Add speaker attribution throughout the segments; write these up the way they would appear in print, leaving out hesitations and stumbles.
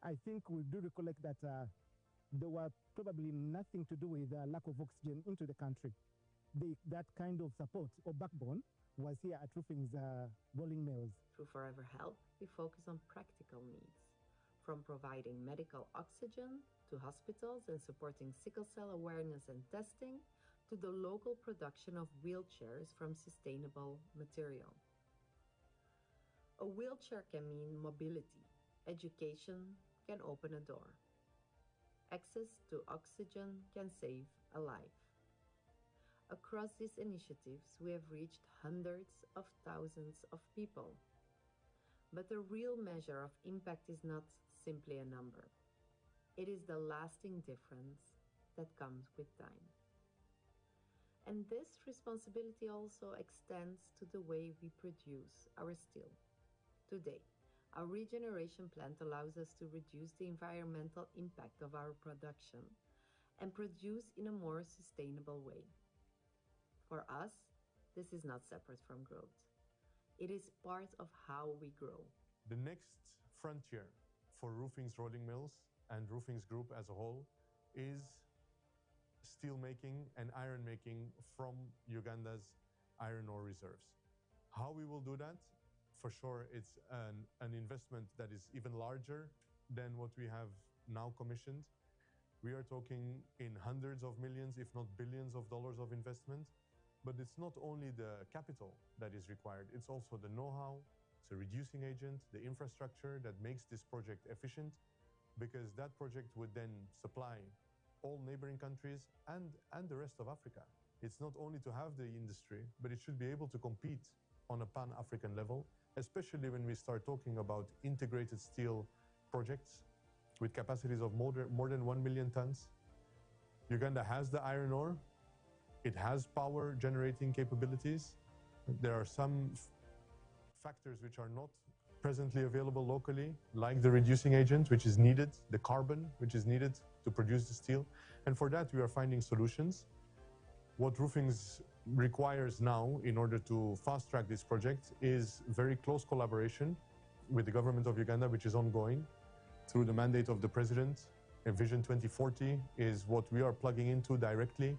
Speaker 1: I think we do recollect that there were probably nothing to do with lack of oxygen into the country. That kind of support or backbone was here at Roofings rolling mills.
Speaker 2: Through Forever Help, we focus on practical needs, from providing medical oxygen to hospitals and supporting sickle cell awareness and testing, to the local production of wheelchairs from sustainable material. A wheelchair can mean mobility. Education can open a door. Access to oxygen can save a life. Across these initiatives, we have reached hundreds of thousands of people. But the real measure of impact is not simply a number. It is the lasting difference that comes with time. And this responsibility also extends to the way we produce our steel. Today, our regeneration plant allows us to reduce the environmental impact of our production and produce in a more sustainable way. For us, this is not separate from growth. It is part of how we grow.
Speaker 3: The next frontier for Roofings rolling mills and Roofings Group as a whole is steel making and iron making from Uganda's iron ore reserves. How we will do that? For sure, it's an investment that is even larger than what we have now commissioned. We are talking in hundreds of millions, if not billions of dollars of investment. But it's not only the capital that is required, it's also the know-how, it's a reducing agent, the infrastructure that makes this project efficient, because that project would then supply all neighboring countries and the rest of Africa. It's not only to have the industry, but it should be able to compete on a pan-African level, especially when we start talking about integrated steel projects with capacities of more than 1 million tons. Uganda has the iron ore. It has power generating capabilities. There are some factors which are not presently available locally, like the reducing agent, which is needed, the carbon, which is needed to produce the steel. And for that, we are finding solutions. What Roofings requires now in order to fast track this project is very close collaboration with the government of Uganda, which is ongoing through the mandate of the president. And Vision 2040 is what we are plugging into directly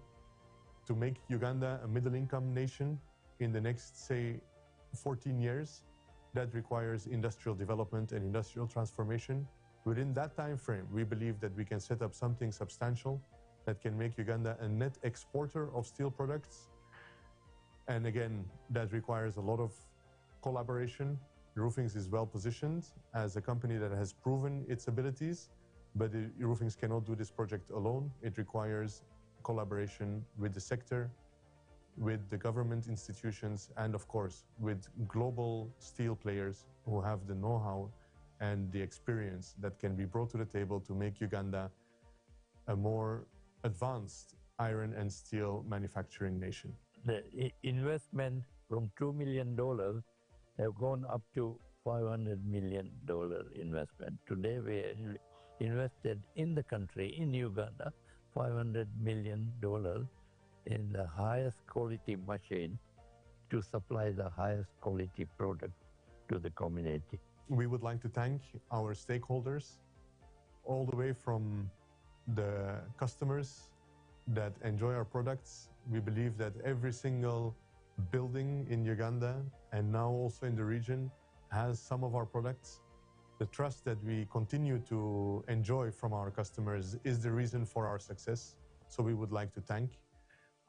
Speaker 3: to make Uganda a middle-income nation in the next, say, 14 years. That requires industrial development and industrial transformation. Within that time frame, we believe that we can set up something substantial that can make Uganda a net exporter of steel products. And again, that requires a lot of collaboration. Roofings is well positioned as a company that has proven its abilities, but Roofings cannot do this project alone. It requires collaboration with the sector, with the government institutions, and of course, with global steel players who have the know-how and the experience that can be brought to the table to make Uganda a more advanced iron and steel manufacturing nation.
Speaker 4: The investment from $2 million have gone up to $500 million investment. Today we invested in the country, in Uganda, $500 million in the highest quality machine to supply the highest quality product to the community.
Speaker 3: We would like to thank our stakeholders, all the way from the customers that enjoy our products. We believe that every single building in Uganda and now also in the region has some of our products. The trust that we continue to enjoy from our customers is the reason for our success. So we would like to thank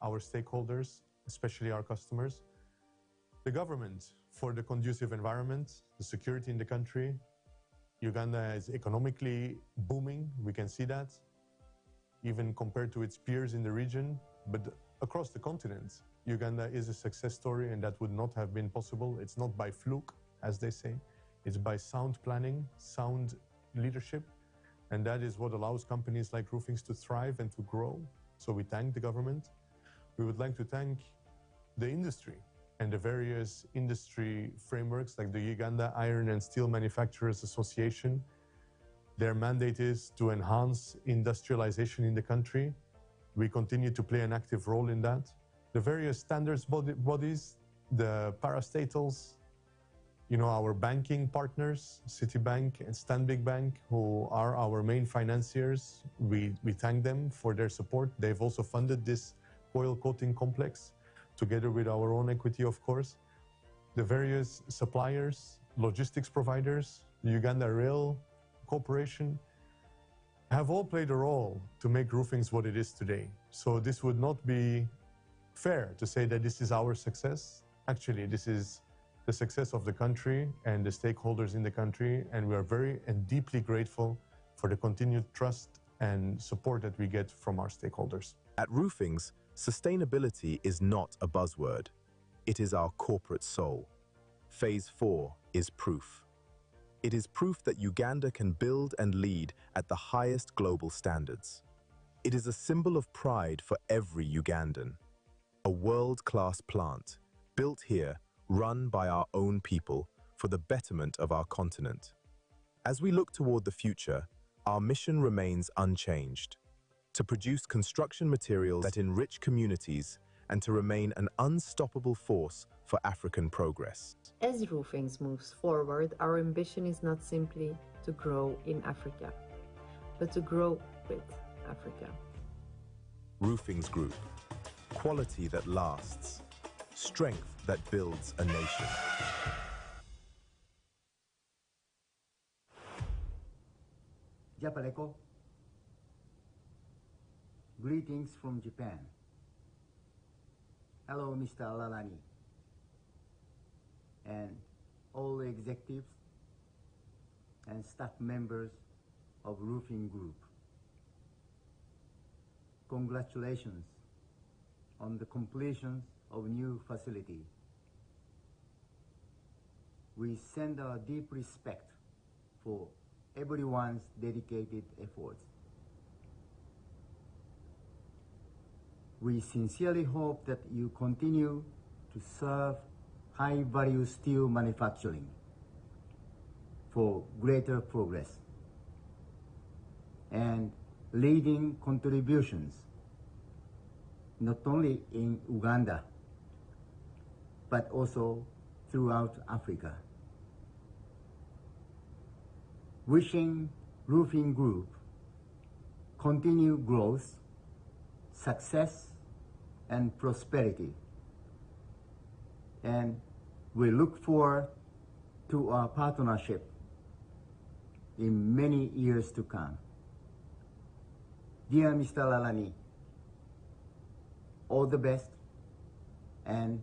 Speaker 3: our stakeholders, especially our customers, the government for the conducive environment, the security in the country. Uganda is economically booming, we can see that, even compared to its peers in the region. But across the continent, Uganda is a success story, and that would not have been possible. It's not by fluke, as they say. It's by sound planning, sound leadership, and that is what allows companies like Roofings to thrive and to grow. So we thank the government. We would like to thank the industry and the various industry frameworks like the Uganda Iron and Steel Manufacturers Association. Their mandate is to enhance industrialization in the country. We continue to play an active role in that. The various standards bodies, the parastatals, our banking partners, Citibank and Stanbic Bank, who are our main financiers, we thank them for their support. They've also funded this coil coating complex, together with our own equity, of course. The various suppliers, logistics providers, Uganda Rail Corporation, have all played a role to make Roofings what it is today. So this would not be fair to say that this is our success. Actually, this is the success of the country and the stakeholders in the country, and we are very and deeply grateful for the continued trust and support that we get from our stakeholders.
Speaker 5: At Roofings, sustainability is not a buzzword. It is our corporate soul. Phase 4 is proof. It is proof that Uganda can build and lead at the highest global standards. It is a symbol of pride for every Ugandan. A world-class plant, built here, run by our own people for the betterment of our continent. As we look toward the future, our mission remains unchanged: to produce construction materials that enrich communities and to remain an unstoppable force for African progress.
Speaker 2: As Roofings moves forward, our ambition is not simply to grow in Africa, but to grow with Africa.
Speaker 5: Roofings Group. Quality that lasts. Strength that builds a nation.
Speaker 6: Japaleko. Greetings from Japan. Hello, Mr. Alalani, and all the executives and staff members of Roofing Group. Congratulations on the completion of new facility. We send our deep respect for everyone's dedicated efforts. We sincerely hope that you continue to serve high-value steel manufacturing for greater progress and leading contributions not only in Uganda but also throughout Africa. Wishing Roofing Group continued growth, success, and prosperity. And we look forward to our partnership in many years to come. Dear Mr. Lalani, all the best, and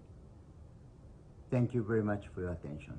Speaker 6: thank you very much for your attention.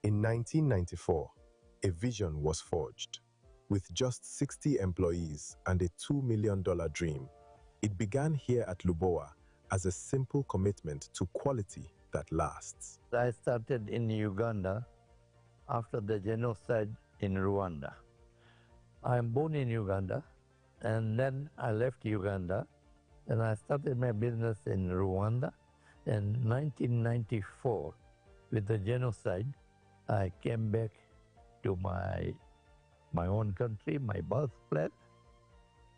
Speaker 5: In 1994, a vision was forged. With just 60 employees and a $2 million dream, it began here at Lubowa as a simple commitment to quality that lasts.
Speaker 4: I started in Uganda after the genocide in Rwanda. I am born in Uganda, and then I left Uganda, and I started my business in Rwanda. In 1994, with the genocide, I came back to my own country, my birthplace.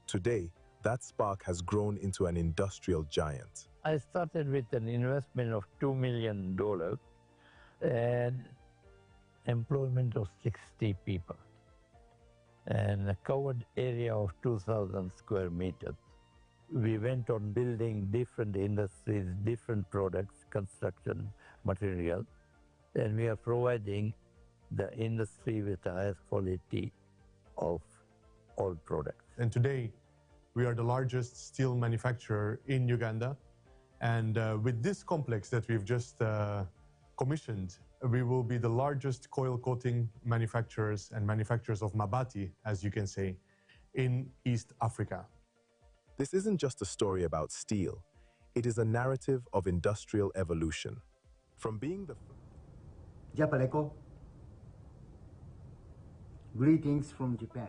Speaker 5: Today, that spark has grown into an industrial giant.
Speaker 4: I started with an investment of $2 million and employment of 60 people and a covered area of 2,000 square meters. We went on building different industries, different products, construction material, and we are providing the industry with the highest quality of all products.
Speaker 3: And today, we are the largest steel manufacturer in Uganda. And with this complex that we've just commissioned, we will be the largest coil coating manufacturers and manufacturers of mabati, as you can say, in East Africa.
Speaker 5: This isn't just a story about steel. It is a narrative of industrial evolution. From being the...
Speaker 6: Japaleko. Greetings from Japan.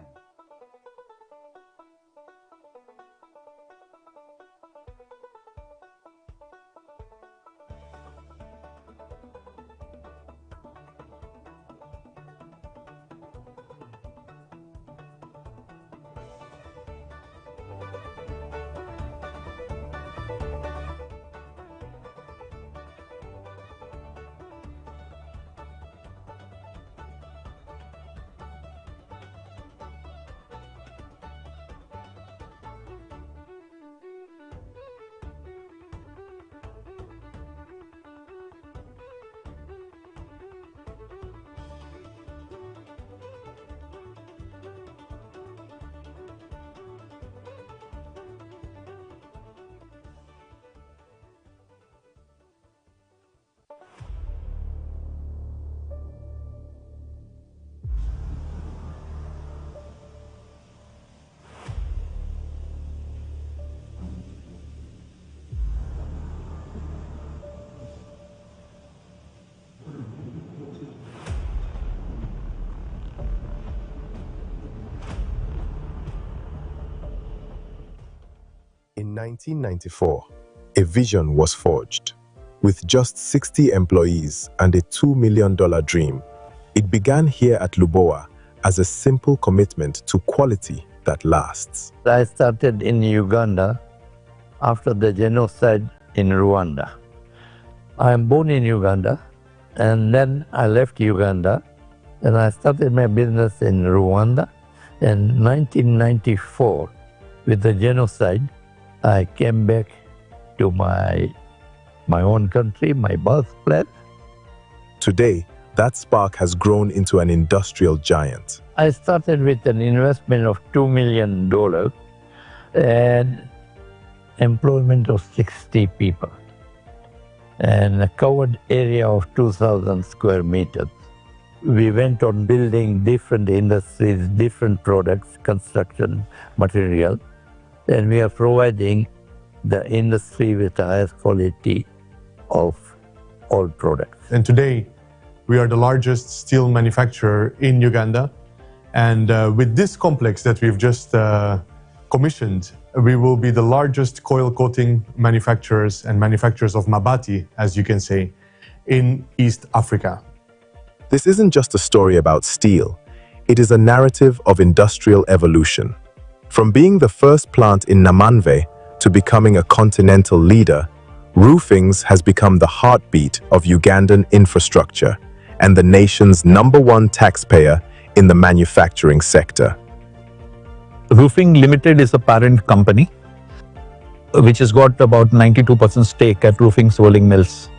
Speaker 5: In 1994, a vision was forged. With just 60 employees and a $2 million dream, it began here at Lubowa as a simple commitment to quality that lasts.
Speaker 4: I started in Uganda after the genocide in Rwanda. I am born in Uganda, and then I left Uganda and I started my business in Rwanda. In 1994, with the genocide, I came back to my own country, my birthplace.
Speaker 5: Today, that spark has grown into an industrial giant.
Speaker 4: I started with an investment of $2 million and employment of 60 people and a covered area of 2,000 square meters. We went on building different industries, different products, construction material, and we are providing the industry with the highest quality of all products.
Speaker 3: And today, we are the largest steel manufacturer in Uganda. And with this complex that we've just commissioned, we will be the largest coil coating manufacturers and manufacturers of mabati, as you can say, in East Africa.
Speaker 5: This isn't just a story about steel. It is a narrative of industrial evolution. From being the first plant in Namanve to becoming a continental leader, Roofings has become the heartbeat of Ugandan infrastructure and the nation's #1 taxpayer in the manufacturing sector.
Speaker 7: Roofing Limited is a parent company which has got about 92% stake at Roofings Rolling Mills.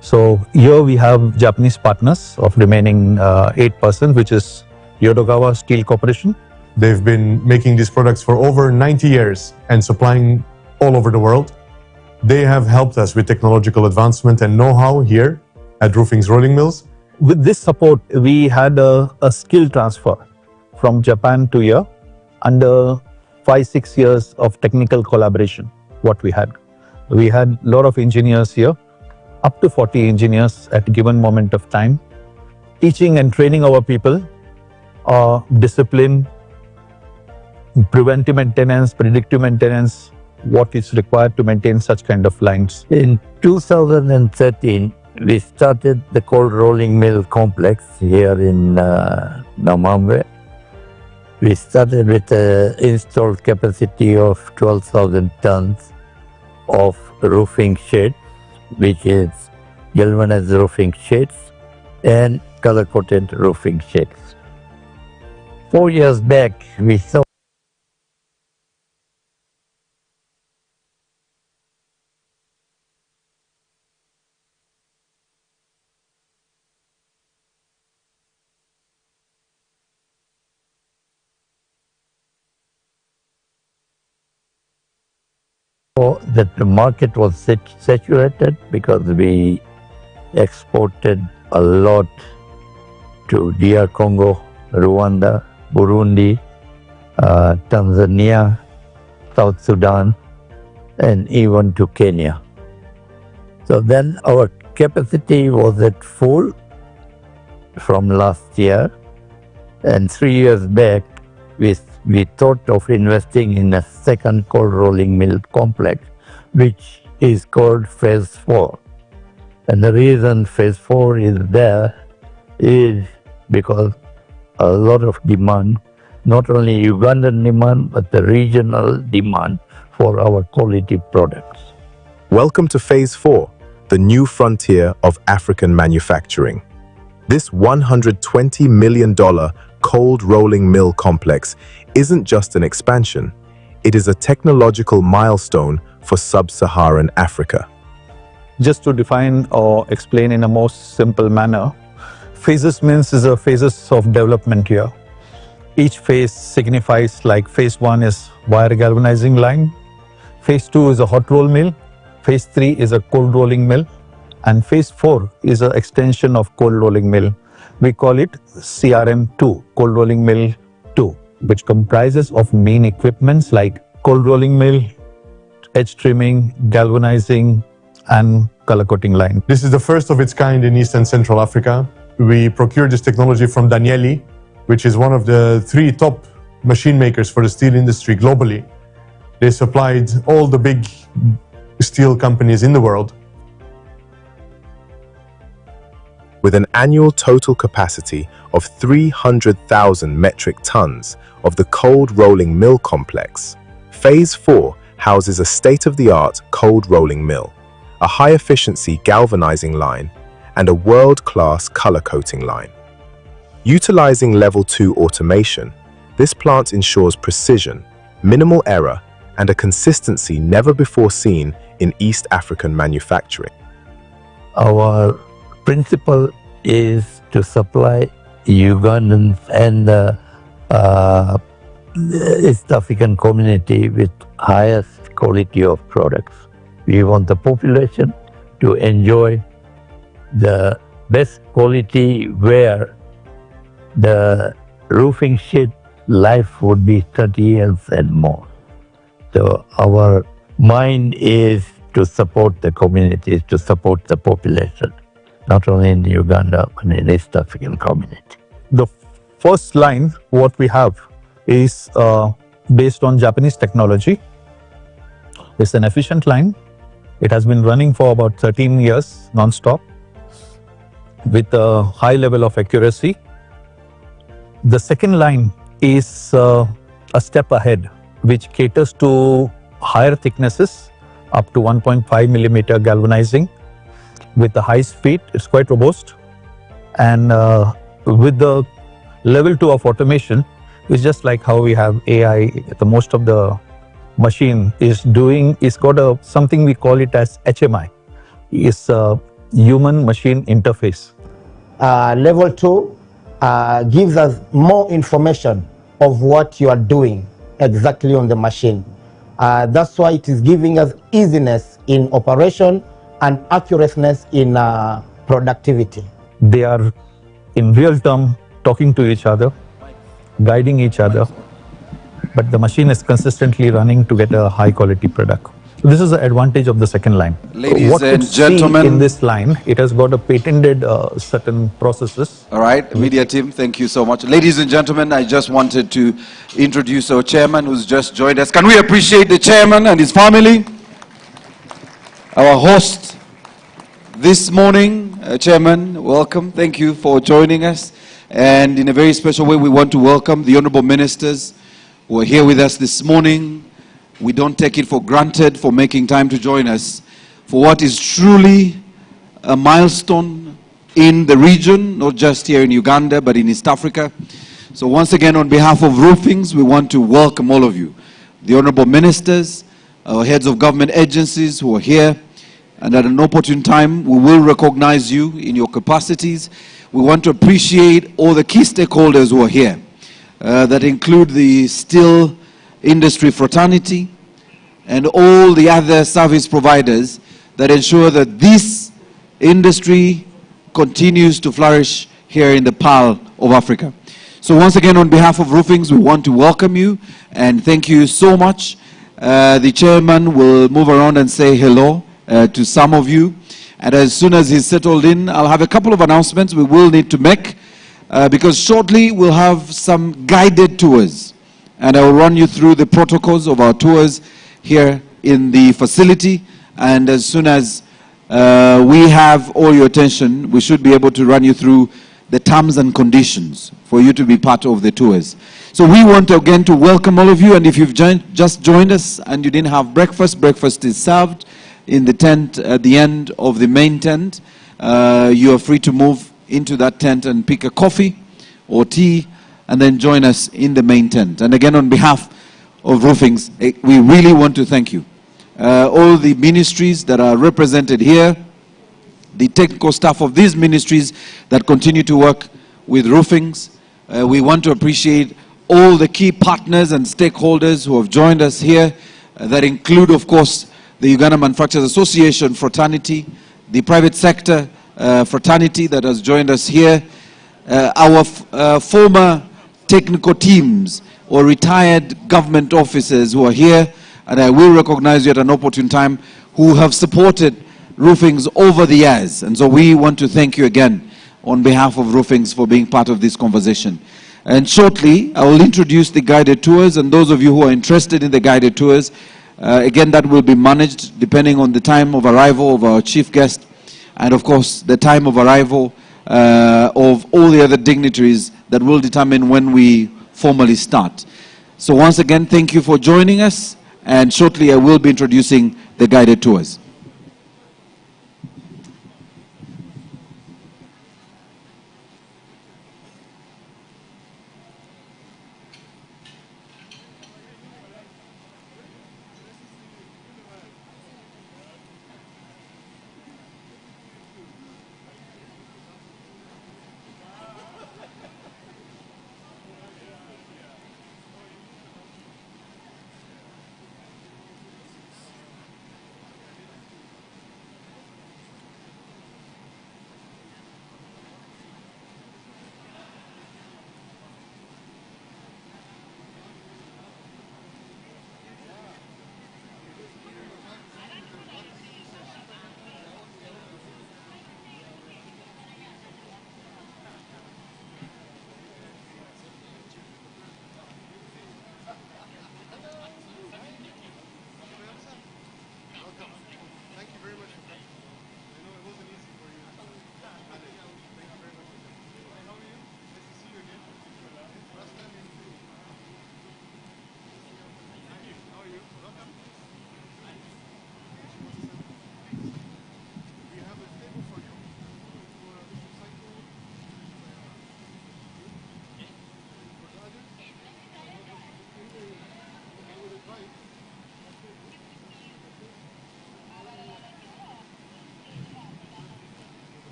Speaker 7: So here we have Japanese partners of remaining 8%, which is Yodogawa Steel Corporation.
Speaker 3: They've been making these products for over 90 years and supplying all over the world. They have helped us with technological advancement and know-how here at Roofings Rolling Mills.
Speaker 7: With this support, we had a skill transfer from Japan to here under 5-6 years of technical collaboration, what we had. We had a lot of engineers here, up to 40 engineers at a given moment of time, teaching and training our people, discipline, preventive maintenance, predictive maintenance, what is required to maintain such kind of lines.
Speaker 4: In 2013, we started the cold rolling mill complex here in Namanve. We started with an installed capacity of 12,000 tons of roofing shades, which is galvanized roofing shades and color-coated roofing shades. 4 years back, we saw that the market was saturated because we exported a lot to DR Congo, Rwanda, Burundi, Tanzania, South Sudan, and even to Kenya. So then our capacity was at full from last year, and 3 years back we thought of investing in a second cold rolling mill complex, which is called Phase 4. And the reason Phase 4 is there is because a lot of demand, not only Ugandan demand, but the regional demand for our quality products.
Speaker 5: Welcome to Phase 4, the new frontier of African manufacturing. This $120 million cold rolling mill complex isn't just an expansion, it is a technological milestone for sub-Saharan Africa.
Speaker 7: Just to define or explain in a more simple manner, phases means is a phases of development here. Each phase signifies, like phase 1 is wire galvanizing line, phase 2 is a hot roll mill, phase 3 is a cold rolling mill, and phase 4 is an extension of cold rolling mill. We call it CRM2, cold rolling mill 2, which comprises of main equipments like cold rolling mill, edge trimming, galvanizing, and color coating line.
Speaker 3: This is the first of its kind in East and Central Africa. We procured this technology from Danieli, which is one of the 3 top machine makers for the steel industry globally. They supplied all the big steel companies in the world.
Speaker 5: With an annual total capacity of 300,000 metric tons of the cold rolling mill complex, Phase 4 houses a state-of-the-art cold rolling mill, a high-efficiency galvanizing line, and a world-class color coating line. Utilizing Level 2 automation, this plant ensures precision, minimal error, and a consistency never before seen in East African manufacturing.
Speaker 4: Our principle is to supply Ugandans and the East African community with highest quality of products. We want the population to enjoy the best quality where the roofing sheet life would be 30 years and more. So our mind is to support the communities, to support the population, not only in Uganda, but in the East African community.
Speaker 7: The first line, what we have, is based on Japanese technology. It's an efficient line. It has been running for about 13 years non-stop with a high level of accuracy. The second line is a step ahead, which caters to higher thicknesses up to 1.5 millimeter galvanizing with a high speed. It's quite robust, and with the level 2 of automation, it's just like how we have AI. The most of the machine is got something we call it as HMI. It's a human machine interface.
Speaker 6: Level 2 gives us more information of what you are doing exactly on the machine. That's why it is giving us easiness in operation and accurateness in productivity.
Speaker 7: They are in real time talking to each other, guiding each other, but the machine is consistently running to get a high quality product. So this is the advantage of the second line.
Speaker 8: Ladies
Speaker 7: what
Speaker 8: and
Speaker 7: you
Speaker 8: gentlemen,
Speaker 7: see in this line, it has got a patented certain processes.
Speaker 8: All right, media team, thank you so much. Ladies and gentlemen, I just wanted to introduce our chairman who's just joined us. Can we appreciate the chairman and his family? Our host this morning, chairman, welcome. Thank you for joining us. And in a very special way, we want to welcome the honorable ministers who are here with us this morning. We don't take it for granted for making time to join us for what is truly a milestone in the region, not just here in Uganda, but in East Africa. So once again, on behalf of Roofings, we want to welcome all of you, the honorable ministers, our heads of government agencies who are here. And at an opportune time, we will recognize you in your capacities. We want to appreciate all the key stakeholders who are here, that include the steel industry fraternity and all the other service providers that ensure that this industry continues to flourish here in the Pearl of Africa. So once again, on behalf of Roofings, we want to welcome you and thank you so much. The chairman will move around and say hello to some of you. And as soon as he's settled in, I'll have a couple of announcements we will need to make because shortly we'll have some guided tours. And I will run you through the protocols of our tours here in the facility. And as soon as we have all your attention, we should be able to run you through the terms and conditions for you to be part of the tours. So we want again to welcome all of you, and if you've just joined us and you didn't have breakfast, breakfast is served in the tent at the end of the main tent. You are free to move into that tent and pick a coffee or tea and then join us in the main tent. And again, on behalf of Roofings, we really want to thank you. All the ministries that are represented here, the technical staff of these ministries that continue to work with Roofings. We want to appreciate all the key partners and stakeholders who have joined us here. That include, of course, the Uganda Manufacturers Association fraternity, the private sector fraternity that has joined us here, our former technical teams or retired government officers who are here, and I will recognize you at an opportune time, who have supported Roofings over the years. And so we want to thank you again on behalf of Roofings for being part of this conversation. And shortly, I will introduce the guided tours, and those of you who are interested in the guided tours, again, that will be managed depending on the time of arrival of our chief guest, and of course, the time of arrival of all the other dignitaries that will determine when we formally start. So once again, thank you for joining us, and shortly I will be introducing the guided tours.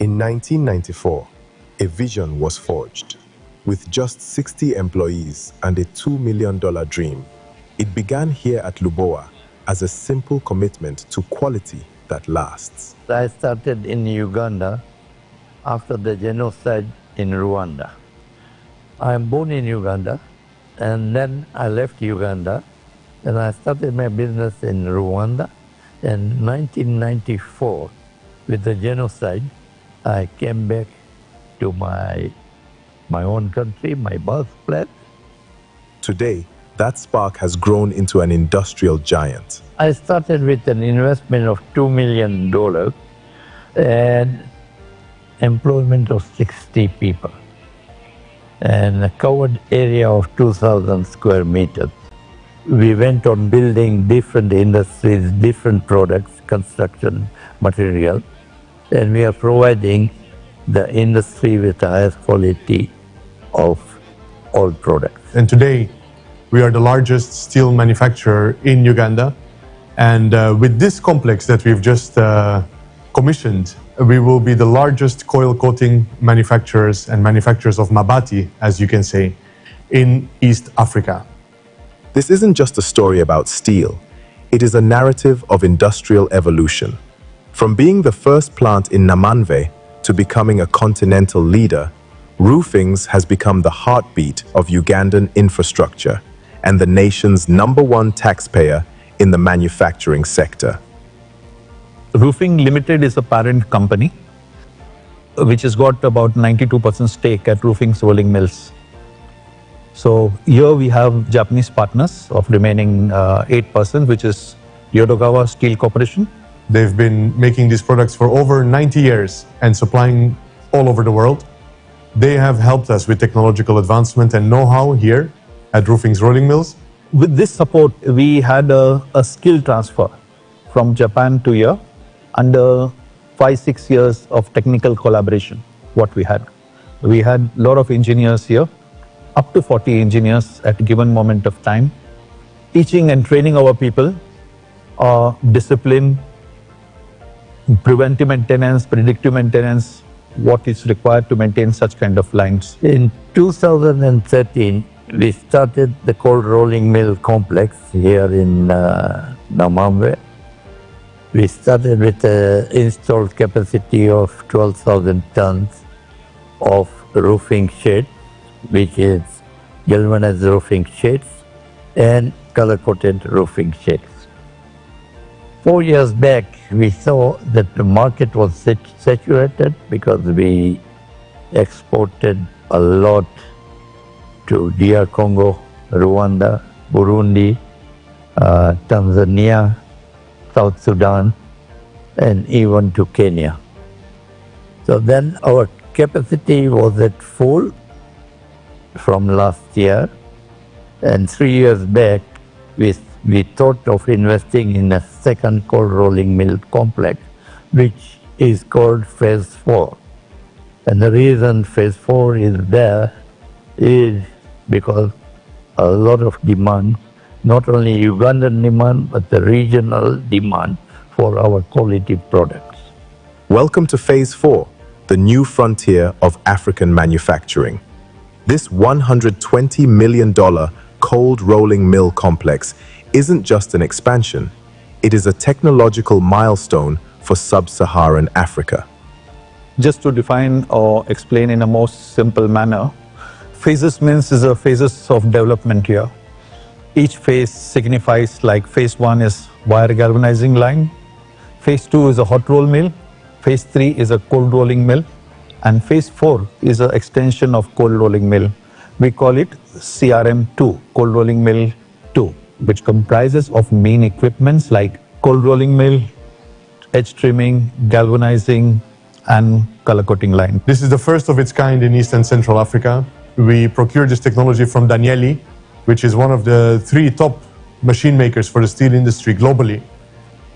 Speaker 5: In 1994, a vision was forged. With just 60 employees and a $2 million dream, it began here at Lubowa as a simple commitment to quality that lasts.
Speaker 4: I started in Uganda after the genocide in Rwanda. I am born in Uganda, and then I left Uganda And I started my business in Rwanda. In 1994, with the genocide, I came back to my own country, my birthplace.
Speaker 5: Today, that spark has grown into an industrial giant.
Speaker 4: I started with an investment of $2 million and employment of 60 people and a covered area of 2,000 square meters. We went on building different industries, different products, construction material, and we are providing the industry with the highest quality of all products.
Speaker 3: And today, we are the largest steel manufacturer in Uganda. And with this complex that we've just commissioned, we will be the largest coil coating manufacturers and manufacturers of mabati, as you can say, in East Africa.
Speaker 5: This isn't just a story about steel. It is a narrative of industrial evolution. From being the first plant in Namanve to becoming a continental leader, Roofings has become the heartbeat of Ugandan infrastructure and the nation's #1 taxpayer in the manufacturing sector.
Speaker 7: Roofing Limited is a parent company which has got about 92% stake at Roofings Rolling Mills. So here we have Japanese partners of remaining 8%, which is Yodogawa Steel Corporation.
Speaker 3: They've been making these products for over 90 years and supplying all over the world. They have helped us with technological advancement and know-how here at Roofings Rolling Mills.
Speaker 7: With this support, we had a skill transfer from Japan to here under 5-6 years of technical collaboration, what we had. We had a lot of engineers here, up to 40 engineers at a given moment of time, teaching and training our people, discipline, preventive maintenance, predictive maintenance, what is required to maintain such kind of lines.
Speaker 4: In 2013, we started the cold rolling mill complex here in Namanve. We started with an installed capacity of 12,000 tons of roofing shade, which is galvanized roofing shades and color-coated roofing shades. 4 years back, we saw that the market was saturated because we exported a lot to DR Congo, Rwanda, Burundi, Tanzania, South Sudan, and even to Kenya. So then our capacity was at full from last year, and 3 years back, we thought of investing in a second cold rolling mill complex, which is called Phase 4. And the reason Phase 4 is there is because a lot of demand, not only Ugandan demand, but the regional demand for our quality products.
Speaker 5: Welcome to Phase 4, the new frontier of African manufacturing. This $120 million cold rolling mill complex isn't just an expansion, it is a technological milestone for sub-Saharan Africa.
Speaker 7: Just to define or explain in a most simple manner, phases means is a phases of development here. Each phase signifies, like phase 1 is wire galvanizing line, phase 2 is a hot roll mill, phase 3 is a cold rolling mill, and phase 4 is an extension of cold rolling mill. We call it CRM2, cold rolling mill 2, which comprises of main equipments like cold rolling mill, edge trimming, galvanizing, and color coating line.
Speaker 3: This is the first of its kind in East and Central Africa. We procured this technology from Danieli, which is one of the 3 top machine makers for the steel industry globally.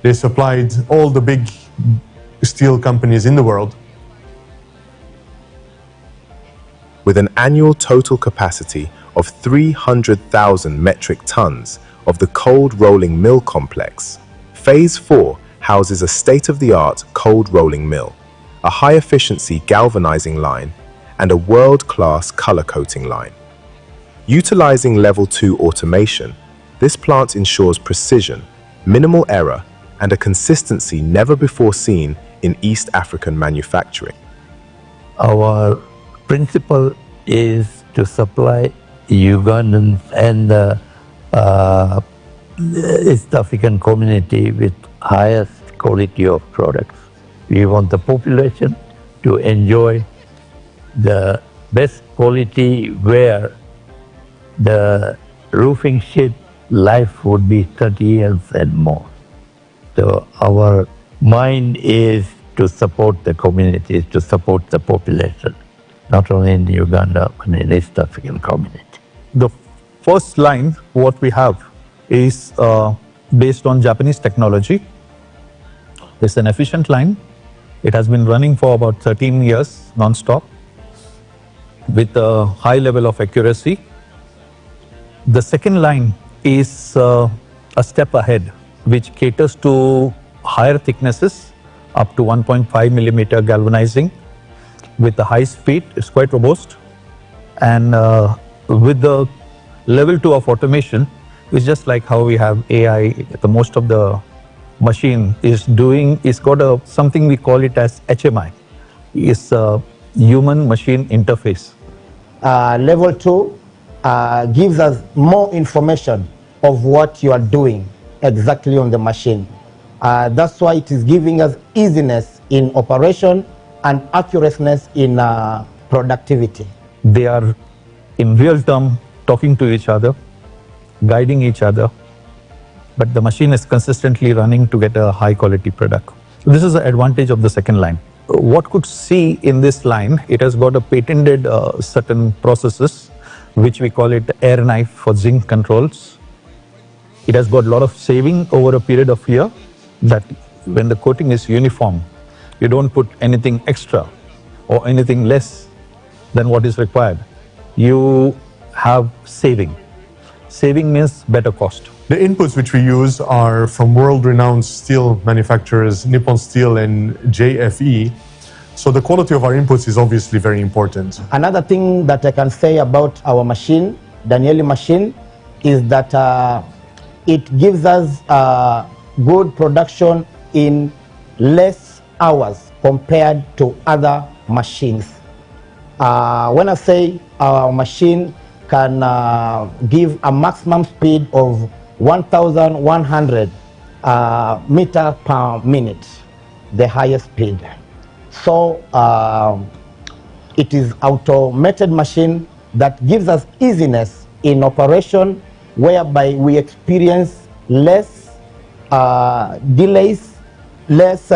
Speaker 3: They supplied all the big steel companies in the world.
Speaker 5: With an annual total capacity of 300,000 metric tons of the cold rolling mill complex, Phase 4 houses a state-of-the-art cold rolling mill, a high-efficiency galvanizing line, and a world-class color coating line. Utilizing Level 2 automation, this plant ensures precision, minimal error, and a consistency never before seen in East African manufacturing.
Speaker 4: Our principle is to supply Ugandans and East African community with highest quality of products. We want the population to enjoy the best quality where the roofing sheet life would be 30 years and more. So our mind is to support the communities, to support the population, not only in Uganda, but in East African community.
Speaker 7: The first line, what we have, is based on Japanese technology. It's an efficient line. It has been running for about 13 years non-stop with a high level of accuracy. The second line is a step ahead, which caters to higher thicknesses up to 1.5 millimeter galvanizing with a high speed. It's quite robust, and with the level 2 of automation, it's just like how we have AI. The most of the machine is doing, it's got a something we call it as HMI. It's a human machine interface.
Speaker 6: Level 2 gives us more information of what you are doing exactly on the machine. That's why it is giving us easiness in operation and accurateness in productivity.
Speaker 7: They are in real time talking to each other, guiding each other, but the machine is consistently running to get a high quality product. So this is the advantage of the second line. What could see in this line, it has got a patented certain processes, which we call it air knife for zinc controls. It has got a lot of saving over a period of year, that when the coating is uniform, you don't put anything extra or anything less than what is required. You have saving. Saving means better cost.
Speaker 3: The inputs which we use are from world-renowned steel manufacturers, Nippon Steel and JFE. So the quality of our inputs is obviously very important.
Speaker 6: Another thing that I can say about our machine, Danieli machine, is that it gives us good production in less hours compared to other machines. When I say our machine can give a maximum speed of 1,100 meter per minute, the highest speed. So it is automated machine that gives us easiness in operation, whereby we experience less delays, less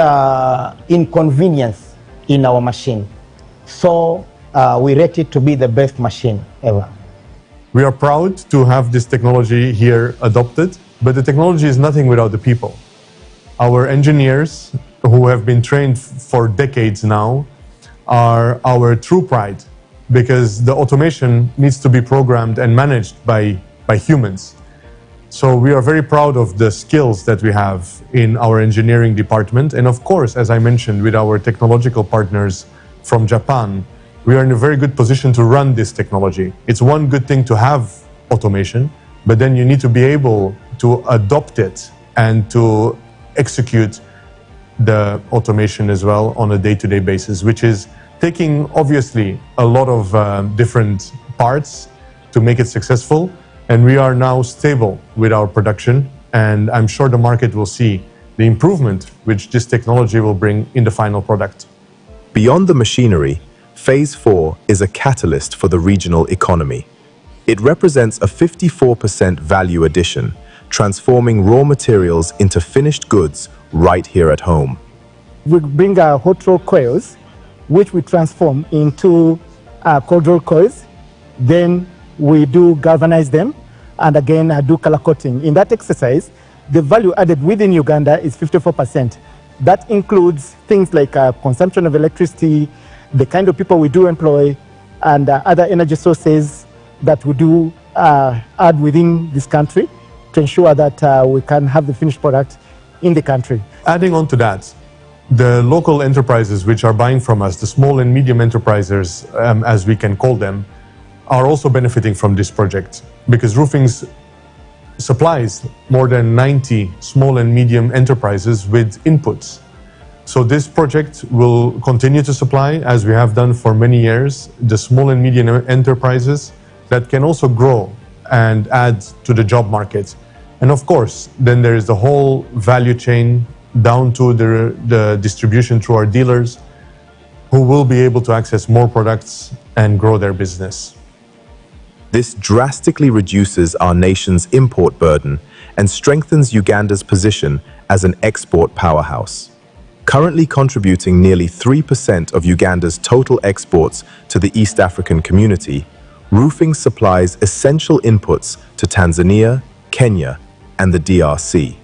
Speaker 6: inconvenience in our machine. So we rate it to be the best machine ever.
Speaker 3: We are proud to have this technology here adopted, but the technology is nothing without the people. Our engineers, who have been trained for decades now, are our true pride, because the automation needs to be programmed and managed by humans. So we are very proud of the skills that we have in our engineering department. And of course, as I mentioned, with our technological partners from Japan, we are in a very good position to run this technology. It's one good thing to have automation, but then you need to be able to adopt it and to execute the automation as well on a day-to-day basis, which is taking obviously a lot of different parts to make it successful. And we are now stable with our production, and I'm sure the market will see the improvement which this technology will bring in the final product.
Speaker 5: Beyond the machinery, Phase 4 is a catalyst for the regional economy. It represents a 54% value addition, transforming raw materials into finished goods right here at home.
Speaker 1: We bring our hot roll coils, which we transform into cold roll coils. Then we do galvanize them, and again do color coating. In that exercise, the value added within Uganda is 54%. That includes things like consumption of electricity, the kind of people we do employ, and other energy sources that we do add within this country to ensure that we can have the finished product in the country.
Speaker 3: Adding on to that, the local enterprises which are buying from us, the small and medium enterprises, as we can call them, are also benefiting from this project, because Roofings supplies more than 90 small and medium enterprises with inputs. So this project will continue to supply, as we have done for many years, the small and medium enterprises that can also grow and add to the job market. And of course, then there is the whole value chain down to the distribution through our dealers, who will be able to access more products and grow their business.
Speaker 5: This drastically reduces our nation's import burden and strengthens Uganda's position as an export powerhouse. Currently contributing nearly 3% of Uganda's total exports to the East African community, Roofings supplies essential inputs to Tanzania, Kenya, and the DRC.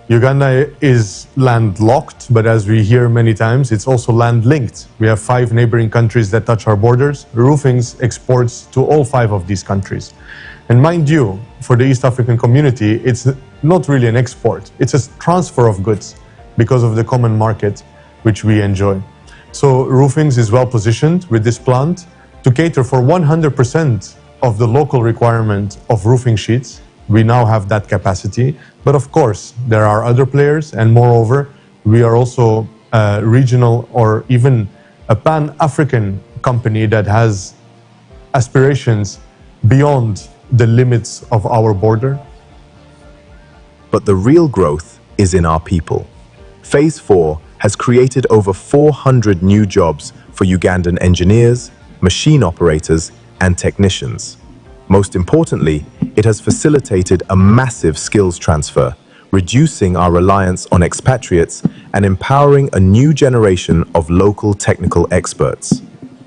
Speaker 3: Uganda is landlocked, but as we hear many times, it's also land-linked. We have 5 neighboring countries that touch our borders. Roofings exports to all 5 of these countries. And mind you, for the East African community, it's not really an export. It's a transfer of goods because of the common market which we enjoy. So Roofings is well positioned with this plant to cater for 100% of the local requirement of roofing sheets. We now have that capacity, but of course there are other players, and moreover we are also a regional or even a pan-African company that has aspirations beyond the limits of our border.
Speaker 5: But the real growth is in our people. Phase 4 has created over 400 new jobs for Ugandan engineers, machine operators, and technicians. Most importantly, it has facilitated a massive skills transfer, reducing our reliance on expatriates and empowering a new generation of local technical experts.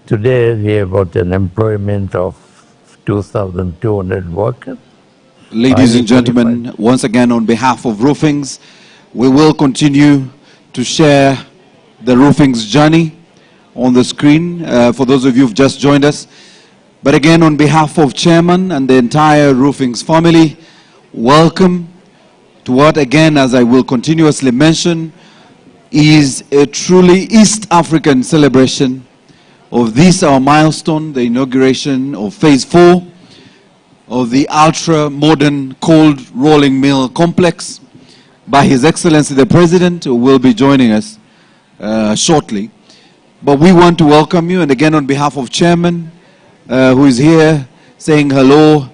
Speaker 4: Today, we have got an employment of 2,200 workers.
Speaker 8: Ladies and gentlemen, once again on behalf of Roofings, we will continue to share the Roofings journey on the screen for those of you who've just joined us. But again, on behalf of Chairman and the entire Roofings family, welcome to what, again, as I will continuously mention, is a truly East African celebration of this, our milestone, the inauguration of Phase 4 of the ultra-modern cold rolling mill complex by His Excellency the President, who will be joining us shortly. But we want to welcome you, and again on behalf of Chairman, who is here saying hello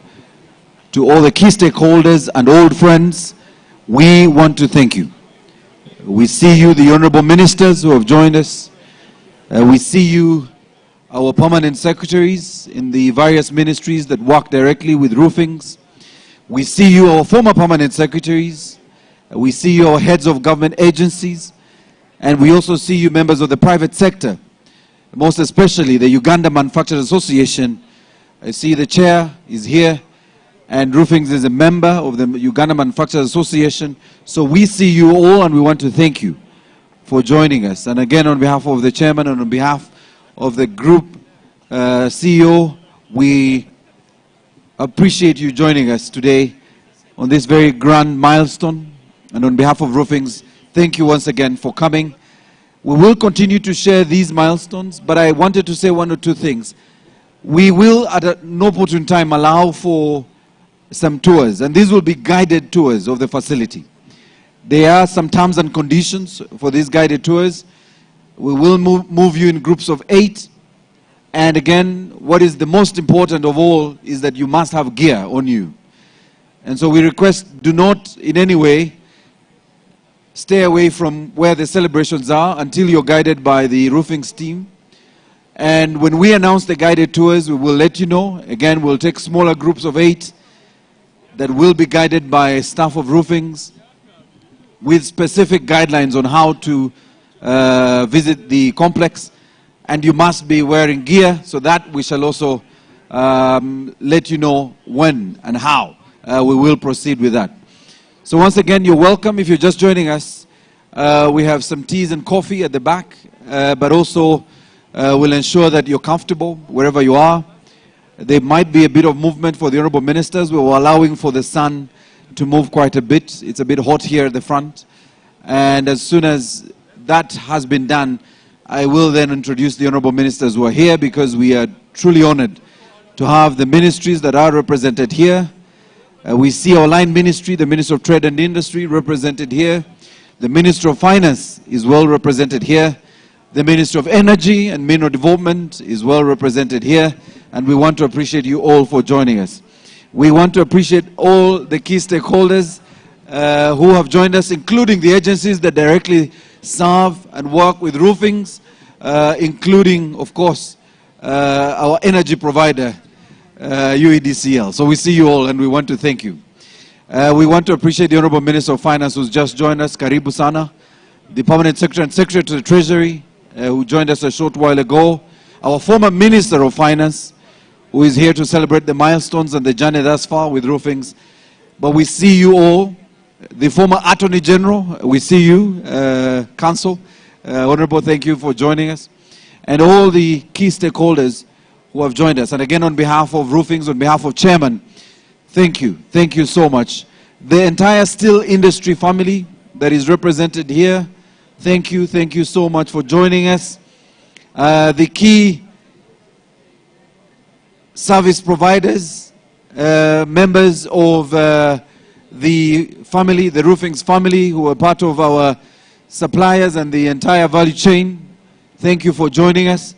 Speaker 8: to all the key stakeholders and old friends, we want to thank you. We see you, the honorable ministers who have joined us. We see you, our permanent secretaries in the various ministries that work directly with Roofings. We see you, our former permanent secretaries. We see you, our heads of government agencies. And we also see you, members of the private sector, most especially the Uganda Manufacturers Association. I see the chair is here, and Roofings is a member of the Uganda Manufacturers Association. So we see you all, and we want to thank you for joining us. And again, on behalf of the chairman and on behalf of the group CEO, we appreciate you joining us today on this very grand milestone. And on behalf of Roofings, thank you once again for coming. We will continue to share these milestones, but I wanted to say one or two things. We will, at an opportune time, allow for some tours, and these will be guided tours of the facility. There are some terms and conditions for these guided tours. We will move you in groups of 8. And again, what is the most important of all is that you must have gear on you. And so we request, do not in any way stay away from where the celebrations are until you're guided by the Roofings team. And when we announce the guided tours, we will let you know. Again, we'll take smaller groups of 8 that will be guided by staff of Roofings with specific guidelines on how to visit the complex. And you must be wearing gear, so that we shall also let you know when and how we will proceed with that. So once again, you're welcome. If you're just joining us, we have some teas and coffee at the back, but also we'll ensure that you're comfortable wherever you are. There might be a bit of movement for the honorable ministers. We're allowing for the sun to move quite a bit. It's a bit hot here at the front. And as soon as that has been done, I will then introduce the honorable ministers who are here, because we are truly honored to have the ministries that are represented here. We see our line ministry, the Minister of Trade and Industry, represented here. The Minister of Finance is well represented here. The Minister of Energy and Mineral Development is well represented here. And we want to appreciate you all for joining us. We want to appreciate all the key stakeholders who have joined us, including the agencies that directly serve and work with roofings, including, of course, our energy provider, UEDCL. So we see you all and we want to thank you. We want to appreciate the Honorable Minister of Finance who's just joined us, Karibu Sana, the Permanent Secretary and Secretary to the Treasury who joined us a short while ago, our former Minister of Finance who is here to celebrate the milestones and the journey thus far with roofings. But we see you all, the former Attorney General, we see you, Council, Honorable, thank you for joining us, and all the key stakeholders who have joined us. And again, on behalf of Roofings, on behalf of Chairman, thank you so much. The entire steel industry family that is represented here, thank you so much for joining us. The key service providers, members of the family, the Roofings family, who are part of our suppliers and the entire value chain, thank you for joining us.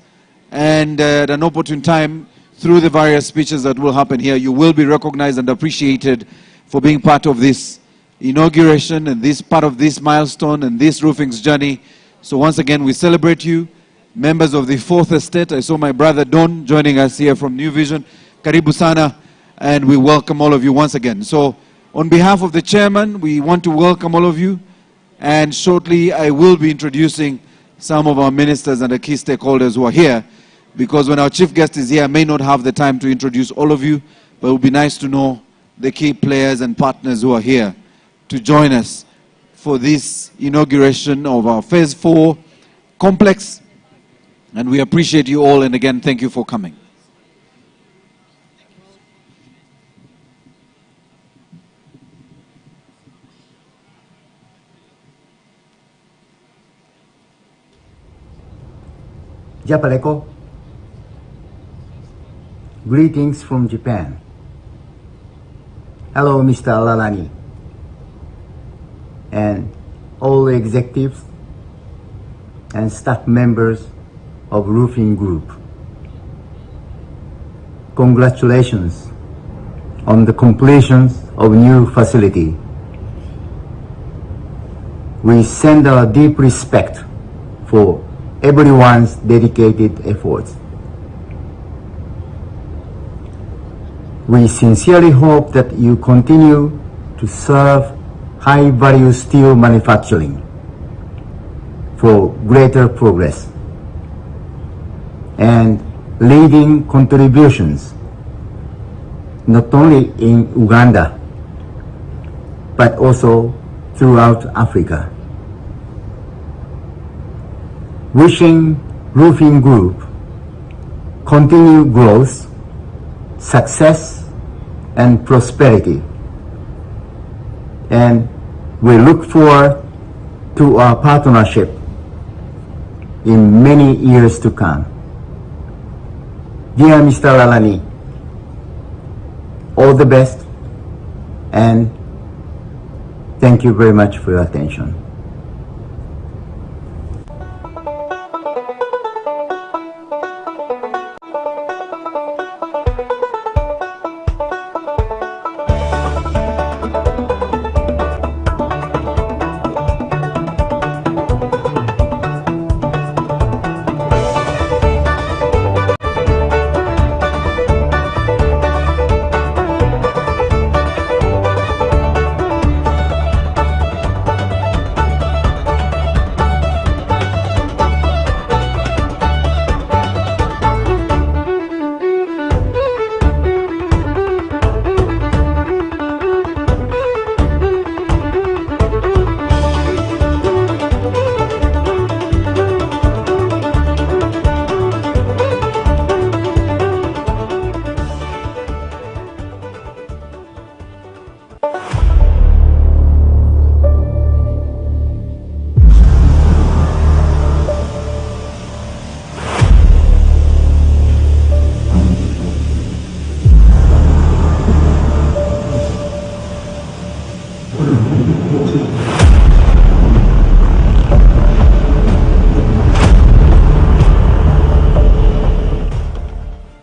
Speaker 8: And at an opportune time, through the various speeches that will happen here, you will be recognized and appreciated for being part of this inauguration and this part of this milestone and this roofing's journey. So once again, we celebrate you, members of the Fourth Estate. I saw my brother Don joining us here from New Vision. Karibu Sana, and we welcome all of you once again. So on behalf of the chairman, we want to welcome all of you, and shortly I will be introducing some of our ministers and the key stakeholders who are here, because when our chief guest is here, I may not have the time to introduce all of you, but it would be nice to know the key players and partners who are here to join us for this inauguration of our Phase 4 complex. And we appreciate you all, and again, thank you for coming.
Speaker 6: Japaleko. Greetings from Japan. Hello, Mr. Lalani, and all the executives and staff members of Roofing Group. Congratulations on the completion of new facility. We send our deep respect for everyone's dedicated efforts. We sincerely hope that you continue to serve high-value steel manufacturing for greater progress and leading contributions not only in Uganda but also throughout Africa. Wishing Roofing Group continued growth, success, and prosperity. And we look forward to our partnership in many years to come. Dear Mr. Lalani, all the best, and thank you very much for your attention.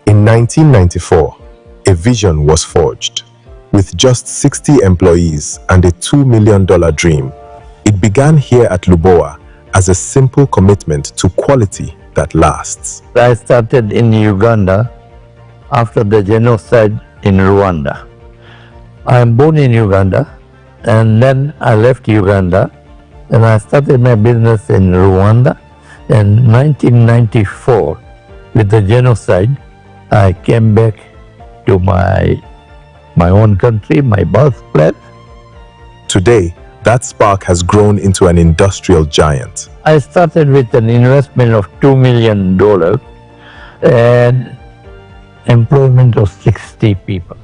Speaker 5: In 1994, a vision was forged. With just 60 employees and a $2 million dream, it began here at Lubowa as a simple commitment to quality that lasts.
Speaker 4: I started in Uganda after the genocide in Rwanda. I am born in Uganda, and then I left Uganda and I started my business in Rwanda. In 1994, with the genocide, I came back to my own country, my birthplace.
Speaker 5: Today, that spark has grown into an industrial giant.
Speaker 4: I started with an investment of $2 million and employment of 60 people.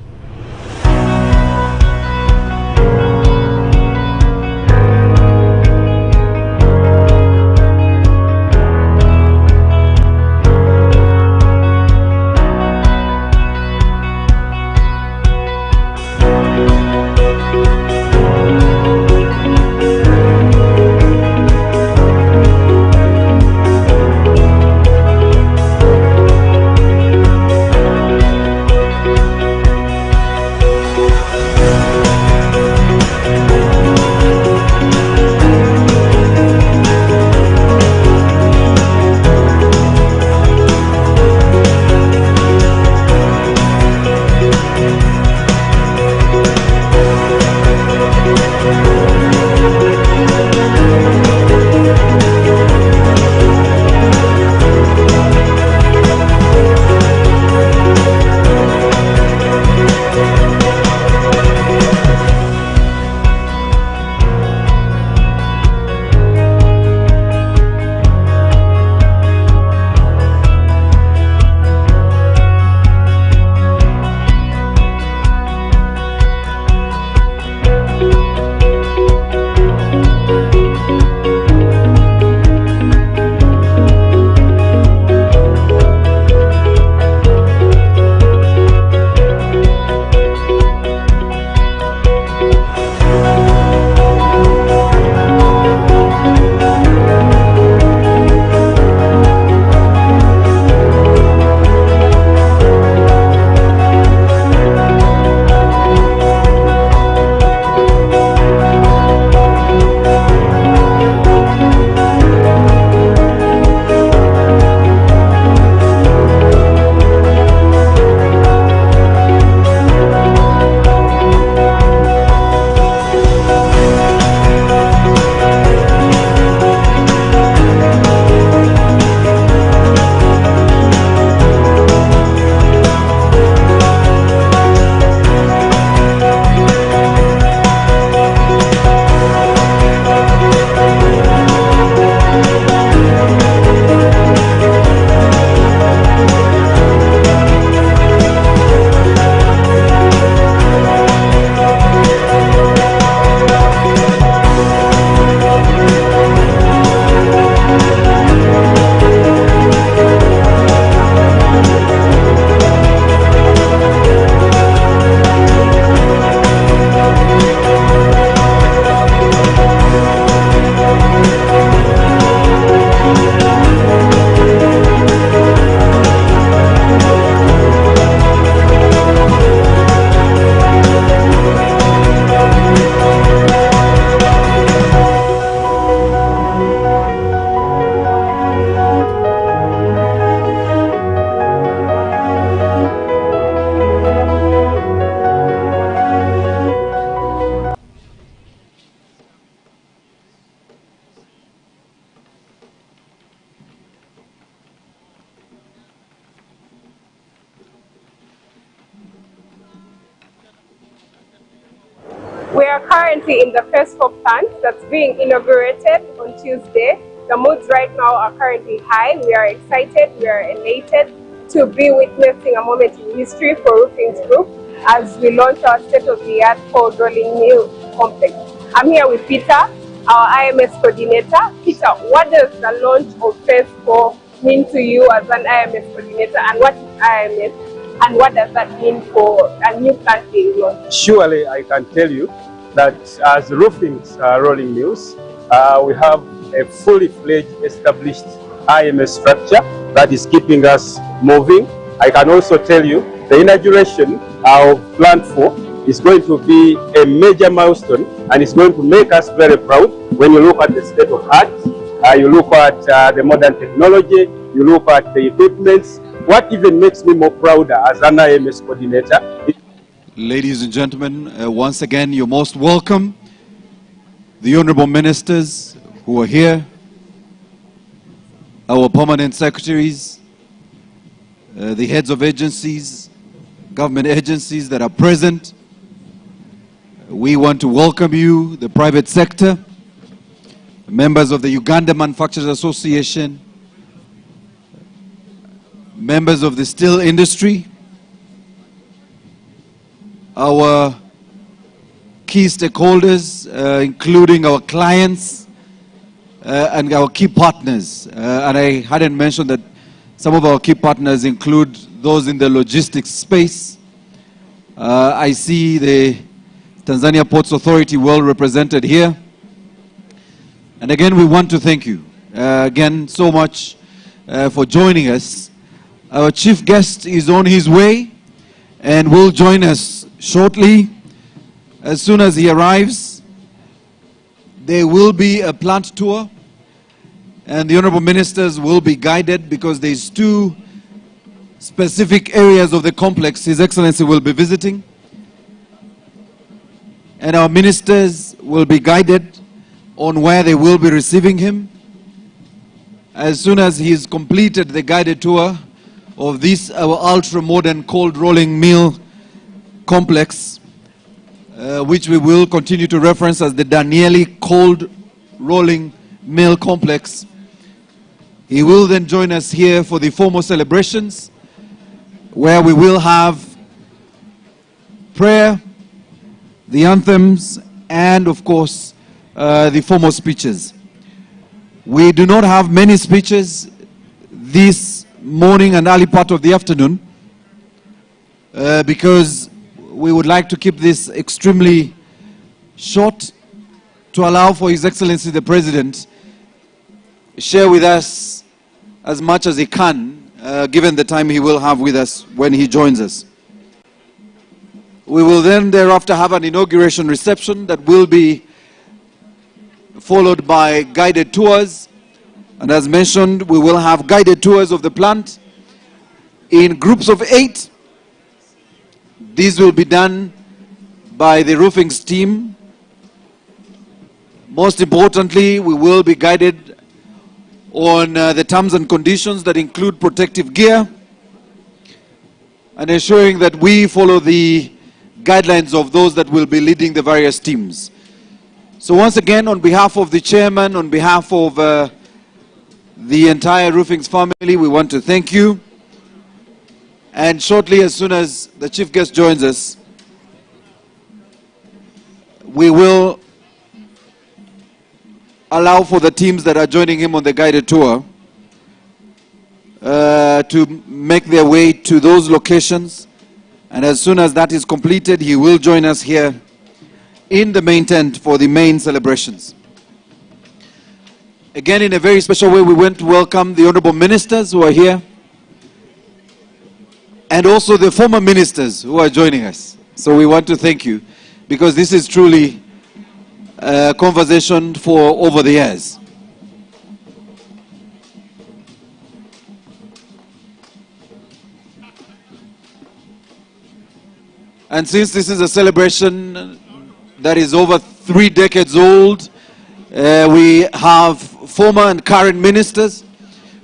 Speaker 9: We are currently in the first hop plant that's being inaugurated on Tuesday. The moods right now are currently high. We are excited, we are elated to be witnessing a moment in history for Roofings Group as we launch our state-of-the-art cold rolling mill complex. I'm here with Peter, our IMS coordinator. Peter, what does the launch of Phase 4 mean to you as an IMS coordinator, and what is IMS, and what does that mean for a new plant being launched?
Speaker 10: Surely I can tell you that as Roofings rolling mills, we have a fully fledged established IMS structure that is keeping us moving. I can also tell you the inauguration of Plant 4 is going to be a major milestone, and it's going to make us very proud when you look at the state of art, you look at the modern technology, you look at the equipments. What even makes me more prouder as an IMS coordinator.
Speaker 8: Ladies and gentlemen, once again, you're most welcome. The honorable ministers who are here, our permanent secretaries, the heads of agencies, government agencies that are present. We want to welcome you, the private sector, members of the Uganda Manufacturers Association, members of the steel industry, our key stakeholders, including our clients and our key partners. And I hadn't mentioned that some of our key partners include those in the logistics space. I see the Tanzania Ports Authority well represented here. And again, we want to thank you again so much for joining us. Our chief guest is on his way and will join us shortly. As soon as he arrives, there will be a plant tour, and the honorable ministers will be guided because there's two specific areas of the complex His Excellency will be visiting. And our ministers will be guided on where they will be receiving him. As soon as he's completed the guided tour of this, our ultra-modern cold rolling mill complex, which we will continue to reference as the Danieli Cold Rolling Mill Complex. He will then join us here for the formal celebrations, where we will have prayer, the anthems, and of course, the formal speeches. We do not have many speeches this morning and early part of the afternoon because we would like to keep this extremely short to allow for His Excellency the President share with us as much as he can, given the time he will have with us when he joins us. We will then thereafter have an inauguration reception that will be followed by guided tours. And as mentioned, we will have guided tours of the plant in groups of 8. These will be done by the Roofings team. Most importantly, we will be guided on the terms and conditions that include protective gear and ensuring that we follow the guidelines of those that will be leading the various teams. So once again, on behalf of the chairman, on behalf of the entire Roofings family, we want to thank you. And shortly, as soon as the chief guest joins us, we will allow for the teams that are joining him on the guided tour to make their way to those locations. And as soon as that is completed, he will join us here in the main tent for the main celebrations. Again, in a very special way, we want to welcome the honorable ministers who are here and also the former ministers who are joining us. So we want to thank you because this is truly a conversation for over the years. And since this is a celebration that is over 3 decades old, we have former and current ministers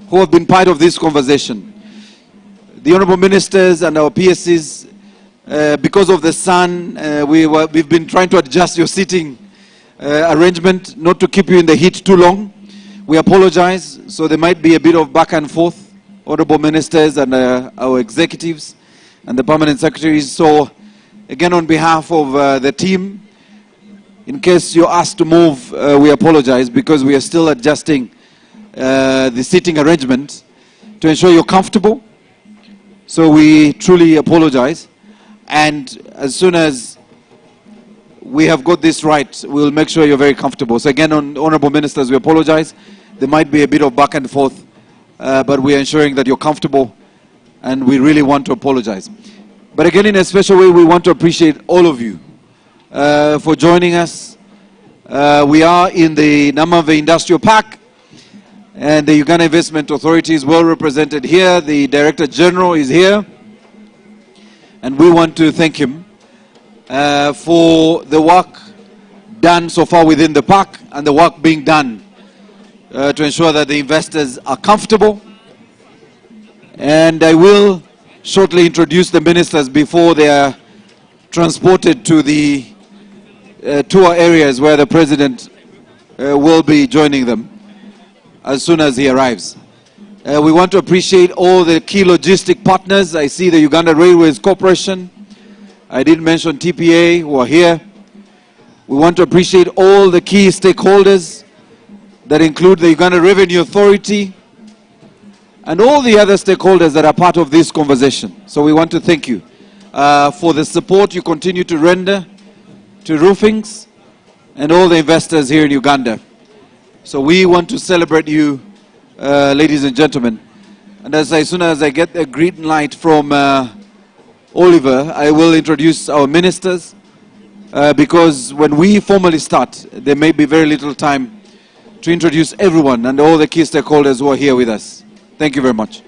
Speaker 8: who have been part of this conversation. The honorable ministers and our PSCs, because of the sun, we've been trying to adjust your seating arrangement, not to keep you in the heat too long. We apologize, so there might be a bit of back and forth, honorable ministers and our executives and the permanent secretaries. So again, on behalf of the team, in case you're asked to move, we apologize because we are still adjusting the seating arrangement to ensure you're comfortable. So we truly apologize. And as soon as we have got this right, we'll make sure you're very comfortable. So again, on honorable ministers, we apologize. There might be a bit of back and forth, but we are ensuring that you're comfortable, and we really want to apologize. But again, in a special way, we want to appreciate all of you for joining us. We are in the Namanve Industrial Park, and the Uganda Investment Authority is well represented here. The Director General is here, and we want to thank him for the work done so far within the park and the work being done to ensure that the investors are comfortable. And I will shortly introduce the ministers before they are transported to the tour areas where the President will be joining them as soon as he arrives. We want to appreciate all the key logistic partners. I see the Uganda Railways Corporation. I didn't mention TPA who are here. We want to appreciate all the key stakeholders that include the Uganda Revenue Authority and all the other stakeholders that are part of this conversation. So we want to thank you for the support you continue to render to Roofings and all the investors here in Uganda. So we want to celebrate you, ladies and gentlemen. And as soon as I get the green light from Oliver, I will introduce our ministers, because when we formally start, there may be very little time to introduce everyone and all the key stakeholders who are here with us. Thank you very much.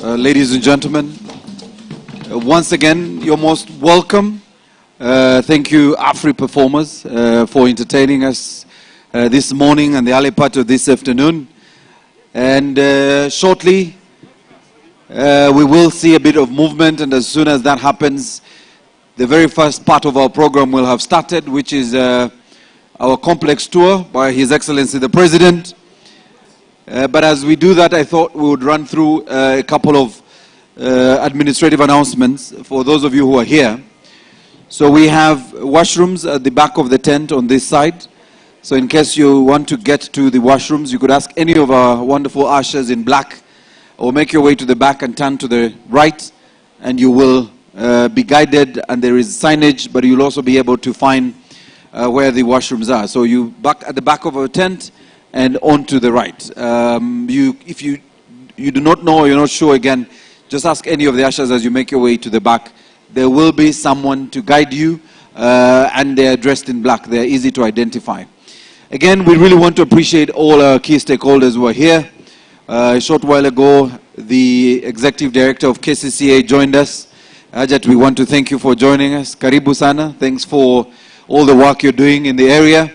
Speaker 8: ladies and gentlemen, once again, you're most welcome. Thank you, Afri performers, for entertaining us this morning and the early part of this afternoon. And shortly, we will see a bit of movement, and as soon as that happens, the very first part of our program will have started, which is our complex tour by His Excellency the President. But as we do that, I thought we would run through a couple of administrative announcements for those of you who are here. So we have washrooms at the back of the tent on this side. So in case you want to get to the washrooms, you could ask any of our wonderful ushers in black, or make your way to the back and turn to the right, and you will be guided, and there is signage, but you'll also be able to find where the washrooms are. So you back at the back of our tent and on to the right. If you do not know or you're not sure, again, just ask any of the ushers as you make your way to the back. There will be someone to guide you, and they're dressed in black. They're easy to identify. Again, we really want to appreciate all our key stakeholders who are here. A short while ago, the Executive Director of KCCA joined us. Ajat, we want to thank you for joining us. Karibu sana. Thanks for all the work you're doing in the area.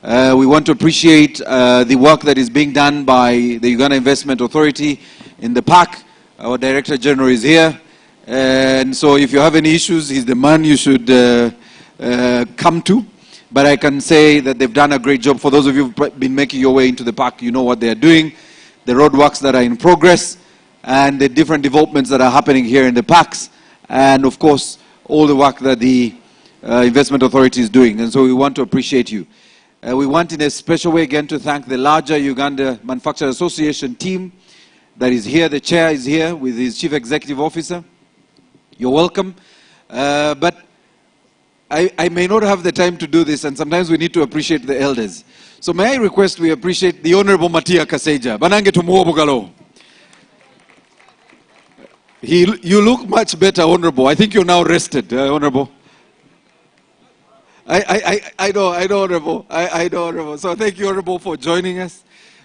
Speaker 8: We want to appreciate the work that is being done by the Uganda Investment Authority in the park. Our Director General is here. And so if you have any issues, he's the man you should come to. But I can say that they've done a great job. For those of you who've been making your way into the park, you know what they're doing. The roadworks that are in progress, and the different developments that are happening here in the parks, and of course all the work that the Investment Authority is doing. And so we want to appreciate you. We want in a special way again to thank the larger Uganda Manufacturers Association team that is here. The chair is here with his Chief Executive Officer. You're welcome. But I may not have the time to do this, and sometimes we need to appreciate the elders. So may I request we appreciate the Honorable Matia Kaseja. Banange tumuobugalo. You look much better, Honorable. I think you're now rested, Honorable. I know, Honorable. I know, Honorable. So thank you, Honorable, for joining us.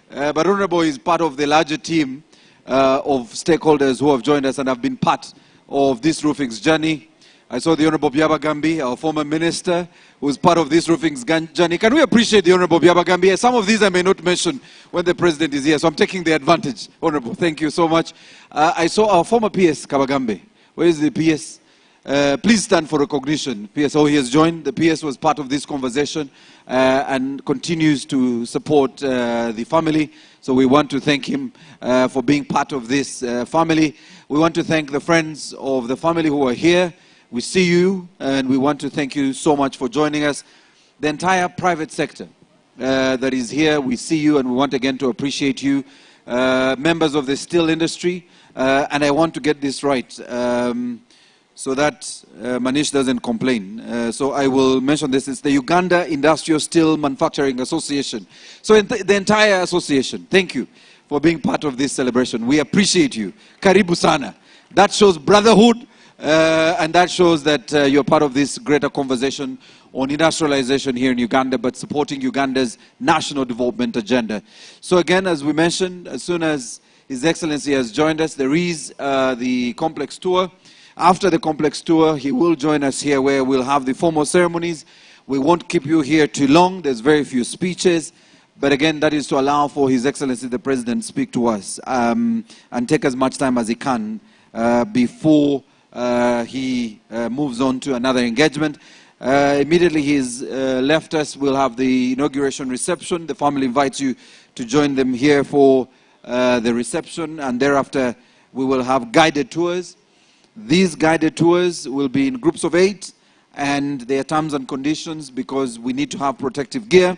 Speaker 8: But Honorable is part of the larger team of stakeholders who have joined us and have been part of this Roofings journey. I saw the Honorable Byabagambi, our former minister, who is part of this Roofings journey. Can we appreciate the Honorable Byabagambi? Some of these I may not mention when the President is here, so I'm taking the advantage. Honorable, thank you so much. I saw our former PS, Kabagambe. Where is the PS? Please stand for recognition. PS, he has joined. The PS was part of this conversation and continues to support the family. So we want to thank him for being part of this family. We want to thank the friends of the family who are here. We see you, and we want to thank you so much for joining us. The entire private sector that is here, we see you, and we want again to appreciate you. Members of the steel industry, and I want to get this right so that Manish doesn't complain. So I will mention this. It's the Uganda Industrial Steel Manufacturing Association. So the entire association, thank you for being part of this celebration. We appreciate you. Karibu sana. That shows brotherhood. And that shows that you're part of this greater conversation on industrialization here in Uganda, but supporting Uganda's national development agenda. So again, as we mentioned, as soon as His Excellency has joined us, there is the complex tour. After the complex tour, he will join us here where we'll have the formal ceremonies. We won't keep you here too long. There's very few speeches. But again, that is to allow for His Excellency the President to speak to us and take as much time as he can before he moves on to another engagement. Immediately he's left us, we'll have the inauguration reception. The family invites you to join them here for the reception, and thereafter we will have guided tours. These guided tours will be in groups of 8, and there are terms and conditions because we need to have protective gear,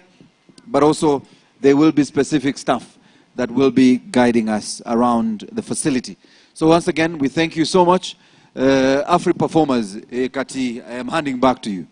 Speaker 8: but also there will be specific staff that will be guiding us around the facility. So once again, we thank you so much. Afri performers, Kati, I am handing back to you.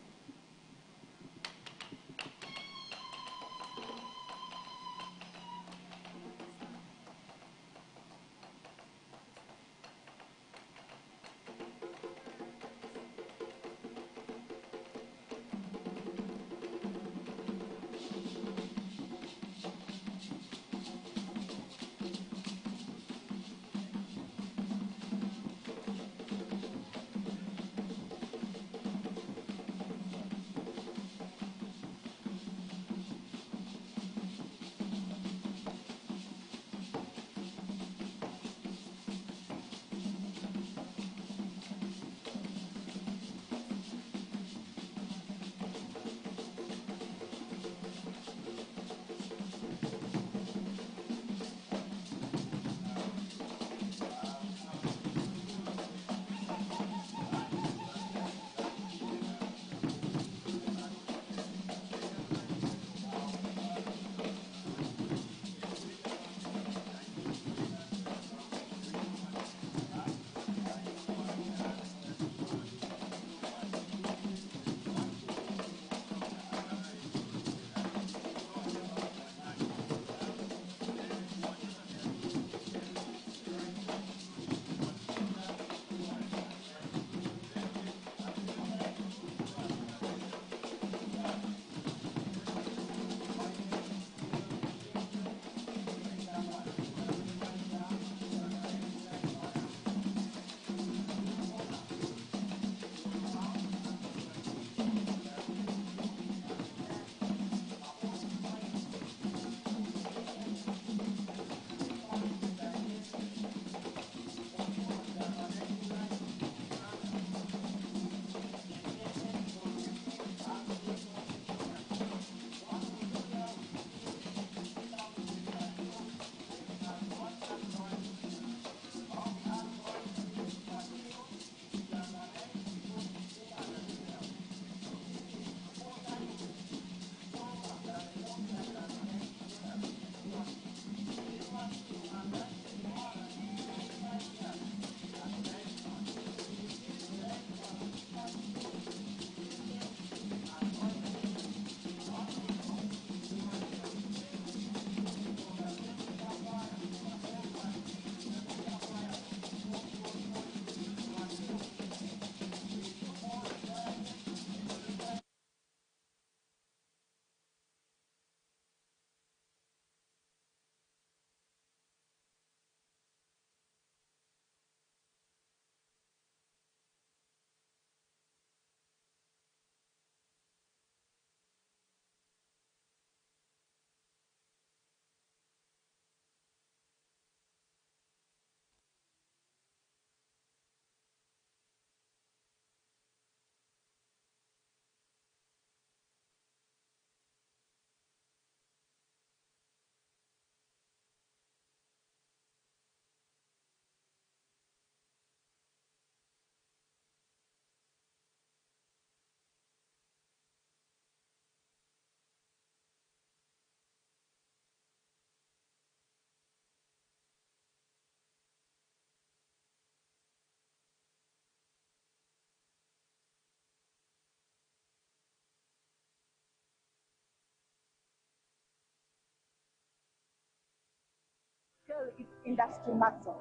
Speaker 11: its industry muscle.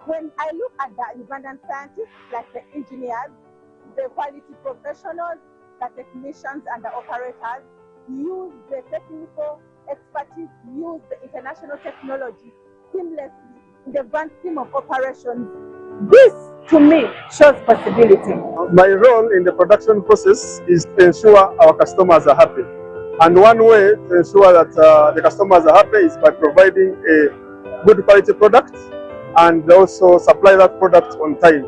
Speaker 11: When I look at the Ugandan scientists, like the engineers, the quality professionals, the technicians and the operators, use the technical expertise, use the international technology seamlessly in the grand scheme of operations. This, to me, shows possibility.
Speaker 12: My role in the production process is to ensure our customers are happy. And one way to ensure that the customers are happy is by providing a good quality product and also supply that product on time.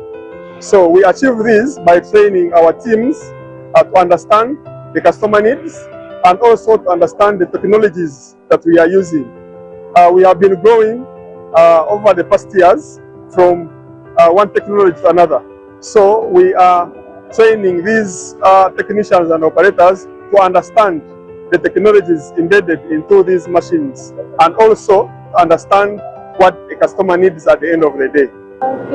Speaker 12: So we achieve this by training our teams to understand the customer needs and also to understand the technologies that we are using. We have been growing over the past years from one technology to another. So we are training these technicians and operators to understand the technologies embedded into these machines and also understand what a customer needs at the end of the day.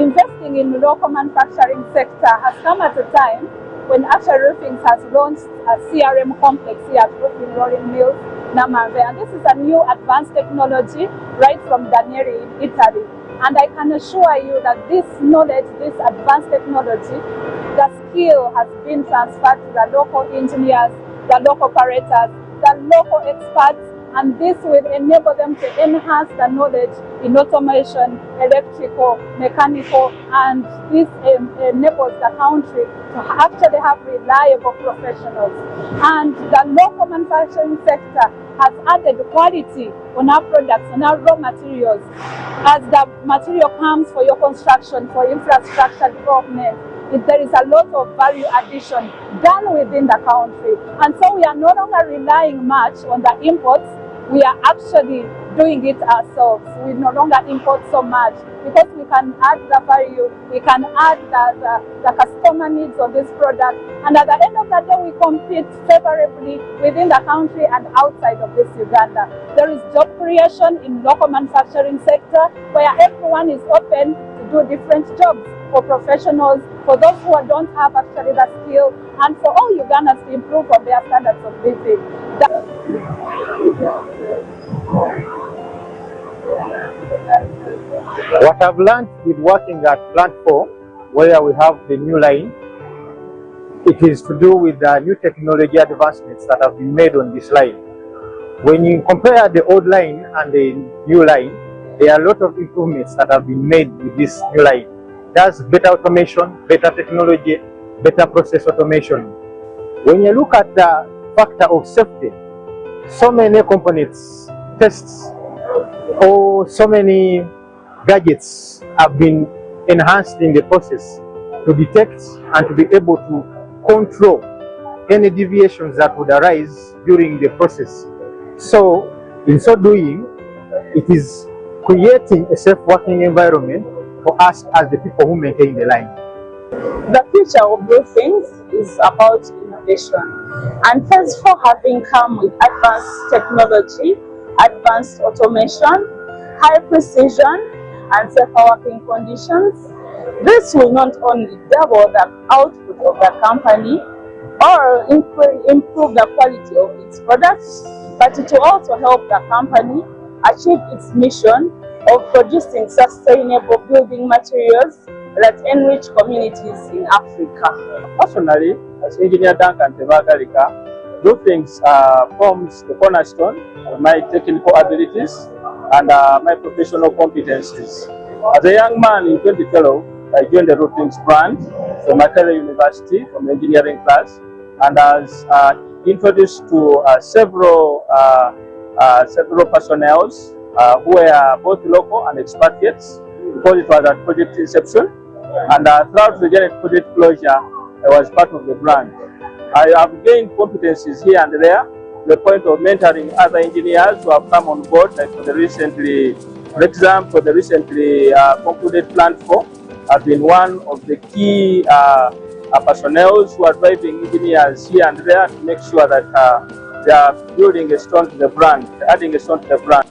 Speaker 11: Investing in the local manufacturing sector has come at a time when actually Roofings has launched a CRM complex here at Roofing Rolling Mills, Namanve, and this is a new advanced technology right from Danieri in Italy. And I can assure you that this knowledge, this advanced technology, the skill has been transferred to the local engineers, the local operators, the local experts, and this will enable them to enhance the knowledge in automation, electrical, mechanical, and this enables the country to actually have reliable professionals. And the local manufacturing sector has added quality on our products, on our raw materials, as the material comes for your construction, for infrastructure development. There is a lot of value addition done within the country. And so we are no longer relying much on the imports. We are actually doing it ourselves. We no longer import so much because we can add the value, we can add the customer needs of this product. And at the end of the day, we compete favorably within the country and outside of this Uganda. There is job creation in local manufacturing sector where everyone is open to do different jobs for professionals, for those who don't have actually the skill, and for all Ugandans to improve on their standards of living.
Speaker 13: What I've learned with working at Plant 4, where we have the new line, it is to do with the new technology advancements that have been made on this line. When you compare the old line and the new line, there are a lot of improvements that have been made with this new line. That's better automation, better technology, better process automation. When you look at the factor of safety, so many components, tests, or so many gadgets have been enhanced in the process to detect and to be able to control any deviations that would arise during the process. So, in so doing, it is creating a safe working environment for us as the people who maintain the line.
Speaker 11: The future of Roofings is about innovation, and phase 4 having come with advanced technology, advanced automation, high precision, and safer working conditions. This will not only double the output of the company or improve the quality of its products, but it will also help the company achieve its mission of producing sustainable building materials that enrich communities in Africa.
Speaker 10: Personally, as Engineer Duncan Tebagalika, Roofings forms the cornerstone of my technical abilities and my professional competencies. As a young man in 2012, I joined the Roofings brand from Makerere University from the engineering class, and was introduced to several personnel who were both local and expatriates, because it was at project inception. And throughout the journey to project closure, I was part of the brand. I have gained competencies here and there to the point of mentoring other engineers who have come on board, like for the recently concluded Plant 4. I've been one of the key personnel who are driving engineers here and there to make sure that they are building a stone to the brand, adding a stone to the brand.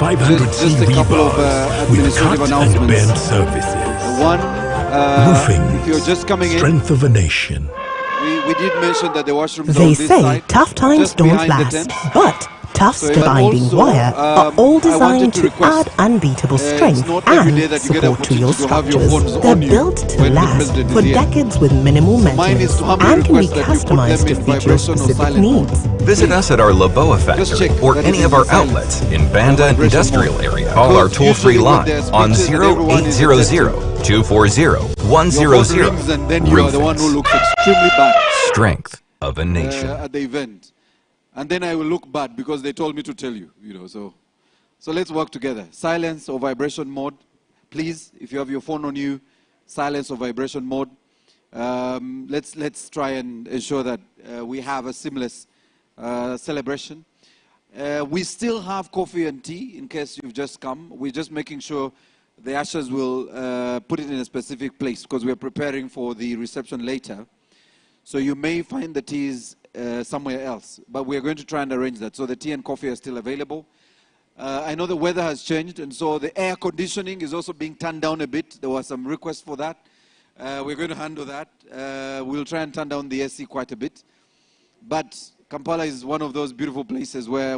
Speaker 14: 500C rebars with cut and bend surfaces. Roofing,
Speaker 8: if you're just coming
Speaker 14: strength of a nation.
Speaker 8: We did mention that the washrooms are
Speaker 15: They
Speaker 8: on this
Speaker 15: say
Speaker 8: side,
Speaker 15: tough times
Speaker 8: just
Speaker 15: don't
Speaker 8: behind the
Speaker 15: last,
Speaker 8: tent.
Speaker 15: but tufts
Speaker 8: So,
Speaker 15: to
Speaker 8: but
Speaker 15: binding
Speaker 8: also,
Speaker 15: wire are all
Speaker 8: I wanted
Speaker 15: designed to
Speaker 8: request,
Speaker 15: add unbeatable strength
Speaker 8: not every day
Speaker 15: and
Speaker 8: that you get an
Speaker 15: support to your
Speaker 8: opportunity to have your
Speaker 15: structures.
Speaker 8: phones
Speaker 15: They're
Speaker 8: on you
Speaker 15: built to
Speaker 8: when the
Speaker 15: last
Speaker 8: president is
Speaker 15: for
Speaker 8: here.
Speaker 15: decades with minimal
Speaker 8: So mine is
Speaker 15: maintenance
Speaker 8: to humbly
Speaker 15: and can be
Speaker 8: request that you put
Speaker 15: customized to
Speaker 8: them in
Speaker 15: fit your
Speaker 8: vibration or
Speaker 15: specific
Speaker 8: silent mode.
Speaker 15: needs.
Speaker 16: Visit us at our Laboa factory or
Speaker 8: that
Speaker 16: any
Speaker 8: it
Speaker 16: of
Speaker 8: is
Speaker 16: our
Speaker 8: in silence.
Speaker 16: outlets in Banda
Speaker 8: Vibration
Speaker 16: Industrial
Speaker 8: mode.
Speaker 16: Area. Call our
Speaker 8: Because
Speaker 16: toll-free
Speaker 8: usually when
Speaker 16: line
Speaker 8: there's
Speaker 16: on
Speaker 8: pictures and everyone is
Speaker 16: 0800-240-100.
Speaker 8: your phone rings and then you are the one who
Speaker 16: Roofings.
Speaker 8: looks extremely bad
Speaker 16: Strength of a nation.
Speaker 8: at the event. And then I will look bad because they told me to tell you, So let's work together. Silence or vibration mode. Please, if you have your phone on you, silence or vibration mode. Let's try and ensure that we have a seamless celebration. We still have coffee and tea in case you've just come. We're just making sure the ushers will put it in a specific place because we're preparing for the reception later. So you may find the teas somewhere else, but we're going to try and arrange that. So the tea and coffee are still available. I know the weather has changed, and so the air conditioning is also being turned down a bit. There was some requests for that. We're going to handle that. We'll try and turn down the AC quite a bit. But Kampala is one of those beautiful places where,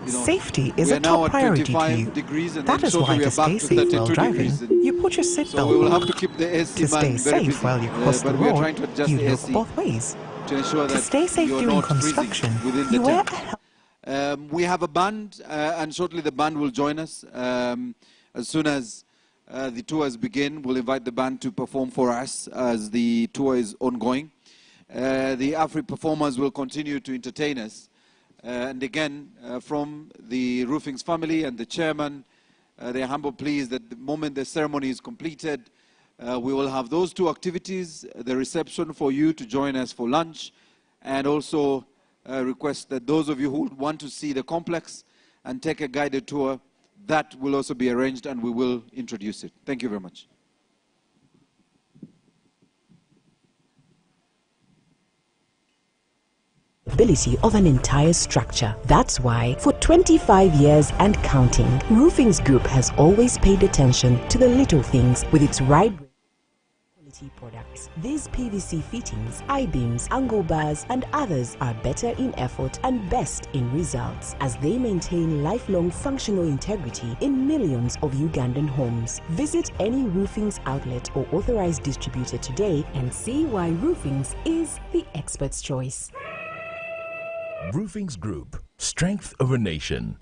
Speaker 15: Safety is
Speaker 8: we
Speaker 15: a
Speaker 8: are now
Speaker 15: top
Speaker 8: at
Speaker 15: priority
Speaker 8: 25
Speaker 15: to you.
Speaker 8: degrees, and
Speaker 15: That
Speaker 8: then
Speaker 15: is
Speaker 8: shortly
Speaker 15: why
Speaker 8: we
Speaker 15: to
Speaker 8: are back
Speaker 15: stay
Speaker 8: to
Speaker 15: safe while
Speaker 8: 32
Speaker 15: driving,
Speaker 8: degrees.
Speaker 15: you put your
Speaker 8: So
Speaker 15: seatbelt
Speaker 8: we will have
Speaker 15: on.
Speaker 8: to keep the AC
Speaker 15: To stay
Speaker 8: man very
Speaker 15: safe
Speaker 8: busy.
Speaker 15: while you cross the
Speaker 8: But we are
Speaker 15: road,
Speaker 8: trying to adjust
Speaker 15: you
Speaker 8: the
Speaker 15: look
Speaker 8: AC
Speaker 15: both ways.
Speaker 8: to ensure
Speaker 15: To
Speaker 8: that
Speaker 15: stay safe
Speaker 8: you're
Speaker 15: during
Speaker 8: not
Speaker 15: construction,
Speaker 8: freezing within
Speaker 15: you
Speaker 8: the
Speaker 15: wear
Speaker 8: tent. We have a band, and shortly the band will join us. As soon as the tours begin, we'll invite the band to perform for us as the tour is ongoing. The Afri performers will continue to entertain us. And again, from the Roofings family and the chairman, they are humble pleas that the moment the ceremony is completed, we will have those two activities, the reception for you to join us for lunch, and also request that those of you who want to see the complex and take a guided tour, that will also be arranged and we will introduce it. Thank you very much.
Speaker 15: Ability of an entire structure. That's why, for 25 years and counting, Roofings Group has always paid attention to the little things with its wide quality products. These PVC fittings, I-beams, angle bars, and others are better in effort and best in results as they maintain lifelong functional integrity in millions of Ugandan homes. Visit any Roofings outlet or authorized distributor today and see why Roofings is the expert's choice.
Speaker 14: Roofings Group, strength of a nation.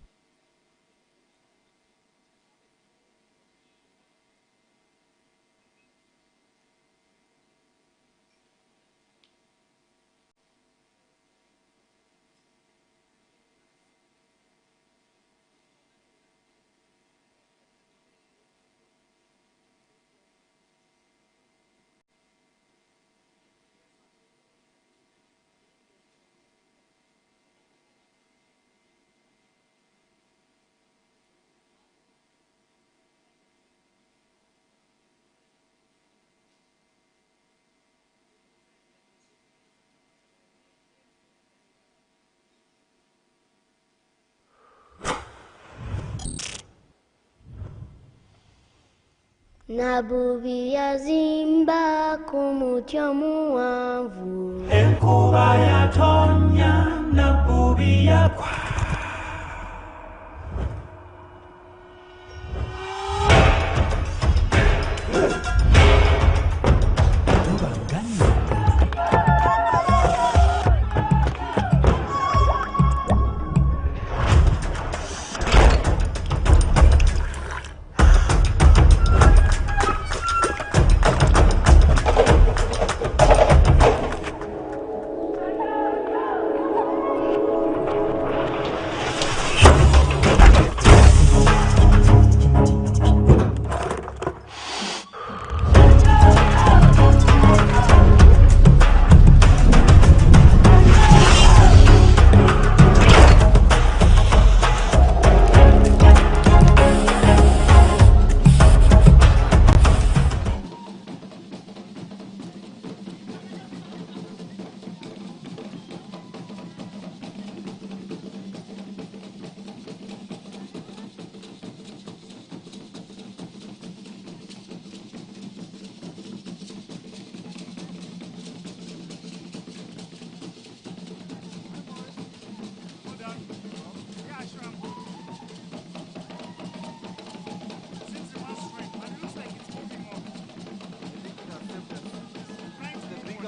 Speaker 17: Nabubi yazimba ku mutya muwanvu
Speaker 18: enkuba yatonnya nabubi yakwa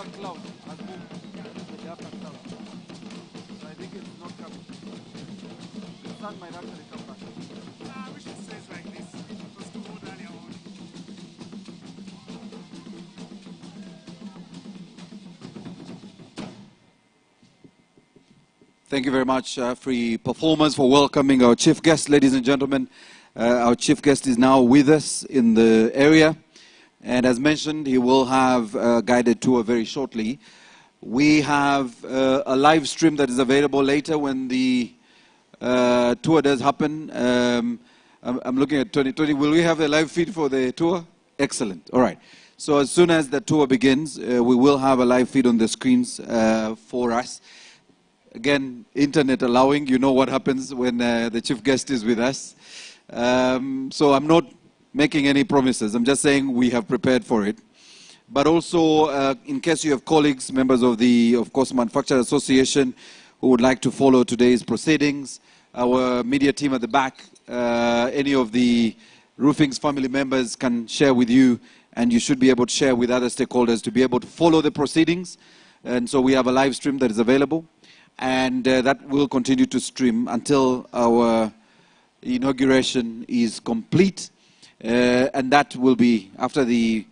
Speaker 8: dark cloud has moved to the darker cloud. So I think it's not coming. The sun might actually come back.
Speaker 19: We should say it's like this. It was too hot earlier on.
Speaker 8: Thank you very much for your performance, for welcoming our chief guest, ladies and gentlemen. Our chief guest is now with us in the area. And as mentioned, he will have a guided tour very shortly. We have a live stream that is available later when the tour does happen. I'm looking at 2020. Will we have a live feed for the tour? Excellent. All right. So as soon as the tour begins, we will have a live feed on the screens for us. Again, internet allowing, you know what happens when the chief guest is with us. So I'm not making any promises. I'm just saying we have prepared for it. But also, in case you have colleagues, members of the, of course, Manufacturer Association, who would like to follow today's proceedings, our media team at the back, any of the Roofings family members can share with you, and you should be able to share with other stakeholders to be able to follow the proceedings. And so we have a live stream that is available, and that will continue to stream until our inauguration is complete. And that will be after the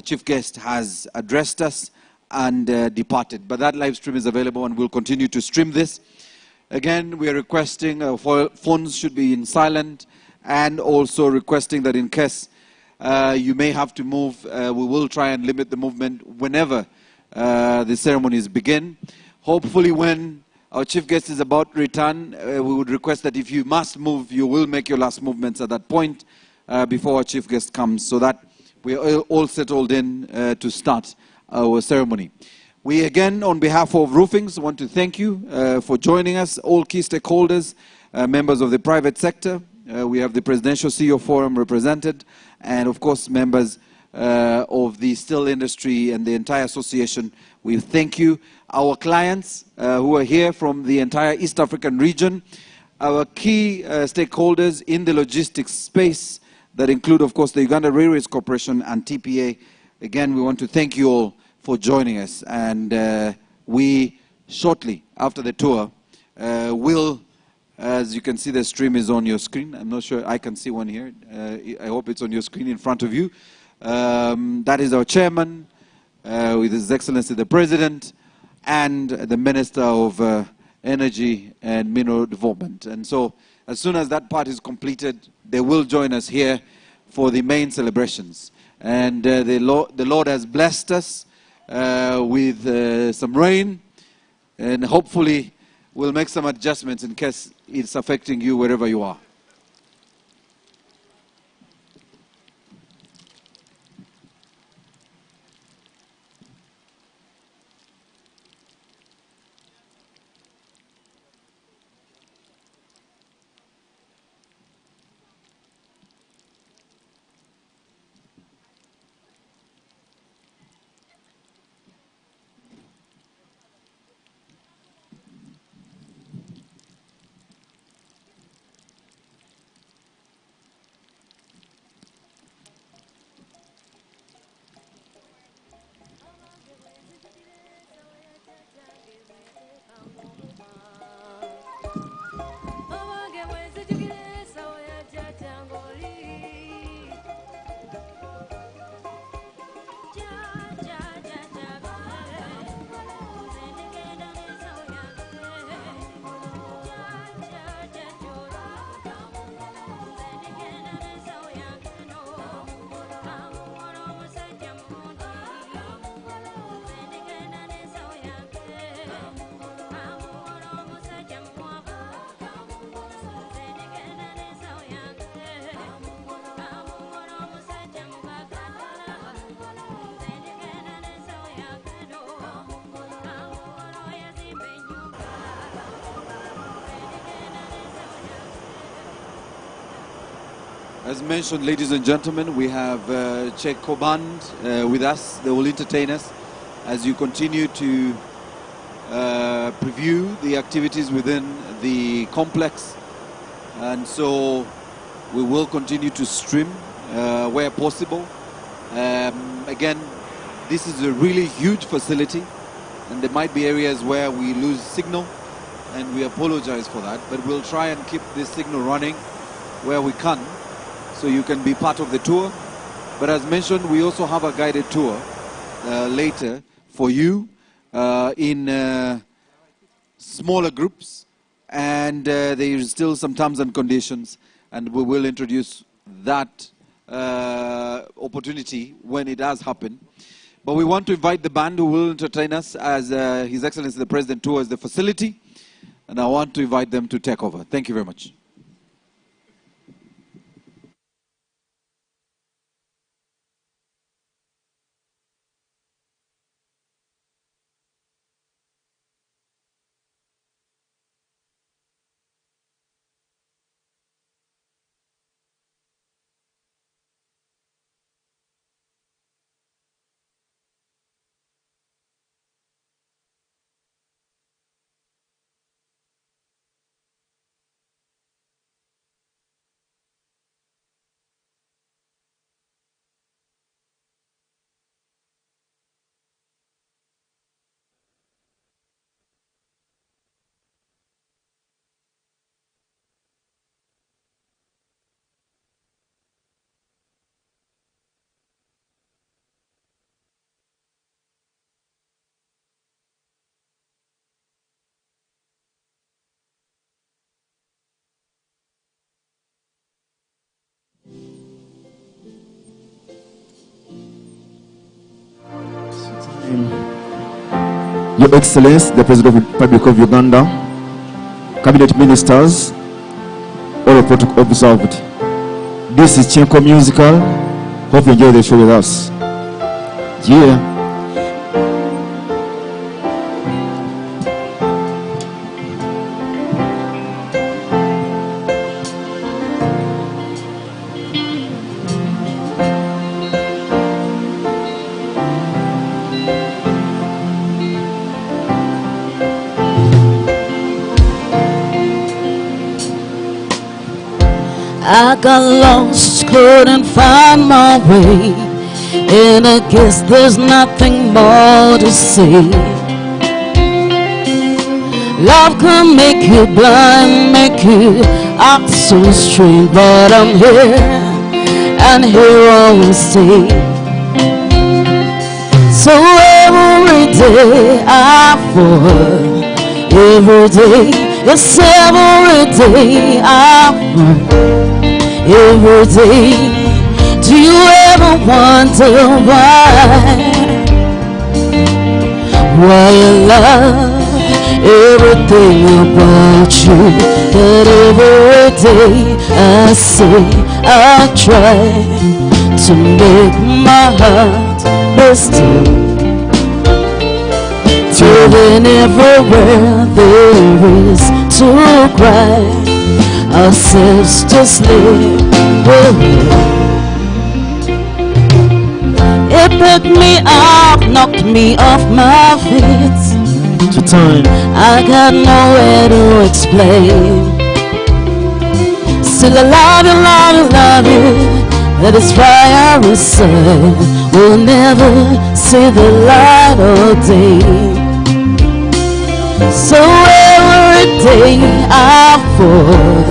Speaker 8: chief guest has addressed us and departed. But that live stream is available and we'll continue to stream this. Again, we are requesting phones should be in silent, and also requesting that in case you may have to move, we will try and limit the movement whenever the ceremonies begin. Hopefully when our chief guest is about to return, we would request that if you must move, you will make your last movements at that point before our chief guest comes, so that we are all settled in to start our ceremony. We again, on behalf of Roofings, want to thank you for joining us, all key stakeholders, members of the private sector. We have the Presidential CEO Forum represented, and of course members of the steel industry and the entire association. We thank you. Our clients who are here from the entire East African region, our key stakeholders in the logistics space, that include, of course, the Uganda Railways Corporation and TPA. Again, we want to thank you all for joining us. And we, shortly after the tour, will, as you can see, the stream is on your screen. I'm not sure I can see one here. I hope it's on your screen in front of you. That is our chairman, with His Excellency the President, and the Minister of Energy and Mineral Development. And so, as soon as that part is completed, they will join us here for the main celebrations. And the Lord has blessed us with some rain, and hopefully we'll make some adjustments in case it's affecting you wherever you are. As mentioned, ladies and gentlemen, we have Sheikh Koband with us. They will entertain us as you continue to preview the activities within the complex. And so we will continue to stream where possible. Again, This is a really huge facility, and there might be areas where we lose signal, and we apologize for that, but we'll try and keep this signal running where we can, so you can be part of the tour. But as mentioned, we also have a guided tour later for you in smaller groups, and there is still some terms and conditions, and we will introduce that opportunity when it does happen. But we want to invite the band who will entertain us as His Excellency the President tours the facility, and I want to invite them to take over. Thank you very much.
Speaker 20: Your Excellency, the President of the Republic of Uganda, Cabinet Ministers, all the protocol observed. This is Chenko Musical. Hope you enjoy the show with us. Yeah.
Speaker 21: I got lost, couldn't find my way, and I guess there's nothing more to say. Love can make you blind, make you act so strange, but I'm here, and here I will stay. So every day I fall, every day, yes, every day I fall. Every day, do you ever wonder why you love everything about you? But every day I say I try to make my heart burst. Even everywhere there is to cry, ourselves just live away. It picked me up, knocked me off my feet.
Speaker 20: To time,
Speaker 21: I got nowhere to explain. Still I love you, love you, love you. That is why I resign. We'll never see the light of day. So every day I fall,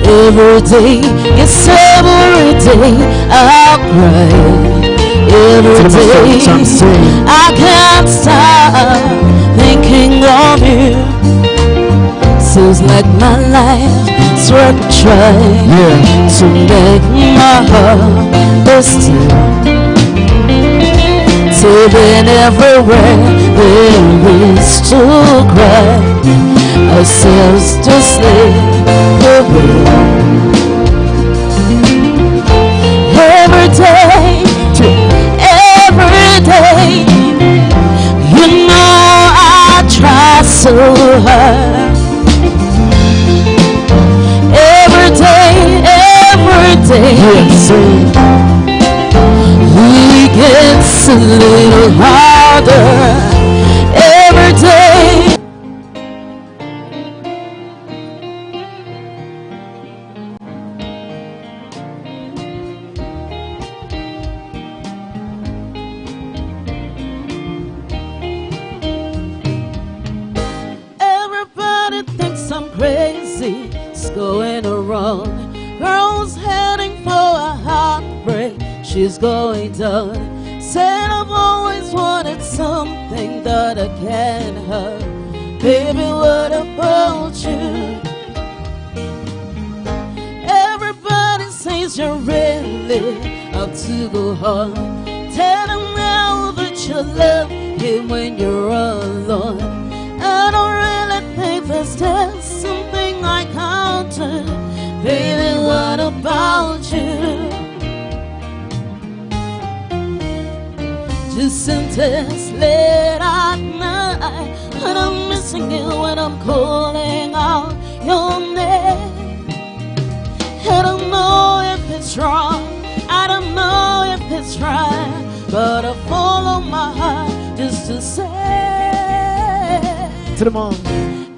Speaker 21: every day, yes, every day I cry, every day I can't stop thinking of you. Seems like my life's worth trying to make my heart burst. Till then everywhere there is to cry, ourselves to slip away. Every day, you know I try so hard. Every day, we gets a little harder every day. she's going down. Said I've always wanted something that I can't have. Baby, what about you? Everybody says you're really out to go hard. Tell them now that you love him when you're alone. I don't really think there's just something I can't do. Baby, what about you? Just sentence late at night, when I'm missing you, when I'm calling out your name. I don't know if it's wrong, I don't know if it's right, but I follow my heart just to say
Speaker 2: to the mom,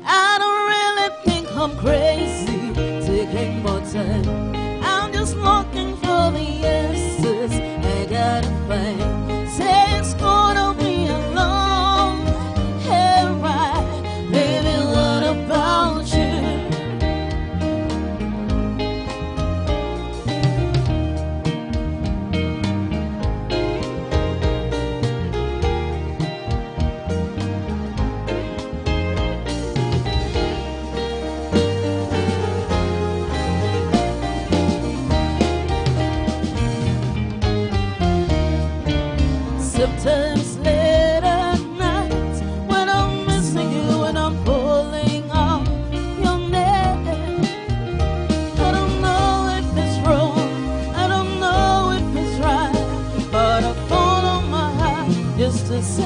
Speaker 21: I don't really think I'm crazy, taking more time. I'm just looking for the answers I gotta find. Say it's gonna be a long hair ride. Baby, what about you? Sometimes late at night, when I'm missing you and I'm pulling out your name. I don't know if it's wrong, I don't know if it's right, but I follow my heart just to say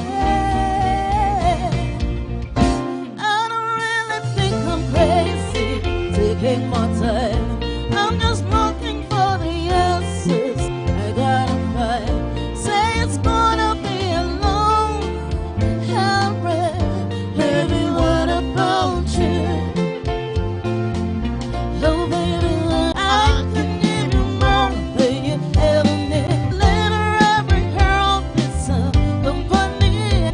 Speaker 21: I don't really think I'm crazy, taking more time. I'm just looking for the answers I gotta find. Say it's gonna be a long ride. Baby, what about you? Oh, baby, I can give you more than you ever need. Later, every girl is a company.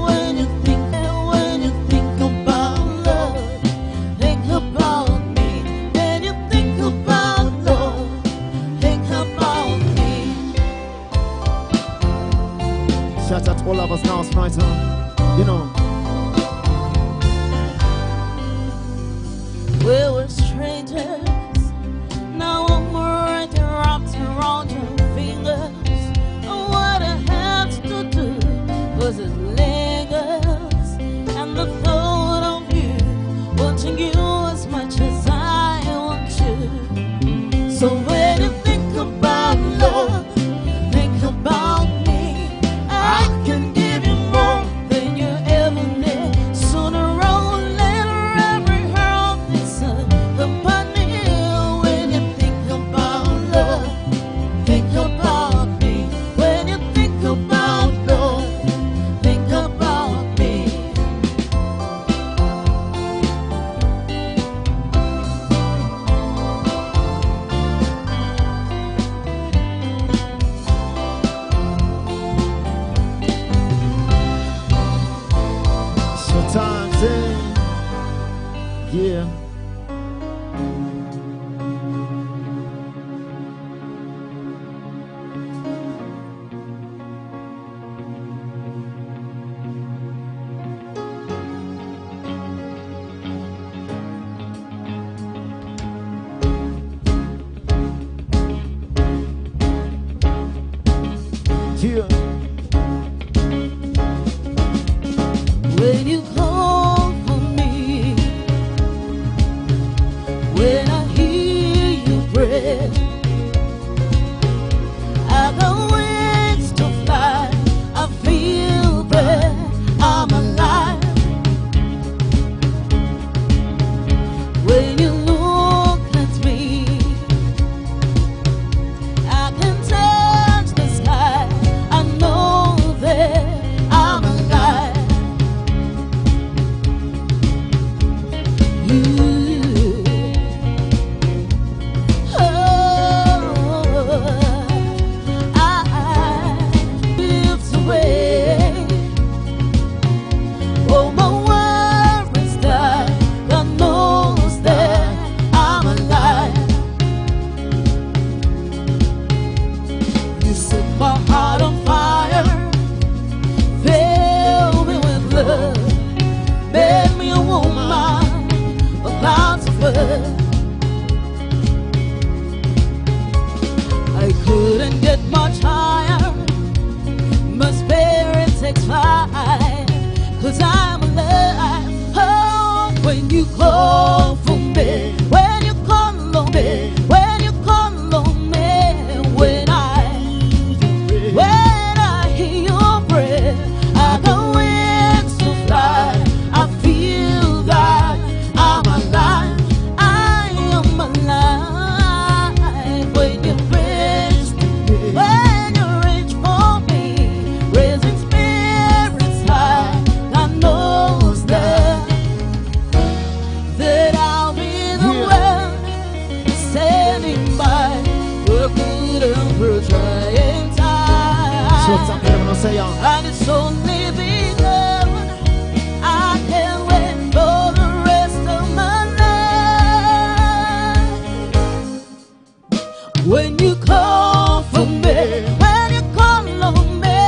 Speaker 21: When you think about love, think about me. When you think about love, think about me.
Speaker 2: shout out to all of us now, right on. You know,
Speaker 21: We were strangers, now I'm right wrapped around your fingers. What I had to do was it lingers, and the thought of you, wanting you as much as I want you. So when you think about love, think about me. I can give you more than you ever need. Sooner or later, every heart is a company. When you think about love, think about me. When you think about love, think about me.
Speaker 2: sometimes, yeah. Yeah.
Speaker 21: When you call for me, when I hear you pray, I got wings to fly. I feel breath, I'm alive. When you look at me, I can touch the sky. I know we're trying times.
Speaker 2: So what's up, everyone say on?
Speaker 21: And it's only begun. I can't wait for the rest of my life. When you call for me, when you call on me,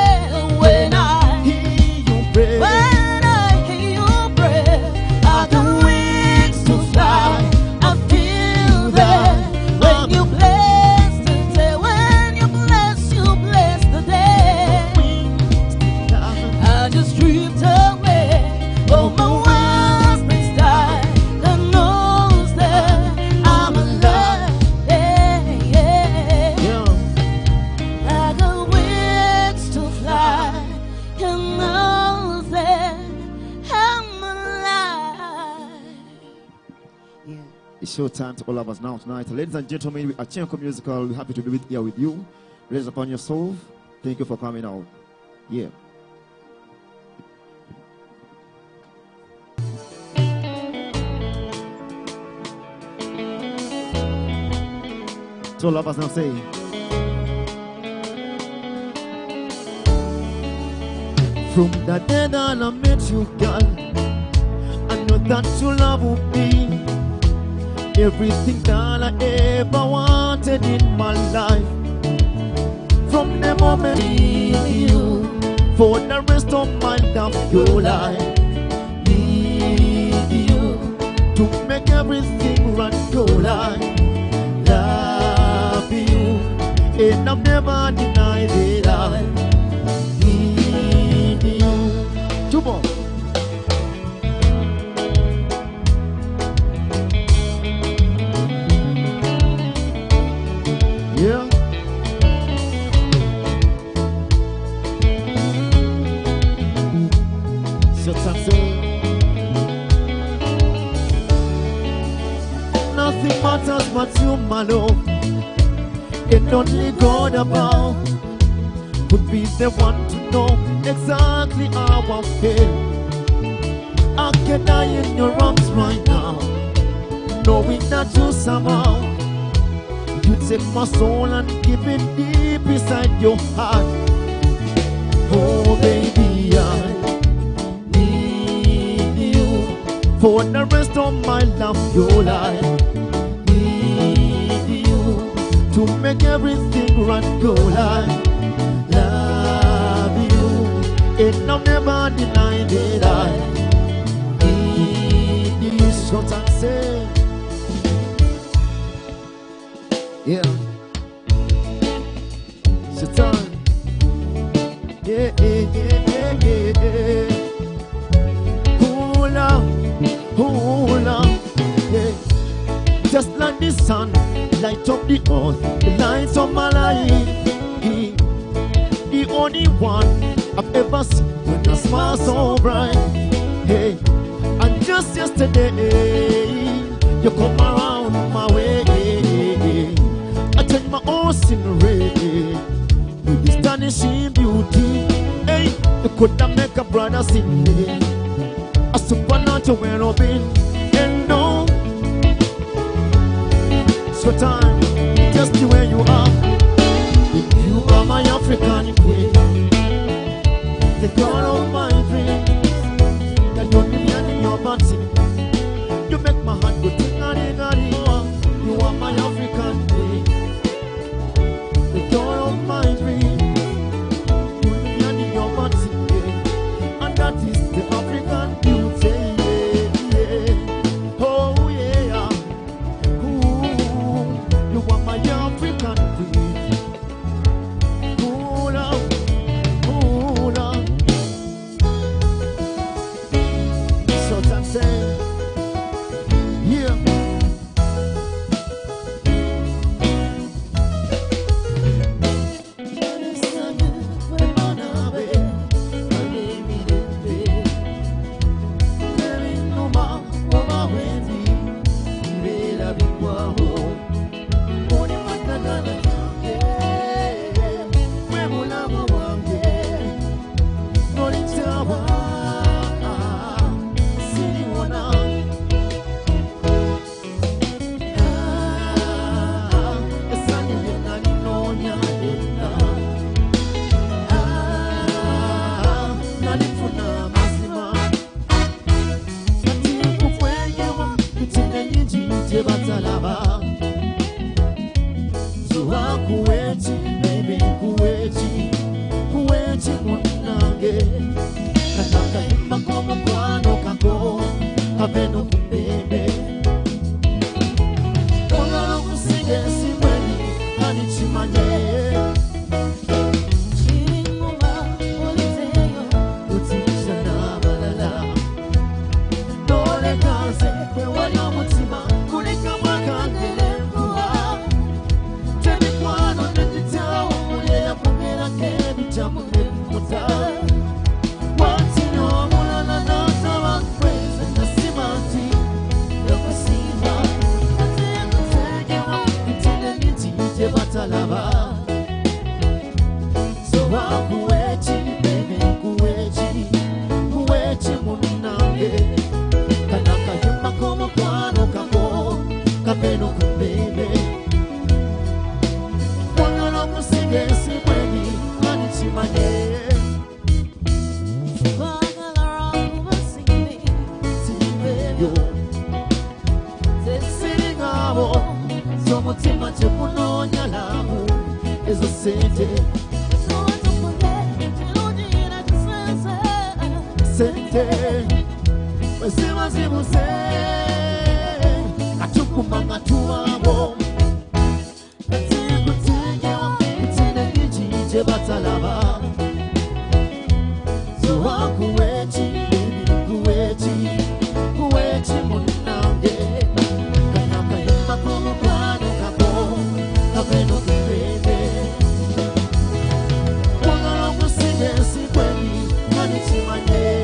Speaker 21: when I
Speaker 2: hear you pray,
Speaker 21: when I hear you pray, I got wings to fly. I feel that when you bless the day, when you bless the day. I just drifted away. Oh, my world's been died. God knows that I'm alive. Yeah, yeah. I got wings to fly. God knows that I'm alive.
Speaker 2: It's showtime to all of us now tonight. Ladies and gentlemen, we are Chenko Musical. We're happy to be here with you. Raise upon your soul. Thank you for coming out. Yeah. So all of us now say, from the day that I met you, girl, I know that your love would be everything that I ever wanted in my life. From the moment I meet you, for the rest of my life, your life. Need you to make everything run your life. Love you, and I've never denied it. I need you. Two more. Yeah. So nothing matters but you, my love. And only God above would be the one to know exactly how I feel. I can die in your arms right now, knowing that you somehow you take my soul and keep it deep inside your heart. Oh baby, I need you for the rest of my life, your life. Need you to make everything run go life. Love you, and I'll never deny that I need you. Short and say, yeah. Satan. Yeah, yeah, yeah, yeah, yeah. Hold on, yeah. Just like the sun, light up the earth, the lights of my life. The only one I've ever seen with a smile so bright. Hey, and just yesterday, you come around my way. I change my horse in red with the astonishing beauty. Hey, you could not make a brother sing a supernatural well-being. And no, so time, just the way you are. You are my African queen, the girl of my dreams. That don't give me any your body. You make my heart go ting-a-ding-a-ding. You are my African queen, the girl of my dreams. You give me any your body, yeah. And that is the African beauty, yeah, yeah. Oh yeah, ooh, you are my African queen. Sente, wesema zibuse, katukuma ngatuwabo. Kutege, kutende nijije batalaba. Zuwa kuwechi, kuwechi munange. Kanaka yema kumupano kako, kapeno kipende. Wangala kusime sikweni, manichimanye.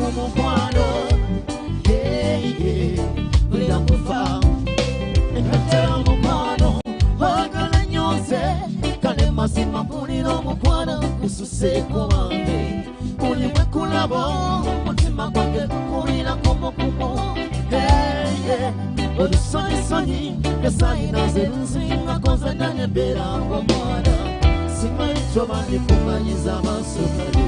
Speaker 2: Como sayina zeruzinga koza nanye bera ngomwana simanyi kyobandi kumanyiza amaaso gali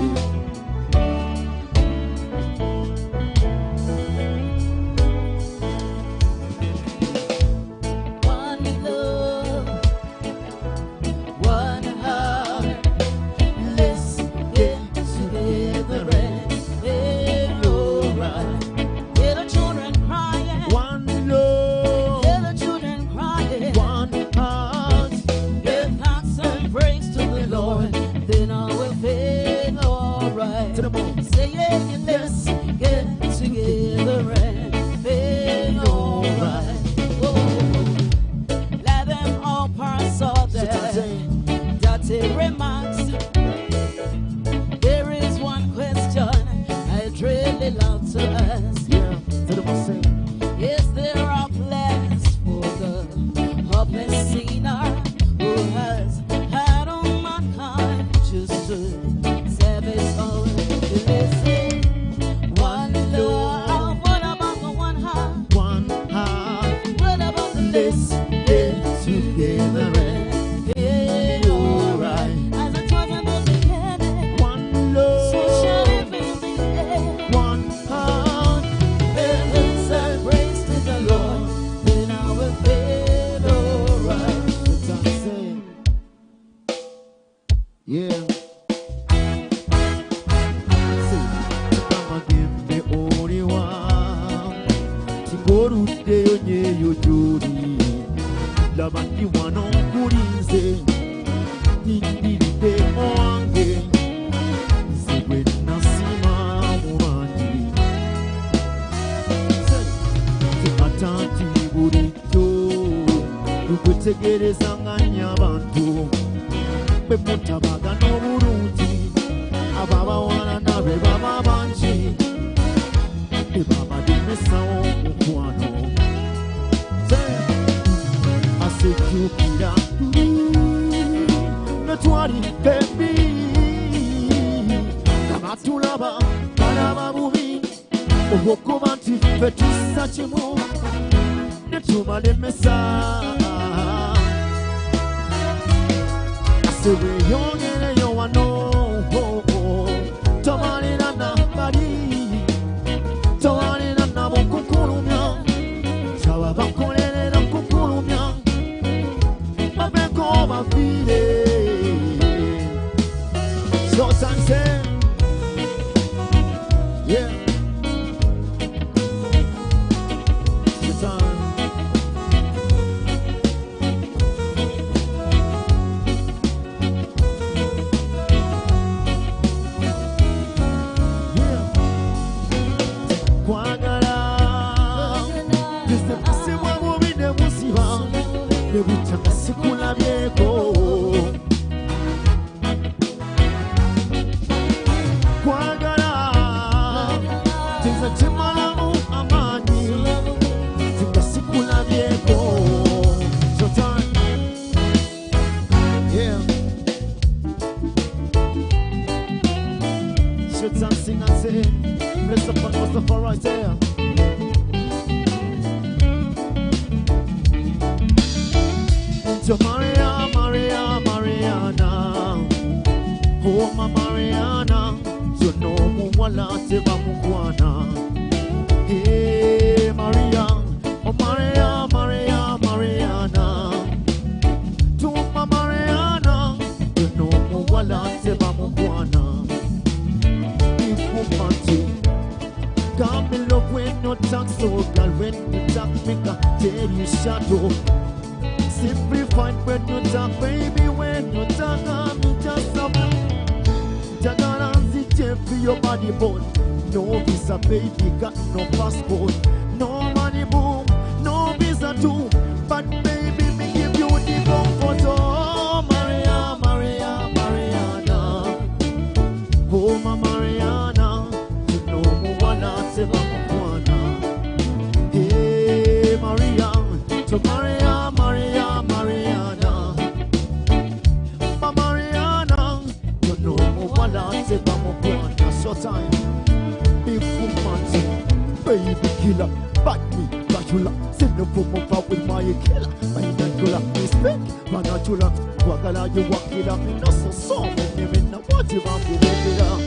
Speaker 2: Manatula, send no pop up with my killer. Manatula, respect, Manatula, Wagala, you walk it up in us, so many men, what you want to get it up.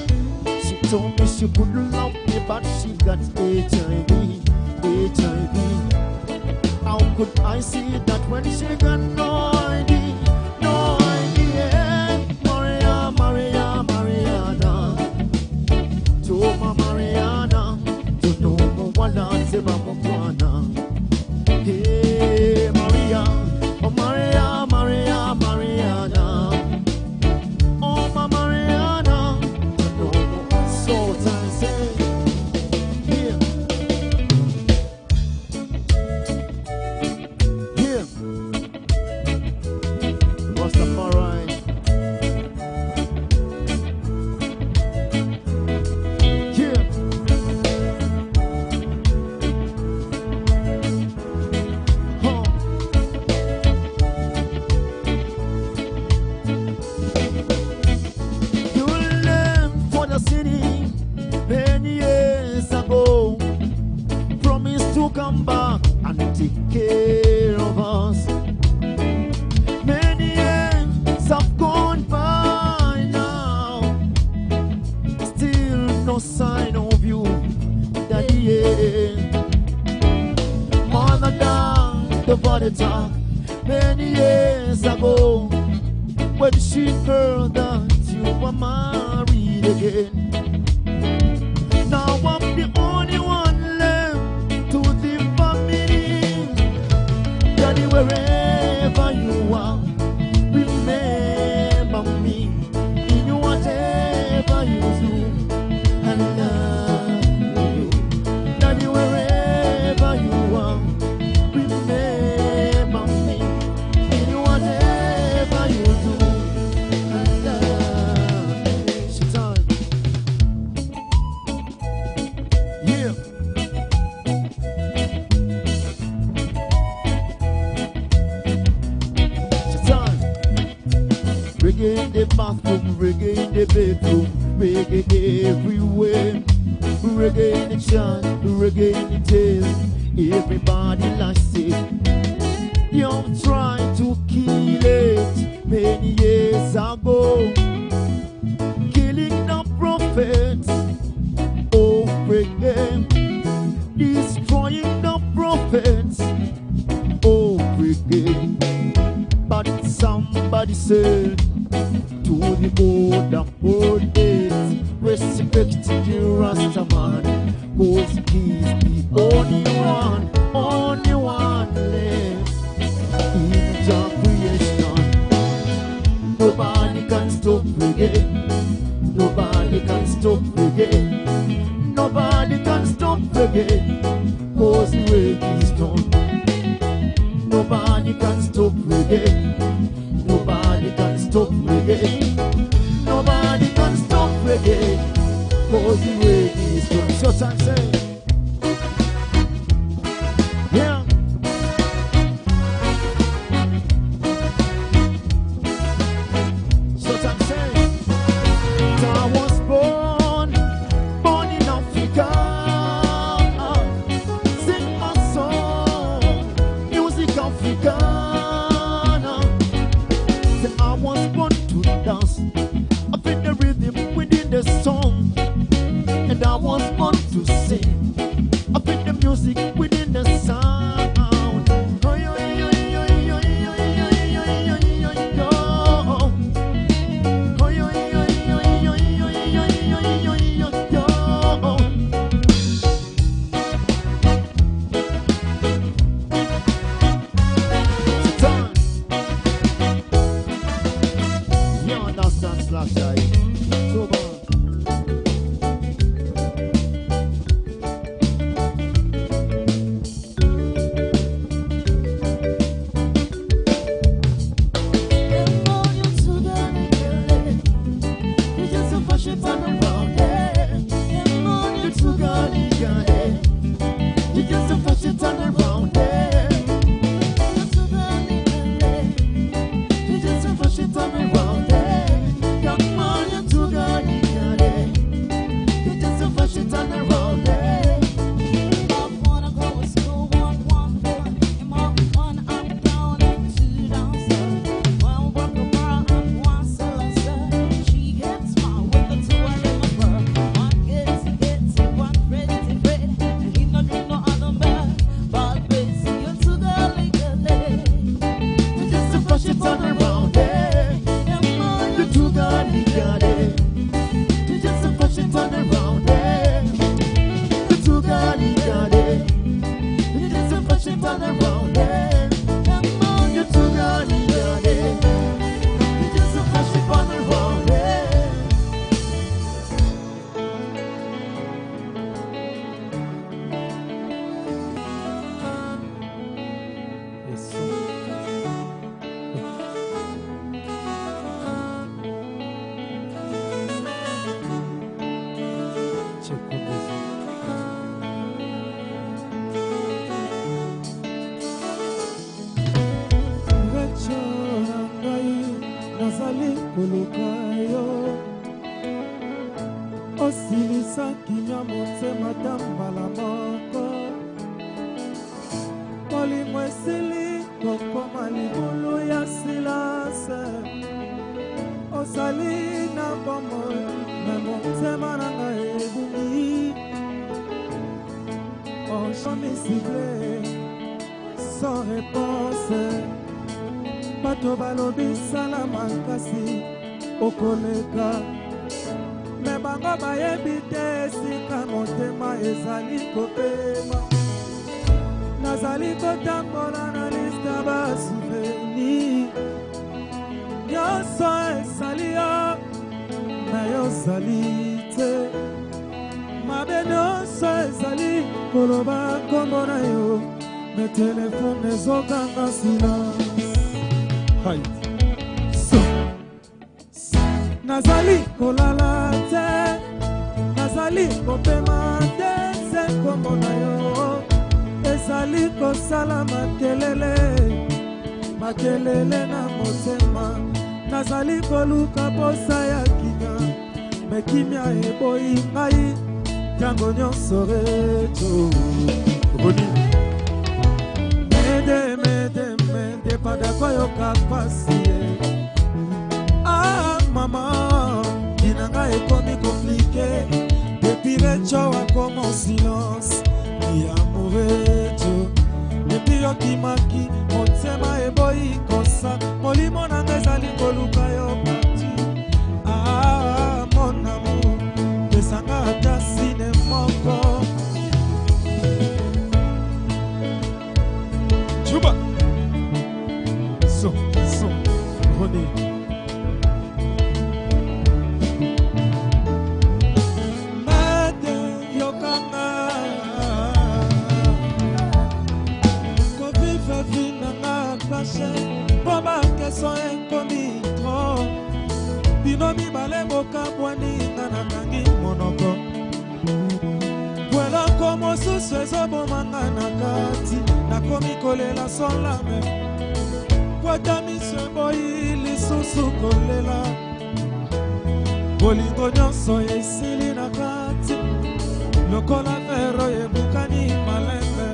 Speaker 2: She told me she couldn't love me, but she got HIV. How could I see that when she got no idea? No idea. Mariana. Toma Mariana. To know what I say about Mariana. Hey, Maria. Oh, Mariana. Oh, my Mariana. To know what so time say. Here. Rastafari. Yeah. Huh. You left for the city many years ago. Promised to come back and take care of us. Many years have gone by now. Still no sign of you, Daddy. Mother down the body talk many years ago, when she heard that you were married again. Now I'm the only one left to the family. Daddy, wherever you are, remember me in whatever you do. I love you. Daddy, wherever you are, remember me in whatever you do. I love you. She time. Yeah. Reggae in the bathroom, reggae in the bedroom, reggae everywhere. Reggae in the chat, reggae in the tail. Everybody likes it. You tried to kill it many years ago, killing the prophets. Oh, reggae, destroying the prophets. Oh, reggae. But somebody said to the old days, respect the Rastaman, cause he's the only one left in the creation. Nobody can stop reggae. Nobody can stop reggae. Nobody can stop reggae, cause the reggae is done. Nobody can stop reggae. Nobody can stop reggae. Nobody can stop reggae, cause the reggae is done. Short time say. Yeah. Short time say. I was born in Africa.
Speaker 7: esili kokoma libulu ya silase osali na bomoi me motema na ngai ebungi onchomi sible sans réponse bato balobi sala makasi okoleka me bango bayebi te esika motema ezali kopema nazali kotambola na liste basouvenir nyonso esali yo na yo ozali te mabe nyonso ezali koloba kombo na yo me telefone ezokanga silence nazali kolala te nazali kopema te se kombo na yo ezali kosala makelele makelele na motema nazali koluka posa ya kimia me kimia eboyi ngai ntango nyonso reto mede pada koyoka pasi mama inanga ekomi komplike depuis recho akoma silence ya moreto depuis okimaki motema eboyi kosa molimo nanga ezali koluka yo pati mon amour pesanga ata sine moko chuba so Roni Boba keso enkomi tro Bino mibale boka bwani ngana kangi monoko Bwela komo susu ezobo mangana kati Nakomi kolela solame Kwata miso boyi lisusu kolela Bolingo nyonso esili na kati Lokola vero yebukani malembe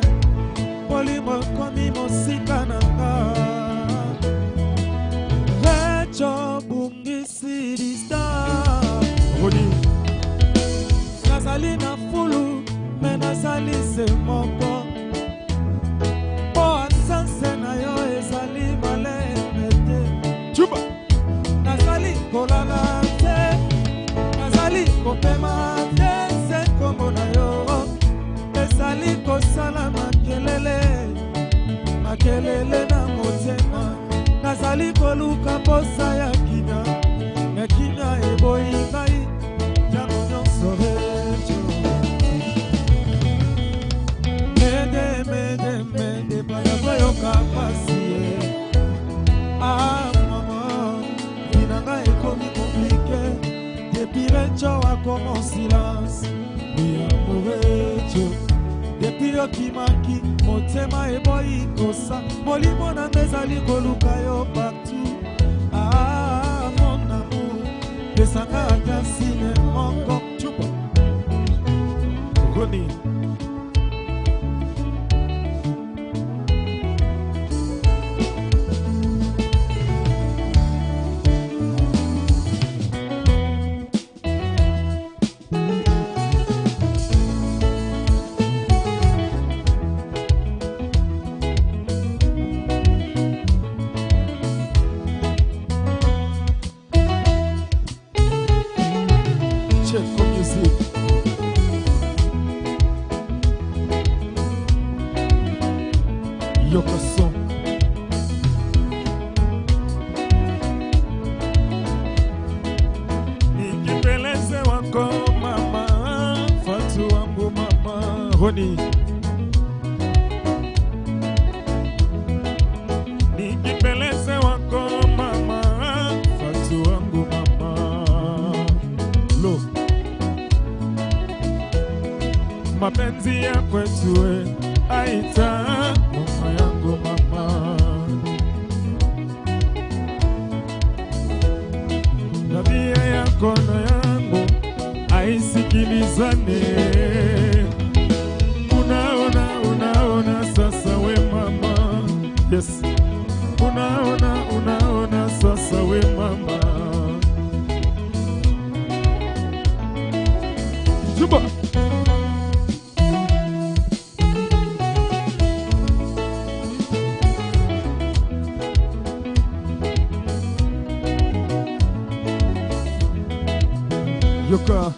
Speaker 7: Bolimo komi mosika na kati bungisi dista nazali na fulu me nazali se moko po asanse na yo ezali maleme te chuba nazali kolala te nazali kopema te se kombo na yo ezali kosala makelele na motema nazali koluka posa ya kina me kina eboyi ngai ntango nyonso reto mede pada koyoka pasi mama inanga ekomi komplike depuis recho akoma silence ya moreto depuis okimaki motema eboyi kosa molimo nanga ezali koluka yo partout mon amour pesanga ata sine moko chupa Roni nikipeleze wako mama fatu wangu mama lo mapenzi ya kwetu aita mama yangu mama tabia yako na yangu aisikilizane unaona sasa we mama Luka.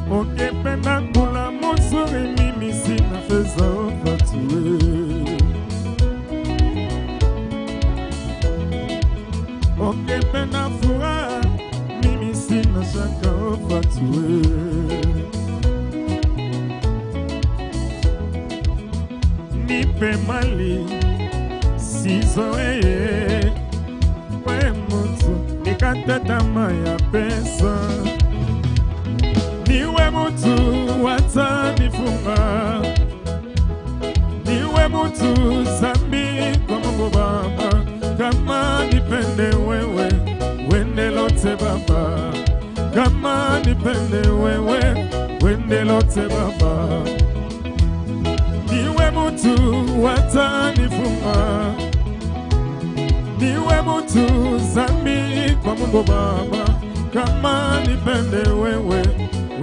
Speaker 7: Ukipenda kula muzuri, mimi sina pesa upatue. Ukipenda furaha, mimi sina shaka upatue. Nipe mali sizoee, we mtu nikate tamaa ya pesa. Niwe mtu watanifunga, niwe mtu zambi kwa Mungu Baba. Kama nipende wewe, wende lote Baba. Kama nipende wewe, wende lote Baba. Niwe mtu watanifunga, niwe mtu zambi kwa Mungu Baba. Kama nipende wewe,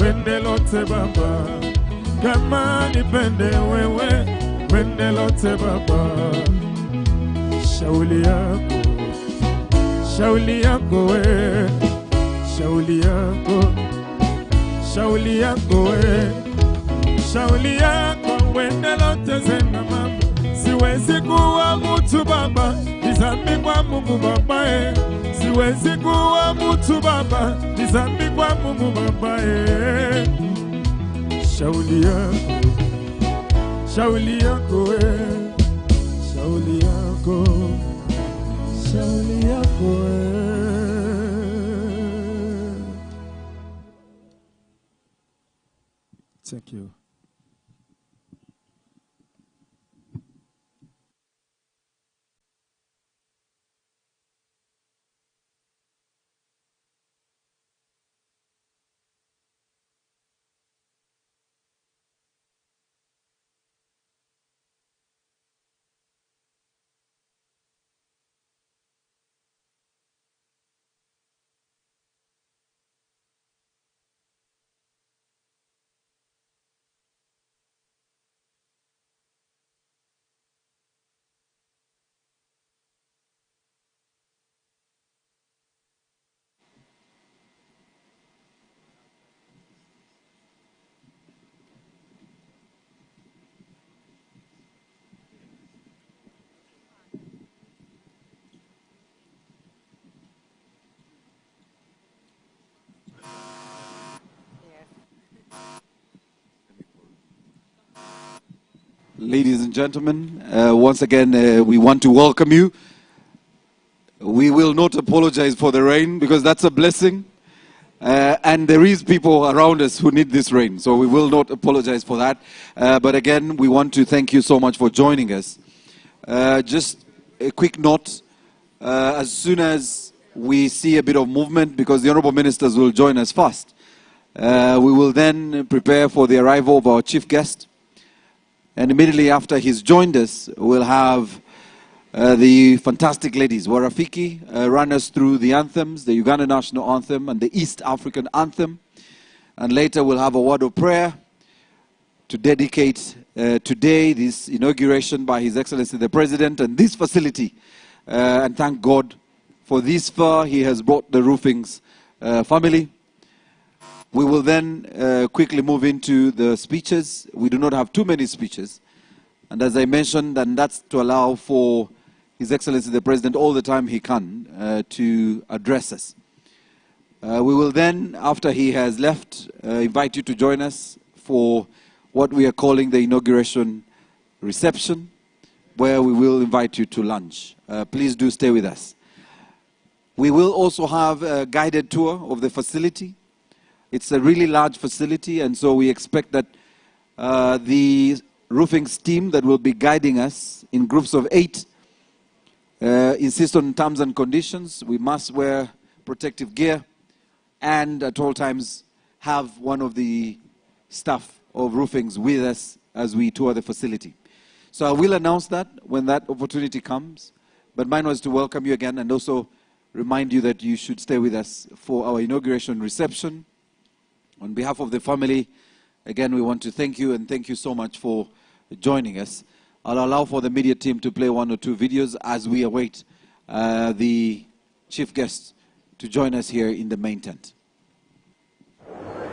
Speaker 7: wende lote Baba. Kama nipende wewe, wende lote Baba. Shauli yako, shauli yako we, shauli yako, shauli yako we, shauli yako wende lote zena mama. Siwezi kuwa mtu Baba, nizambi kwa Mungu Baba e. Siwezi kuwa mtu Baba, nizambi kwa Mungu Baba e. Shauli yako, shauli yako we, shauli yako, shauli yako we. Thank you.
Speaker 8: Ladies and gentlemen, once again, we want to welcome you. We will not apologize for the rain because that's a blessing. And there is people around us who need this rain, so we will not apologize for that. But again, we want to thank you so much for joining us. Just a quick note, as soon as we see a bit of movement, because the Honorable Ministers will join us first, we will then prepare for the arrival of our chief guest. And immediately after he's joined us, we'll have the fantastic ladies, Warafiki, run us through the anthems, the Uganda National Anthem and the East African Anthem. And later we'll have a word of prayer to dedicate today this inauguration by His Excellency the President and this facility. And thank God for this far he has brought the Roofings family. We will then quickly move into the speeches. We do not have too many speeches. And as I mentioned, and that's to allow for His Excellency the President all the time he can to address us. We will then, after he has left, invite you to join us for what we are calling the inauguration reception, where we will invite you to lunch. Please do stay with us. We will also have a guided tour of the facility. It's a really large facility, and so we expect that the Roofings team that will be guiding us in groups of 8 insist on terms and conditions. We must wear protective gear and at all times have one of the staff of Roofings with us as we tour the facility. So I will announce that when that opportunity comes, but mine was to welcome you again and also remind you that you should stay with us for our inauguration reception. On behalf of the family, again, we want to thank you and thank you so much for joining us. I'll allow for the media team to play 1 or 2 videos as we await the chief guest to join us here in the main tent.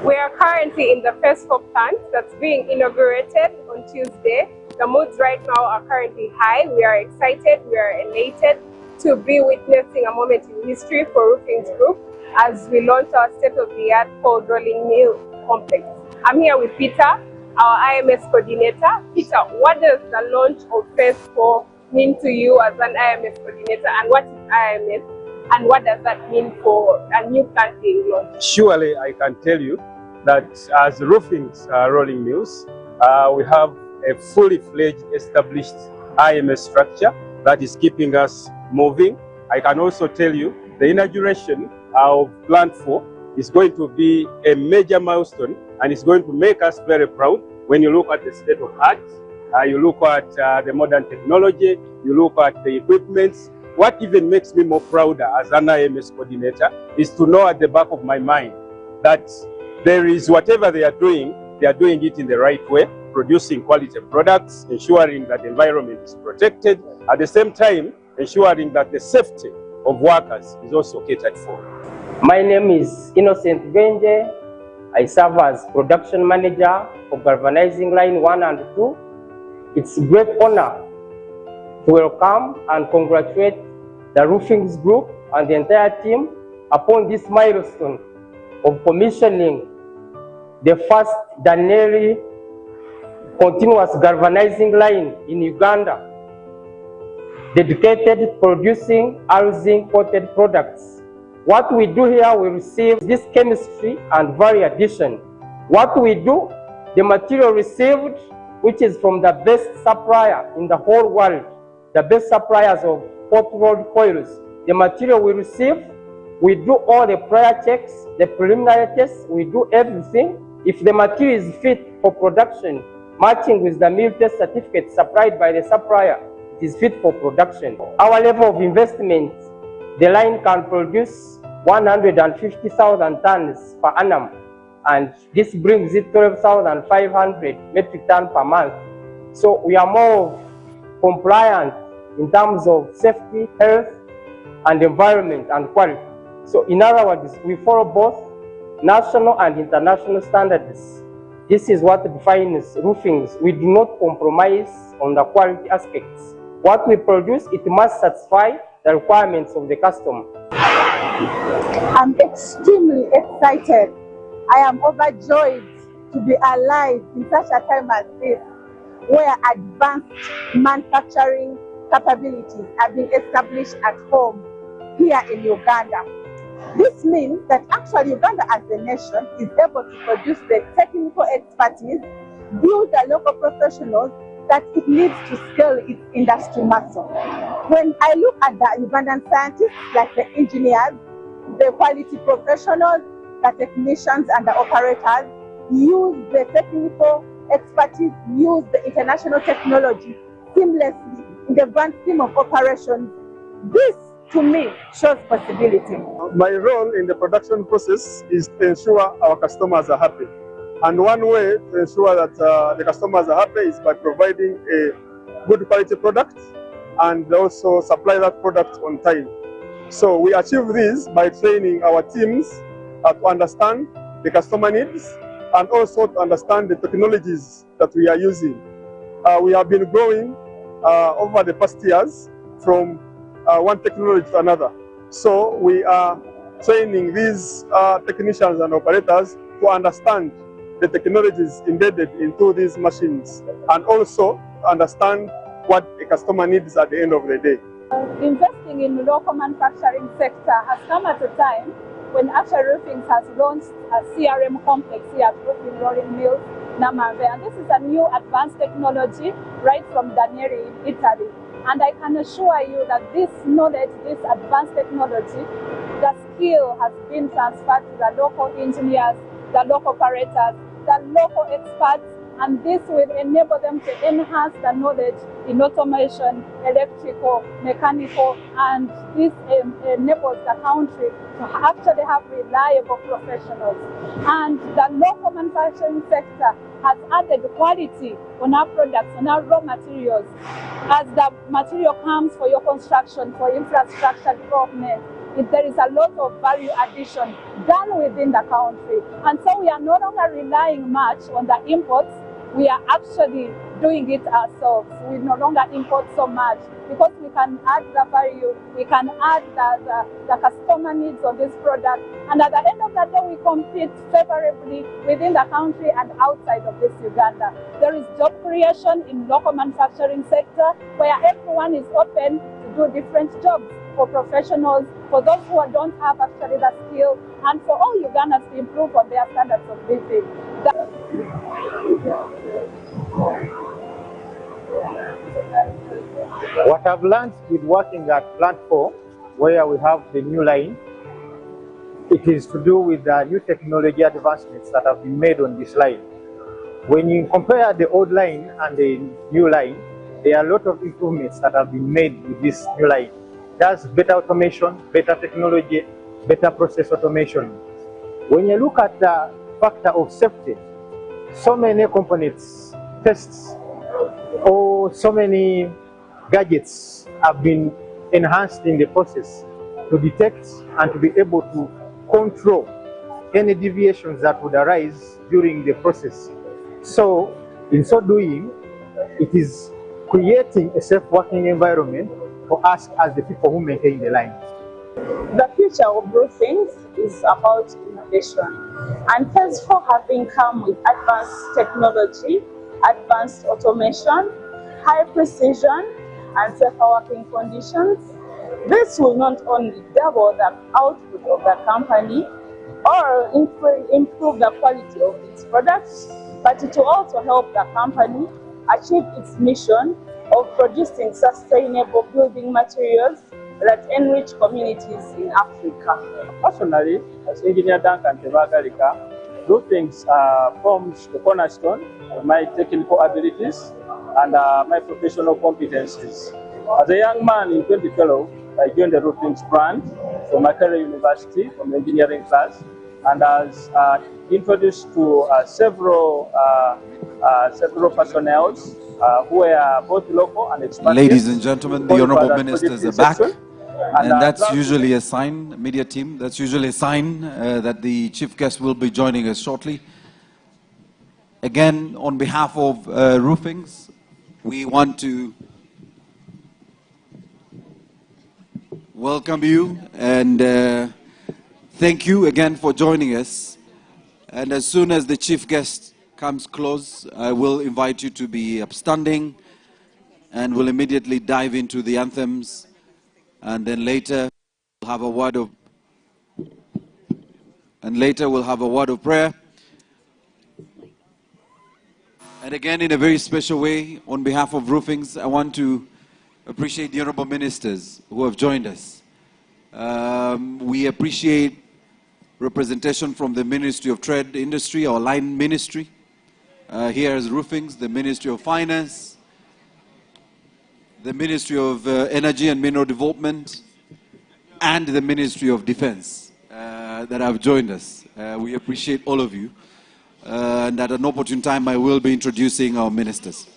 Speaker 9: We are currently in the first hop plant that's being inaugurated on Tuesday. The moods right now are currently high. We are excited, we are elated to be witnessing a moment in history for Roofings Group as we launch our state-of-the-art cold rolling mill complex. I'm here with Peter, our IMS coordinator. Peter, what does the launch of Phase 4 mean to you as an IMS coordinator, and what is IMS, and what does that mean for a new plant being launched?
Speaker 10: Surely I can tell you that as Roofings rolling mills, we have a fully fledged established IMS structure that is keeping us moving. I can also tell you the inauguration of Plant 4 is going to be a major milestone, and it's going to make us very proud when you look at the state of art, you look at the modern technology, you look at the equipment. What even makes me more prouder as an IMS coordinator is to know at the back of my mind that there is whatever they are doing it in the right way, producing quality products, ensuring that the environment is protected, at the same time ensuring that the safety of workers is also catered for.
Speaker 1: My name is Innocent Benje. I serve as production manager for galvanizing line 1 and 2. It's a great honor to welcome and congratulate the Roofings Group and the entire team upon this milestone of commissioning the first Daneri continuous galvanizing line in Uganda, dedicated to producing housing coated products. What we do here, we receive this chemistry and value addition. What we do, the material received, which is from the best supplier in the whole world, the best suppliers of hot rolled coils. The material we receive, we do all the prior checks, the preliminary tests, we do everything. If the material is fit for production, matching with the mill test certificate supplied by the supplier, it is fit for production. Our level of investment, the line can produce 150,000 tons per annum, and this brings it 12,500 metric tons per month. So we are more compliant in terms of safety, health, and environment and quality. So in other words, we follow both national and international standards. This is what defines Roofings. We do not compromise on the quality aspects. What we produce, it must satisfy the requirements of the customer.
Speaker 11: I'm extremely excited. I am overjoyed to be alive in such a time as this, where advanced manufacturing capabilities are being established at home here in Uganda. This means that actually Uganda as a nation is able to produce the technical expertise, build the local professionals that it needs to scale its industry muscle. When I look at the Ugandan scientists, like the engineers, the quality professionals, the technicians and the operators, use the technical expertise, use the international technology seamlessly in the grand scheme of operations, this to me shows possibility.
Speaker 12: My role in the production process is to ensure our customers are happy. And one way to ensure that the customers are happy is by providing a good quality product and also supply that product on time. So we achieve this by training our teams to understand the customer needs and also to understand the technologies that we are using. We have been growing over the past years from one technology to another. So we are training these technicians and operators to understand the technologies embedded into these machines and also understand what a customer needs at the end of the day.
Speaker 11: Investing in the local manufacturing sector has come at a time when actually Roofings has launched a CRM complex here at Roofing Rolling Mills, Namanve. And this is a new advanced technology right from Daneri in Italy. And I can assure you that this knowledge, this advanced technology, the skill has been transferred to the local engineers, the local operators, the local experts, and this will enable them to enhance the knowledge in automation, electrical, mechanical, and this enables the country to actually have reliable professionals. And the local manufacturing sector has added quality on our products, on our raw materials, as the material comes for your construction, for infrastructure development. There is a lot of value addition done within the country. And so we are no longer relying much on the imports. We are actually doing it ourselves. We no longer import so much because we can add the value, we can add the customer needs of this product. And at the end of the day, we compete favorably within the country and outside of this Uganda. There is job creation in local manufacturing sector where everyone is open to do different jobs for professionals, for those who don't have actually the skill, and for all Ugandans to improve on their standards of living.
Speaker 13: What I've learned with working at Plant 4, where we have the new line, it is to do with the new technology advancements that have been made on this line. When you compare the old line and the new line, there are a lot of improvements that have been made with this new line. That's better automation, better technology, better process automation. When you look at the factor of safety, so many components, tests, or so many gadgets have been enhanced in the process to detect and to be able to control any deviations that would arise during the process. So, in so doing, it is creating a safe working environment for us as the people who maintain the line.
Speaker 3: The future of Roofings is about innovation, and Phase 4 have been come with advanced technology, advanced automation, high precision, and safer working conditions. This will not only double the output of the company or improve the quality of its products, but it will also help the company achieve its mission of producing sustainable building materials that enrich communities in Africa.
Speaker 10: Personally, as Engineer Duncan Tebagalika, Roofings forms the cornerstone of my technical abilities and my professional competencies. As a young man in 2012, I joined the Roofings brand from Makerere University from the engineering class, and as introduced to several personnel who were both local and expatriate.
Speaker 8: Ladies and gentlemen, the honorable ministers are back. And that's usually a sign, media team, that's usually a sign that the chief guest will be joining us shortly. Again, on behalf of Roofings, we want to welcome you and thank you again for joining us. And as soon as the chief guest comes close, I will invite you to be upstanding and we'll immediately dive into the anthems. And then later we'll have a word of prayer. And again, in a very special way, on behalf of Roofings, I want to appreciate the honorable ministers who have joined us. We appreciate representation from the Ministry of Trade Industry, our line ministry. Here is Roofings, the Ministry of Finance, the Ministry of Energy and Mineral Development, and the Ministry of Defense that have joined us. We appreciate all of you. And at an opportune time, I will be introducing our ministers.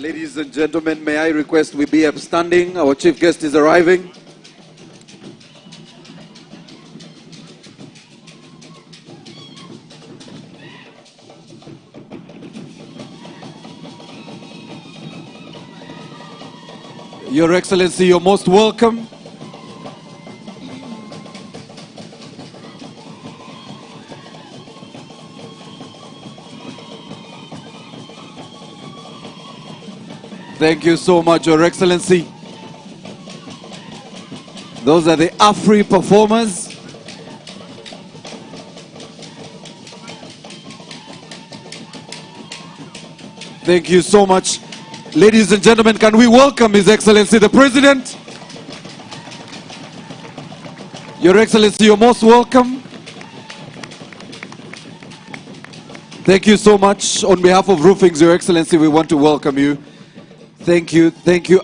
Speaker 8: Ladies and gentlemen, may I request we be upstanding? Our chief guest is arriving. Your Excellency, you're most welcome. Thank you so much, Your Excellency. Those are the Afri performers. Thank you so much. Ladies and gentlemen, can we welcome His Excellency the President? Your Excellency, you're most welcome. Thank you so much. On behalf of Roofings, Your Excellency, we want to welcome you. Thank you, thank you.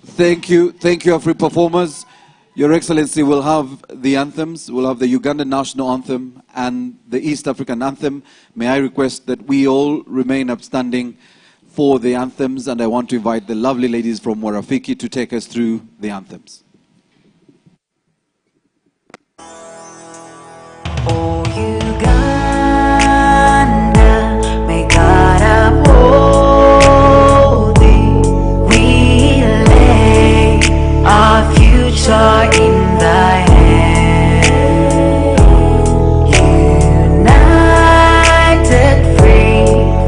Speaker 8: Thank you, thank you, Afri performers. Your Excellency, will have the anthems. We'll have the Ugandan national anthem and the East African anthem. May I request that we all remain upstanding for the anthems, and I want to invite the lovely ladies from Warafiki to take us through the anthems.
Speaker 6: Oh, Uganda, may God uphold thee. We lay our future in thy hand. United, free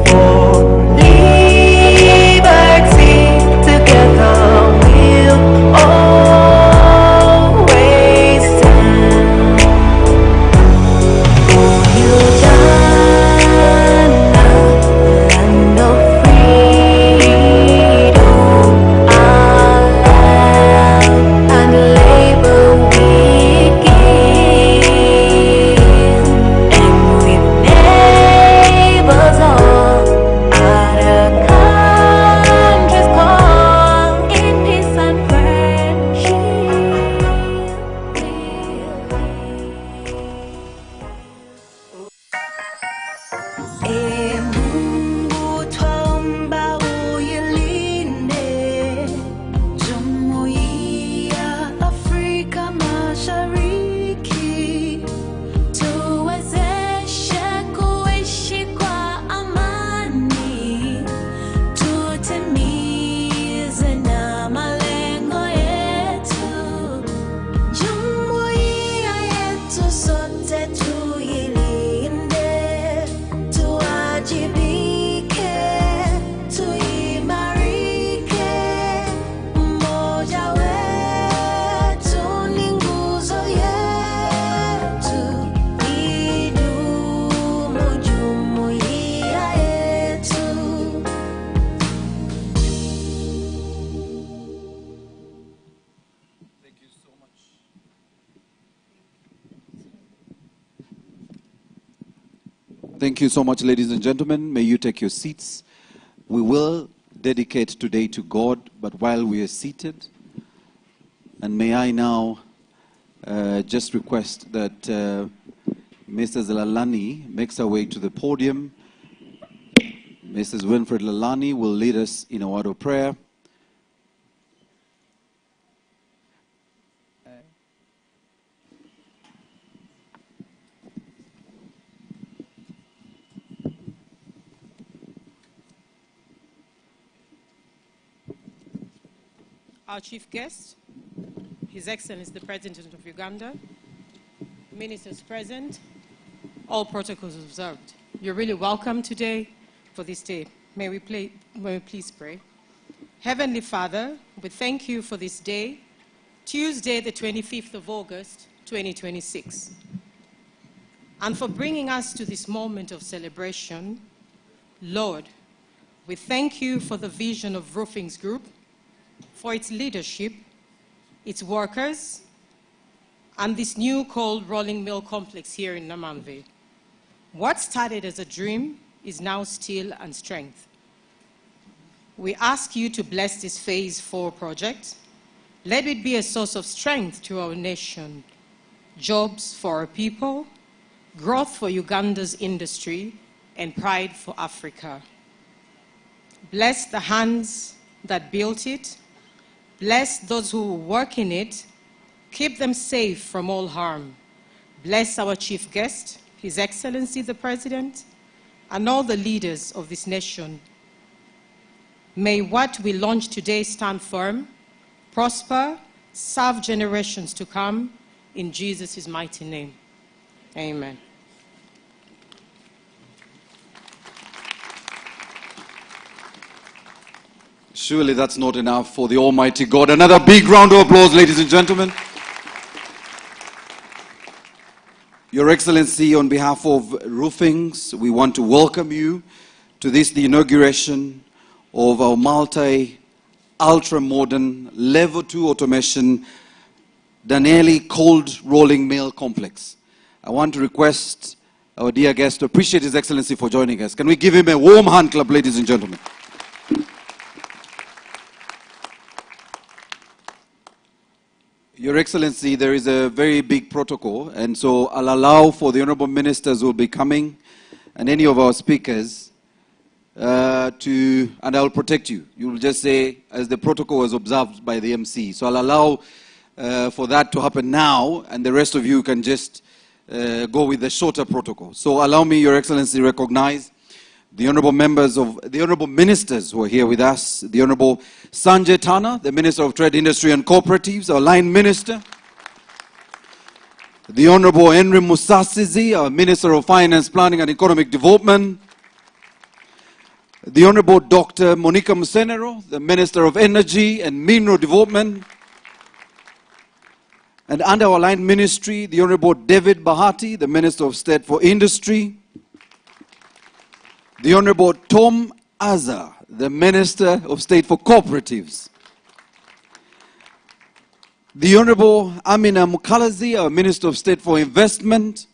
Speaker 6: for liberty, together we'll always stand. Uganda, land of freedom, our land and labor we give, and with neighbors all other countries call in peace and friendship. Mungu twaomba uyilinde Jumuiya Afrika Mashariki, tuwezeshe kuishi kwa amani, tutimize na malengo yetu. Jumuiya yetu sote tuilinde, tuwajibike, tuimarike. Mmoja wetu ni nguzo yetu, idumu jumuiya yetu.
Speaker 8: Thank you so much, ladies and gentlemen. May you take your seats. We will dedicate today to God, but while we are seated, and may I now just request that Mrs. Lalani makes her way to the podium. Mrs. Winfred Lalani will lead us in a word of prayer.
Speaker 22: Our chief guest, His Excellency the President of Uganda, ministers present, all protocols observed. You're really welcome today for this day. May we please pray. Heavenly Father, we thank you for this day, Tuesday the 25th of August, 2026, and for bringing us to this moment of celebration. Lord, we thank you for the vision of Roofings Group, for its leadership, its workers, and this new cold rolling mill complex here in Namanve. What started as a dream is now steel and strength. We ask you to bless this Phase 4 project. Let it be a source of strength to our nation, jobs for our people, growth for Uganda's industry, and pride for Africa. Bless the hands that built it. Bless those who work in it. Keep them safe from all harm. Bless our chief guest, His Excellency the President, and all the leaders of this nation. May what we launch today stand firm, prosper, serve generations to come, in Jesus' mighty name. Amen.
Speaker 8: Surely that's not enough for the Almighty God. Another big round of applause, ladies and gentlemen. Your Excellency, on behalf of Roofings, we want to welcome you to this, the inauguration of our ultra-modern, level 2 automation, Danieli cold rolling mill complex. I want to request our dear guest to appreciate His Excellency for joining us. Can we give him a warm hand clap, ladies and gentlemen? Your Excellency, there is a very big protocol, and so I'll allow for the honorable ministers who will be coming and any of our speakers and I'll protect you. You will just say, as the protocol was observed by the MC. So I'll allow for that to happen now, and the rest of you can just go with the shorter protocol. So allow me, Your Excellency, recognize the honorable ministers who are here with us. The Honorable Sanjay Tana, the Minister of Trade, Industry and Cooperatives, our line minister. The Honorable Henry Musasizi, our Minister of Finance, Planning and Economic Development. The Honorable Dr. Monica Musenero, the Minister of Energy and Mineral Development. And under our line ministry, the Honorable David Bahati, the Minister of State for Industry. The Honorable Tom Azar, the Minister of State for Cooperatives. The Honorable Amina Mukalazi, our Minister of State for Investment.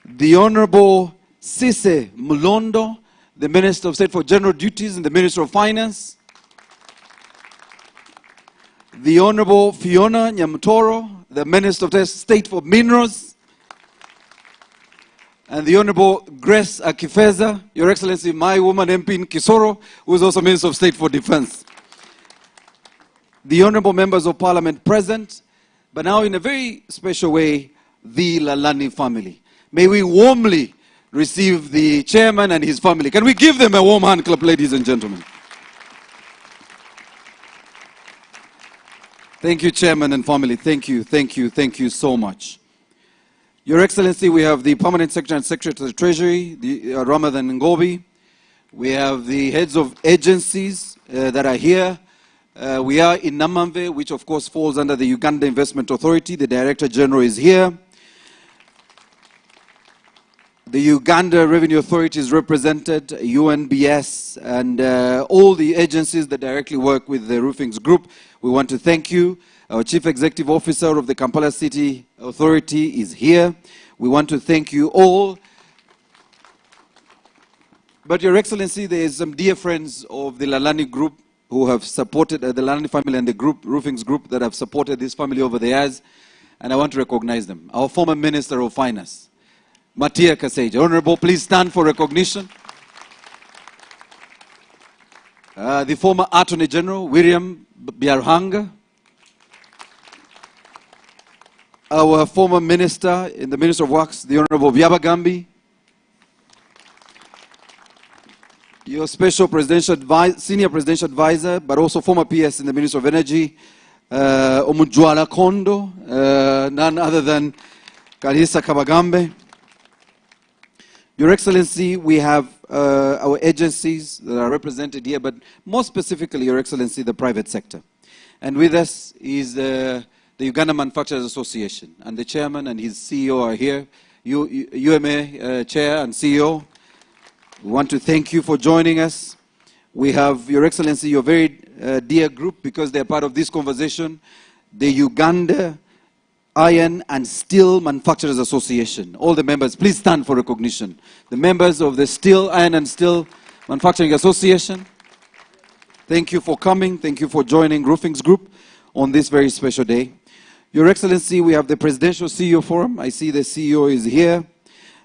Speaker 8: The Honorable Sise Mulondo, the Minister of State for General Duties and the Minister of Finance. The Honorable Fiona Nyamutoro, the Minister of State for Minerals. And the Honorable Grace Akifeza, Your Excellency, my woman MP in Kisoro, who is also Minister of State for Defense. The Honorable Members of Parliament present, but now in a very special way, the Lalani family. May we warmly receive the chairman and his family. Can we give them a warm hand clap, ladies and gentlemen? Thank you, chairman and family. Thank you, thank you, thank you so much. Your Excellency, we have the Permanent Secretary and Secretary to the Treasury, Ramadan Ngobi. We have the heads of agencies that are here. We are in Namanve, which of course falls under the Uganda Investment Authority. The Director General is here. The Uganda Revenue Authority is represented, UNBS, and all the agencies that directly work with the Roofings Group. We want to thank you. Our Chief Executive Officer of the Kampala City Authority is here. We want to thank you all. But Your Excellency, there is some dear friends of the Lalani Group who have supported, the Lalani family and the group, Roofings Group, that have supported this family over the years, and I want to recognize them. Our former Minister of Finance, Matia Kaseja. Honorable, please stand for recognition. The former Attorney General, William Byarhanga. Our former Minister in the Ministry of Works, the Honorable Byabagambi. Your Special Senior Presidential Advisor, but also former PS in the Ministry of Energy, Omujwala Kondo, none other than Kalisa Kabagambe. Your Excellency, we have our agencies that are represented here, but more specifically, Your Excellency, the private sector. And with us is the Uganda Manufacturers Association, and the chairman and his CEO are here, UMA chair and CEO. We want to thank you for joining us. We have, Your Excellency, your very dear group, because they're part of this conversation, the Uganda Iron and Steel Manufacturers Association. All the members, please stand for recognition. The members of the Steel, Iron and Steel Manufacturing Association, thank you for coming. Thank you for joining Roofings Group on this very special day. Your Excellency, we have the Presidential CEO Forum. I see the CEO is here.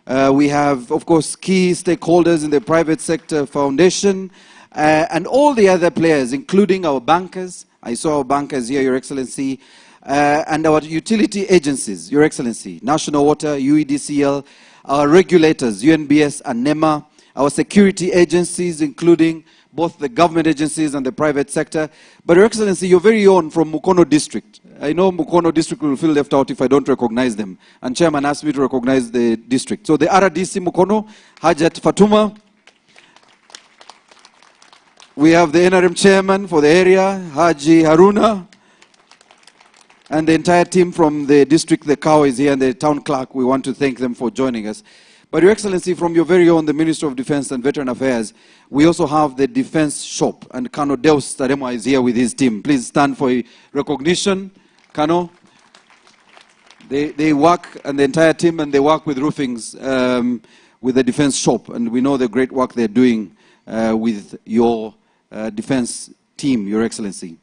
Speaker 8: We have, of course, key stakeholders in the private sector foundation and all the other players, including our bankers. I saw our bankers here, Your Excellency, and our utility agencies, Your Excellency, National Water, UEDCL, our regulators, UNBS and NEMA, our security agencies, including both the government agencies and the private sector. But Your Excellency, your very own from Mukono District. I know Mukono District will feel left out if I don't recognize them. And Chairman asked me to recognize the district. So the RDC Mukono, Hajat Fatuma. We have the NRM Chairman for the area, Haji Haruna. And the entire team from the district, the cow is here, and the town clerk. We want to thank them for joining us. But Your Excellency, from your very own, the Minister of Defense and Veteran Affairs, we also have the Defense Shop, and Kano Deus Tarema is here with his team. Please stand for a recognition. Kano, they work, and the entire team, and they work with Roofings, with the Defense Shop, and we know the great work they're doing with your defense team, Your Excellency.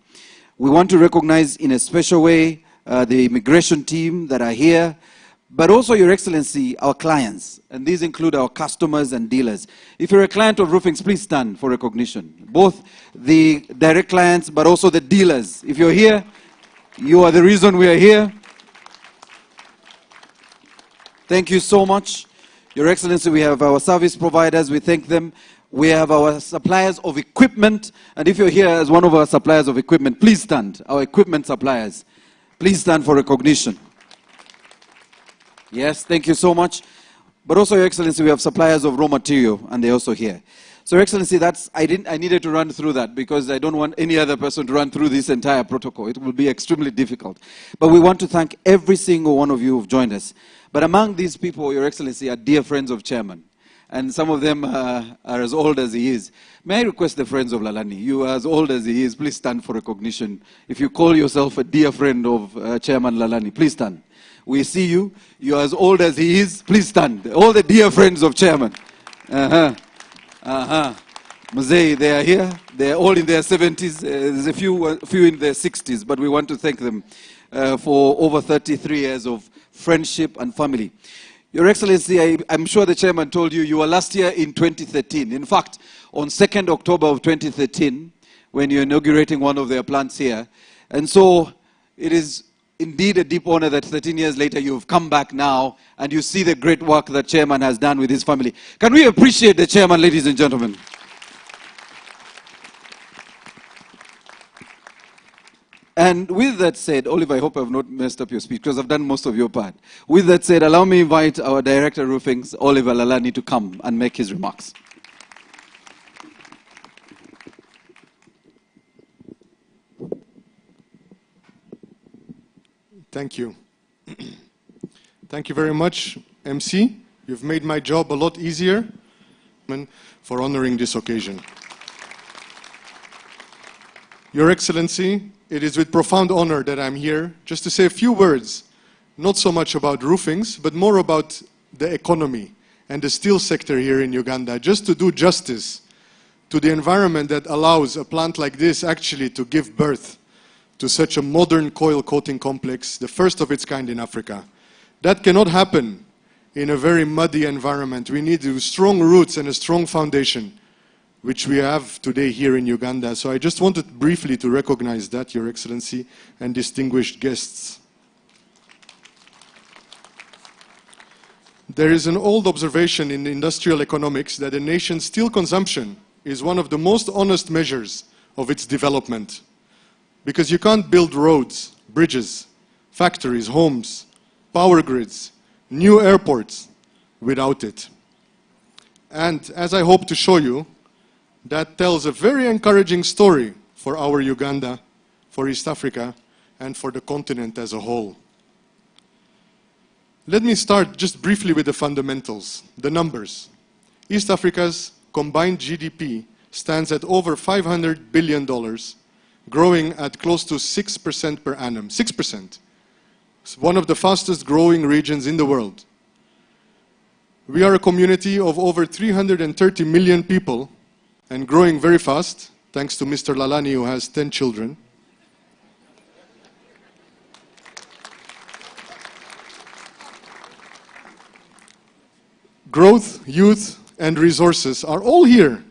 Speaker 8: We want to recognize in a special way the immigration team that are here, but also, Your Excellency, our clients, and these include our customers and dealers. If you're a client of Roofings, please stand for recognition. Both the direct clients, but also the dealers. If you're here, you are the reason we are here. Thank you so much. Your Excellency, we have our service providers, we thank them. We have our suppliers of equipment, and if you're here as one of our suppliers of equipment, please stand. Our equipment suppliers, please stand for recognition. Yes, thank you so much. But also, Your Excellency, we have suppliers of raw material, and they're also here. So, Your Excellency, I needed to run through that because I don't want any other person to run through this entire protocol. It will be extremely difficult. But we want to thank every single one of you who've joined us. But among these people, Your Excellency, are dear friends of Chairman. And some of them are as old as he is. May I request the friends of Lalani, you are as old as he is, please stand for recognition. If you call yourself a dear friend of Chairman Lalani, please stand. We see you. You are as old as he is. Please stand. All the dear friends of Chairman. Mzee, they are here. They are all in their 70s. There's a few in their 60s, but we want to thank them for over 33 years of friendship and family. Your Excellency, I'm sure the Chairman told you, you were last year in 2013. In fact, on 2nd October of 2013, when you're inaugurating one of their plants here. And so it is indeed a deep honor that 13 years later you've come back now and you see the great work that Chairman has done with his family. Can we appreciate the Chairman, ladies and gentlemen? And with that said, Oliver, I hope I've not messed up your speech because I've done most of your part. With that said, allow me to invite our Director of Roofings, Oliver Lalani, to come and make his remarks.
Speaker 4: Thank you. Thank you very much, MC. You've made my job a lot easier for honoring this occasion. Your Excellency, it is with profound honor that I'm here just to say a few words, not so much about Roofings, but more about the economy and the steel sector here in Uganda, just to do justice to the environment that allows a plant like this actually to give birth to such a modern coil coating complex, the first of its kind in Africa. That cannot happen in a very muddy environment. We need strong roots and a strong foundation, which we have today here in Uganda. So I just wanted briefly to recognize that, Your Excellency, and distinguished guests. There is an old observation in industrial economics that a nation's steel consumption is one of the most honest measures of its development. Because you can't build roads, bridges, factories, homes, power grids, new airports without it. And as I hope to show you, that tells a very encouraging story for our Uganda, for East Africa, and for the continent as a whole. Let me start just briefly with the fundamentals, the numbers. East Africa's combined GDP stands at over $500 billion, growing at close to 6% per annum. 6%. It's one of the fastest growing regions in the world. We are a community of over 330 million people and growing very fast, thanks to Mr. Lalani, who has 10 children. Growth, youth, and resources are all here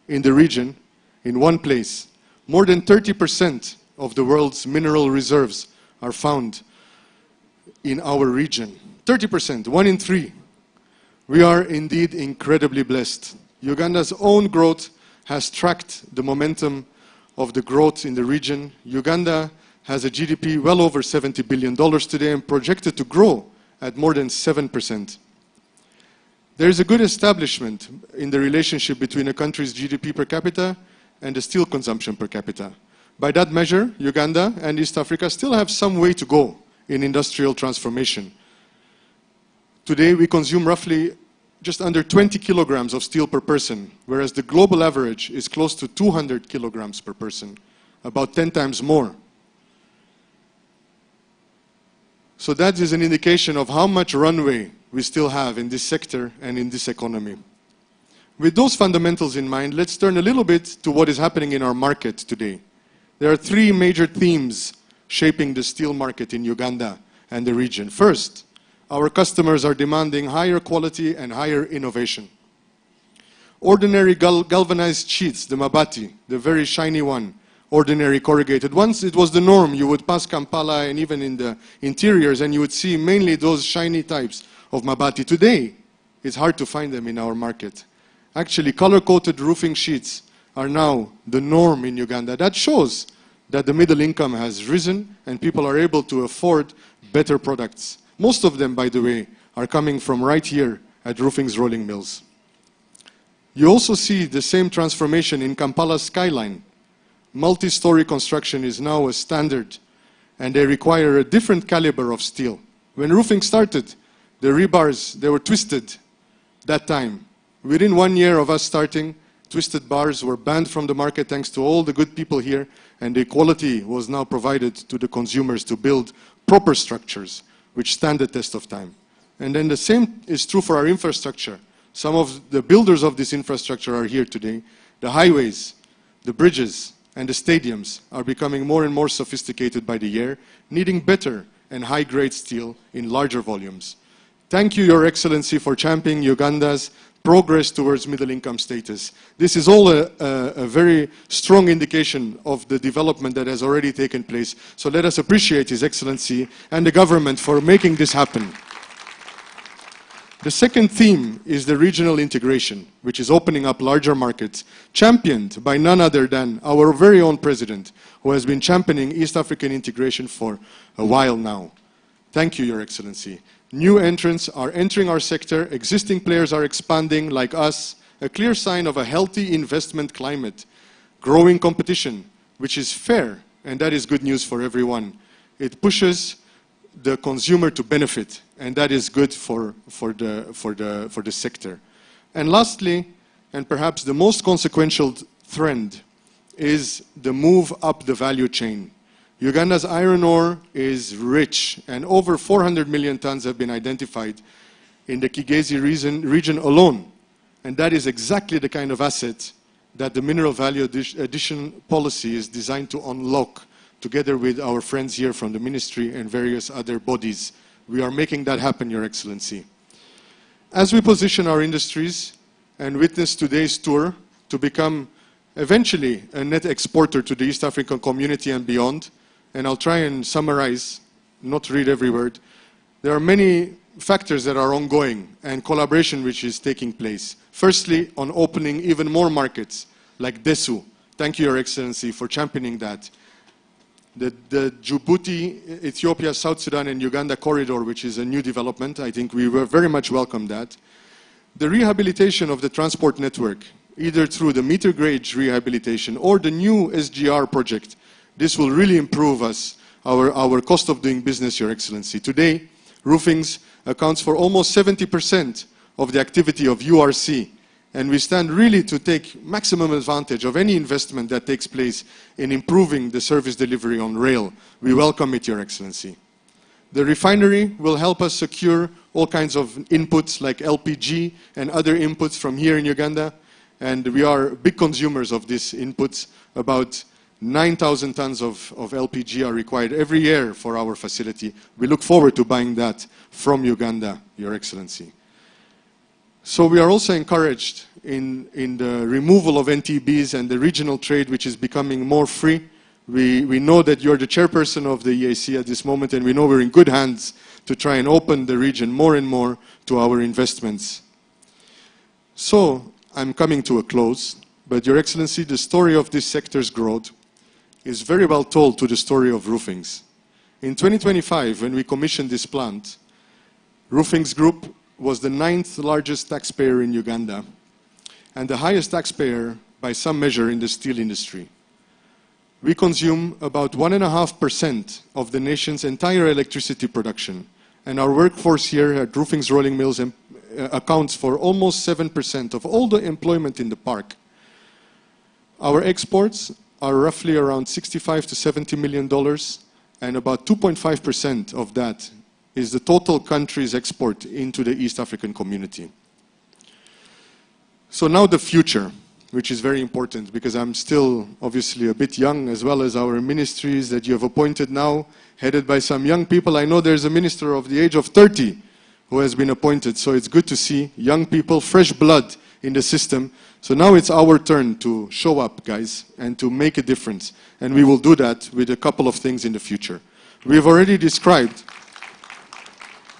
Speaker 4: in the region, in one place. More than 30% of the world's mineral reserves are found in our region. 30%, 1 in 3. We are indeed incredibly blessed. Uganda's own growth has tracked the momentum of the growth in the region. Uganda has a GDP well over $70 billion today and projected to grow at more than 7%. There is a good establishment in the relationship between a country's GDP per capita and the steel consumption per capita. By that measure, Uganda and East Africa still have some way to go in industrial transformation. Today, we consume roughly just under 20 kilograms of steel per person, whereas the global average is close to 200 kilograms per person, about 10 times more. So that is an indication of how much runway we still have in this sector and in this economy. With those fundamentals in mind, let's turn a little bit to what is happening in our market today. There are 3 major themes shaping the steel market in Uganda and the region. First, our customers are demanding higher quality and higher innovation. Ordinary galvanized sheets, the mabati, the very shiny one, ordinary corrugated. Once it was the norm. You would pass Kampala and even in the interiors and you would see mainly those shiny types of mabati. Today, it's hard to find them in our market. Actually, color-coated roofing sheets are now the norm in Uganda. That shows that the middle income has risen and people are able to afford better products. Most of them, by the way, are coming from right here at Roofings rolling mills. You also see the same transformation in Kampala's skyline. Multi-story construction is now a standard and they require a different caliber of steel. When roofing started, the rebars, they were twisted that time. Within 1 year of us starting, twisted bars were banned from the market thanks to all the good people here, and the equality was now provided to the consumers to build proper structures which stand the test of time. And then the same is true for our infrastructure. Some of the builders of this infrastructure are here today. The highways, the bridges, and the stadiums are becoming more and more sophisticated by the year, needing better and high-grade steel in larger volumes. Thank you, Your Excellency, for championing Uganda's progress towards middle-income status. This is all a very strong indication of the development that has already taken place. So let us appreciate His Excellency and the government for making this happen. The second theme is the regional integration, which is opening up larger markets, championed by none other than our very own president, who has been championing East African integration for a while now. Thank you, Your Excellency. New entrants are entering our sector, existing players are expanding like us, a clear sign of a healthy investment climate, growing competition, which is fair, and that is good news for everyone. It pushes the consumer to benefit, and that is good for the sector. And lastly, and perhaps the most consequential trend, is the move up the value chain. Uganda's iron ore is rich, and over 400 million tons have been identified in the Kigezi region alone. And that is exactly the kind of asset that the mineral value addition policy is designed to unlock, together with our friends here from the ministry and various other bodies. We are making that happen, Your Excellency. As we position our industries and witness today's tour to become eventually a net exporter to the East African community and beyond, and I'll try and summarize, not read every word, there are many factors that are ongoing and collaboration which is taking place. Firstly, on opening even more markets, like DESU. Thank you, Your Excellency, for championing that. The Djibouti, Ethiopia, South Sudan, and Uganda corridor, which is a new development, I think we were very much welcome that. The rehabilitation of the transport network, either through the meter gauge rehabilitation or the new SGR project. This will really improve our cost of doing business, Your Excellency. Today, Roofings accounts for almost 70% of the activity of URC, and we stand really to take maximum advantage of any investment that takes place in improving the service delivery on rail. We welcome it, Your Excellency. The refinery will help us secure all kinds of inputs like LPG and other inputs from here in Uganda, and we are big consumers of these inputs. About 9,000 tons of LPG are required every year for our facility. We look forward to buying that from Uganda, Your Excellency. So we are also encouraged in the removal of NTBs and the regional trade, which is becoming more free. We know that you're the chairperson of the EAC at this moment, and we know we're in good hands to try and open the region more and more to our investments. So I'm coming to a close, but Your Excellency, the story of this sector's growth is very well told to the story of Roofings. In 2025, when we commissioned this plant, Roofings Group was the 9th largest taxpayer in Uganda and the highest taxpayer by some measure in the steel industry. We consume about 1.5% of the nation's entire electricity production, and our workforce here at Roofings Rolling Mills accounts for almost 7% of all the employment in the park. Our exports are roughly around $65 to $70 million, and about 2.5% of that is the total country's export into the East African community. So now the future, which is very important because I'm still obviously a bit young, as well as our ministries that you have appointed now, headed by some young people. I know there's a minister of the age of 30 who has been appointed, so it's good to see young people, fresh blood in the system. So now it's our turn to show up, guys, and to make a difference. And we will do that with a couple of things in the future. We've already described,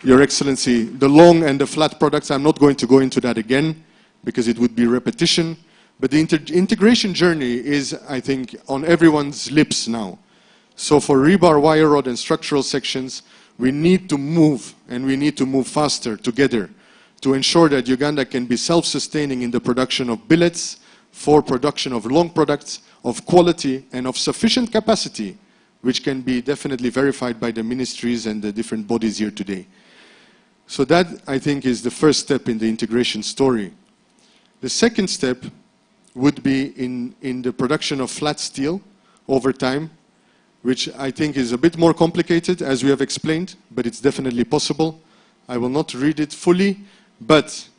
Speaker 4: Your Excellency, the long and the flat products. I'm not going to go into that again because it would be repetition. But the integration journey is, I think, on everyone's lips now. So for rebar, wire rod, and structural sections, we need to move, and we need to move faster together to ensure that Uganda can be self-sustaining in the production of billets, for production of long products, of quality, and of sufficient capacity, which can be definitely verified by the ministries and the different bodies here today. So that, I think, is the first step in the integration story. The second step would be in the production of flat steel over time, which I think is a bit more complicated, as we have explained, but it's definitely possible. I will not read it fully, but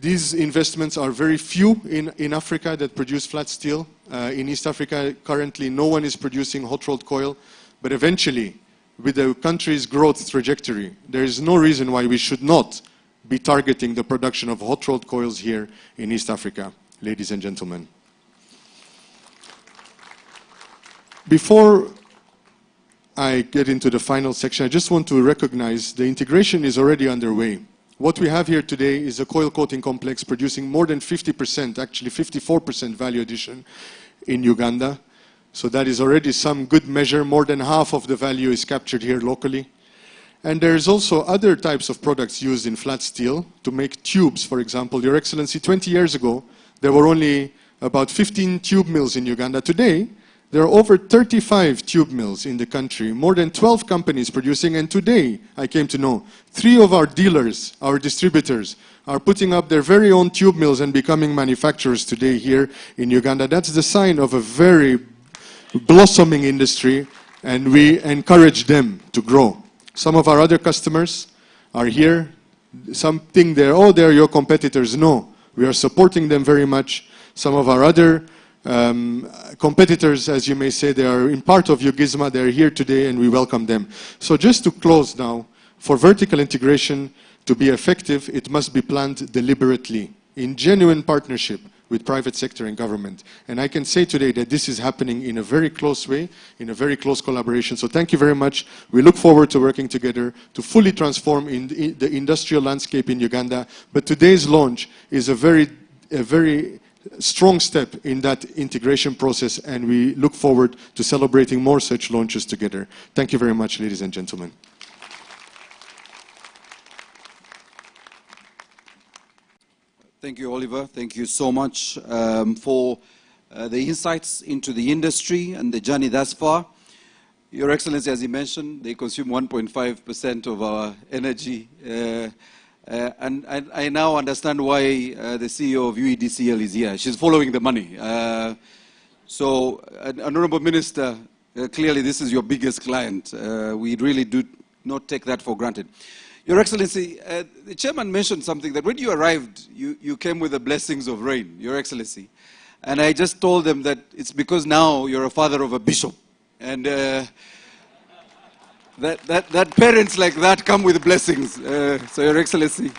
Speaker 4: these investments are very few in Africa that produce flat steel. In East Africa, currently, no one is producing hot-rolled coil, but eventually, with the country's growth trajectory, there is no reason why we should not be targeting the production of hot-rolled coils here in East Africa, ladies and gentlemen. Before I get into the final section, I just want to recognize the integration is already underway. What we have here today is a coil coating complex producing more than 50%, actually 54% value addition in Uganda. So that is already some good measure. More than half of the value is captured here locally. And there's also other types of products used in flat steel to make tubes, for example. Your Excellency, 20 years ago, there were only about 15 tube mills in Uganda. Today, there are over 35 tube mills in the country, more than 12 companies producing, and today, I came to know, 3 of our dealers, our distributors, are putting up their very own tube mills and becoming manufacturers today here in Uganda. That's the sign of a very blossoming industry, and we encourage them to grow. Some of our other customers are here. Something there, oh, they're your competitors. No, we are supporting them very much. Some of our other competitors, as you may say, they are in part of Ugisma. They're here today, and we welcome them. So just to close now, for vertical integration to be effective, it must be planned deliberately, in genuine partnership with private sector and government. And I can say today that this is happening in a very close way, in a very close collaboration. So thank you very much. We look forward to working together to fully transform the industrial landscape in Uganda. But today's launch is a very strong step in that integration process, and we look forward to celebrating more such launches together. Thank you very much, ladies and gentlemen.
Speaker 8: Thank you, Oliver. Thank you so much for the insights into the industry and the journey thus far. Your Excellency, as you mentioned, they consume 1.5% of our energy. And I now understand why the CEO of UEDCL is here. She's following the money. So, Honorable Minister, clearly this is your biggest client. We really do not take that for granted. Your Excellency, the chairman mentioned something that when you arrived, you came with the blessings of rain, Your Excellency. And I just told them that it's because now you're a father of a bishop. And that parents like that come with blessings. So Your Excellency,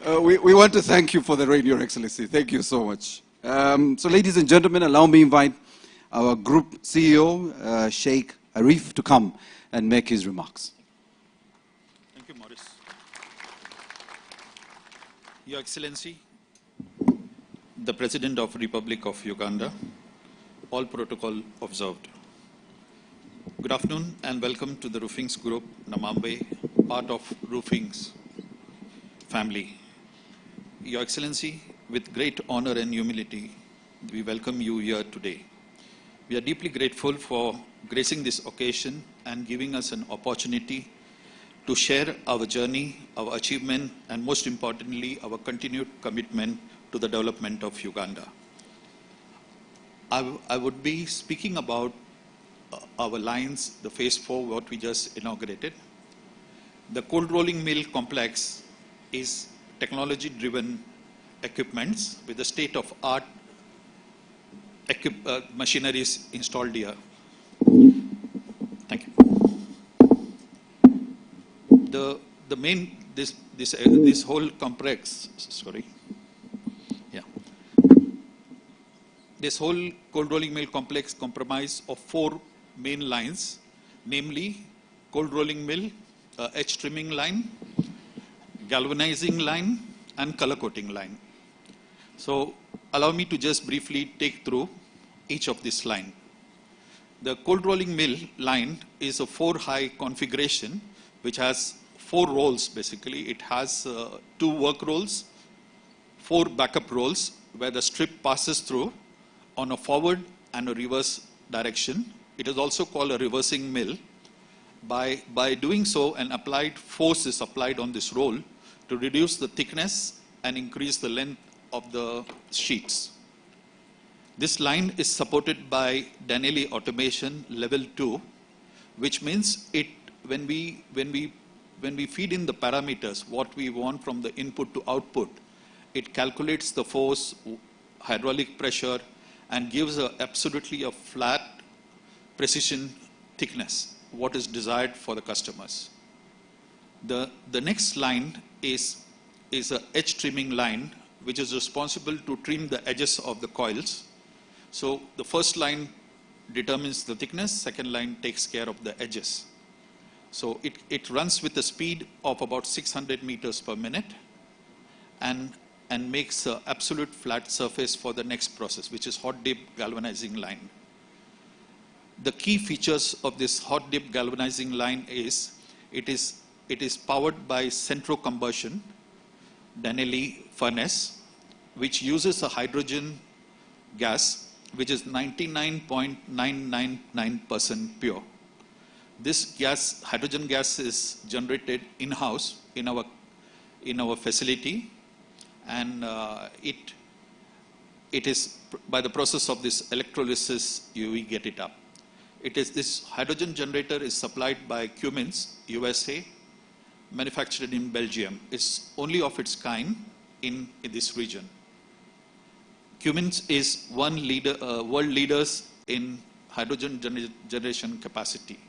Speaker 8: We want to thank you for the rain, Your Excellency. Thank you so much. So ladies and gentlemen, allow me to invite our group CEO, Sheikh Arif, to come and make his remarks.
Speaker 5: Thank you, Morris. Your Excellency, the President of Republic of Uganda, all protocol observed. Good afternoon and welcome to the Roofings Group, Namanve, part of Roofings family. Your Excellency, with great honor and humility, we welcome you here today. We are deeply grateful for gracing this occasion and giving us an opportunity to share our journey, our achievement, and most importantly, our continued commitment to the development of Uganda. I would be speaking about our lines, the phase 4, what we just inaugurated. The cold rolling mill complex is technology-driven equipments with the state-of-art machineries installed here. Thank you. The main this whole complex, sorry, yeah. This whole cold rolling mill complex comprises of 4 main lines, namely cold rolling mill, edge trimming line, galvanizing line, and color coating line. So allow me to just briefly take through each of this line. The cold rolling mill line is a 4-high configuration which has 4 rolls basically. It has 2 work rolls, 4 backup rolls where the strip passes through on a forward and a reverse direction. It is also called a reversing mill. By doing so, an applied force is applied on this roll to reduce the thickness and increase the length of the sheets. This line is supported by Danelli automation level 2, which means when we feed in the parameters, what we want from the input to output, it calculates the force, hydraulic pressure, and gives absolutely a flat precision thickness, what is desired for the customers. The next line is an edge trimming line, which is responsible to trim the edges of the coils. So the first line determines the thickness, second line takes care of the edges. So it runs with a speed of about 600 meters per minute and makes an absolute flat surface for the next process, which is hot dip galvanizing line. The key features of this hot dip galvanizing line is it is powered by centro combustion Danelli furnace, which uses a hydrogen gas which is 99.999% pure. This hydrogen gas is generated in-house in our facility, and it is by the process of this electrolysis we get it up. This hydrogen generator is supplied by Cummins, USA, manufactured in Belgium. It's only of its kind in this region. Cummins is world leaders in hydrogen generation capacity.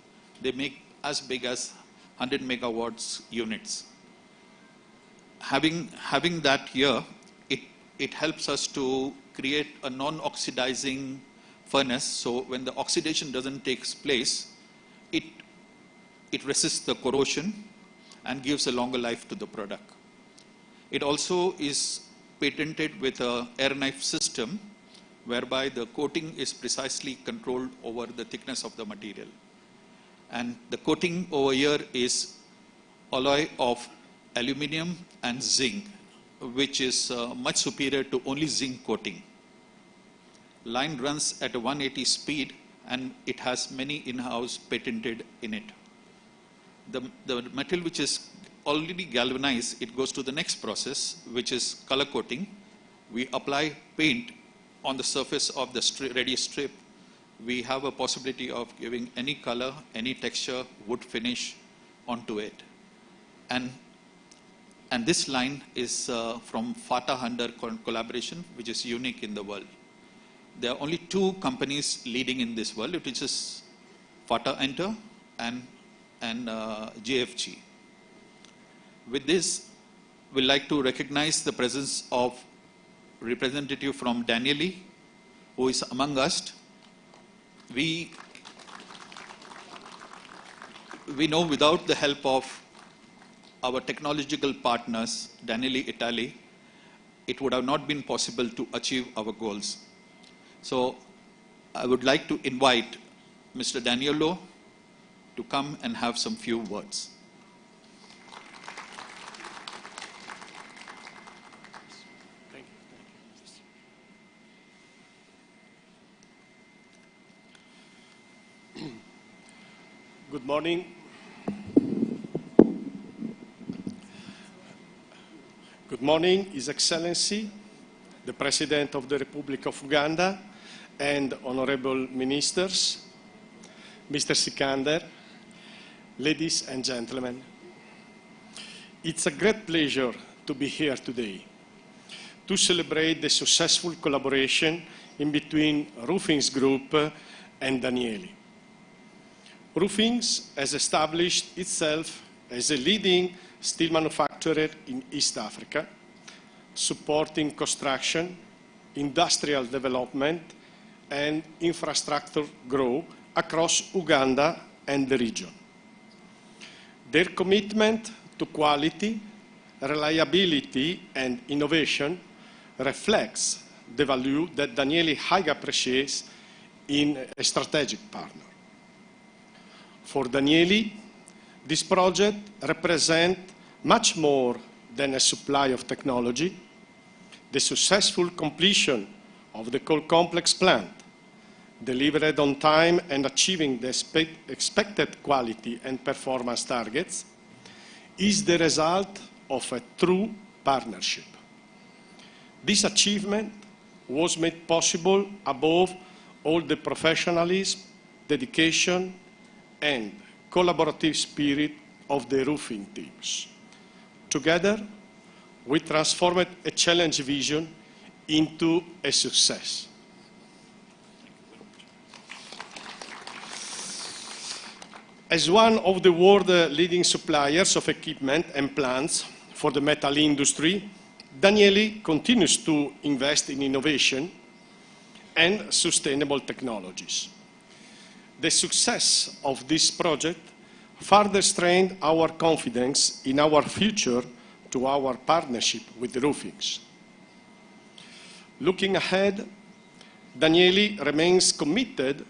Speaker 5: They make as big as 100 megawatts units. Having that here, it helps us to create a non-oxidizing furnace. So when the oxidation doesn't take place, it resists the corrosion and gives a longer life to the product. It also is patented with an air knife system whereby the coating is precisely controlled over the thickness of the material. And the coating over here is alloy of aluminum and zinc, which is much superior to only zinc coating. Line runs at a 180 speed and it has many in-house patented in it. The metal which is already galvanized, it goes to the next process, which is color coating. We apply paint on the surface of the ready strip. We have a possibility of giving any color, any texture, wood finish onto it. And this line is from Fata Hunter collaboration, which is unique in the world. There are only 2 companies leading in this world, which is Fata Hunter and GFG. With this, would like to recognize the presence of representative from Danieli, who is among us. We know without the help of our technological partners, Danieli Italy, it would have not been possible to achieve our goals. So I would like to invite Mr. Danielo to come and have some few words.
Speaker 15: Good morning. Good morning, His Excellency, the President of the Republic of Uganda, and honorable ministers, Mr. Sikander, ladies and gentlemen. It's a great pleasure to be here today to celebrate the successful collaboration in between Roofings Group and Danieli. Roofings has established itself as a leading steel manufacturer in East Africa, supporting construction, industrial development, and infrastructure growth across Uganda and the region. Their commitment to quality, reliability, and innovation reflects the value that Danieli highly appreciates in a strategic partner. For Danieli, this project represents much more than a supply of technology. The successful completion of the coal complex plant, delivered on time and achieving the expected quality and performance targets, is the result of a true partnership. This achievement was made possible above all the professionalism, dedication, and collaborative spirit of the roofing teams. Together, we transformed a challenge vision into a success. As one of the world's leading suppliers of equipment and plants for the metal industry, Danieli continues to invest in innovation and sustainable technologies. The success of this project further strengthened our confidence in our future to our partnership with Roofings. Looking ahead, Danieli remains committed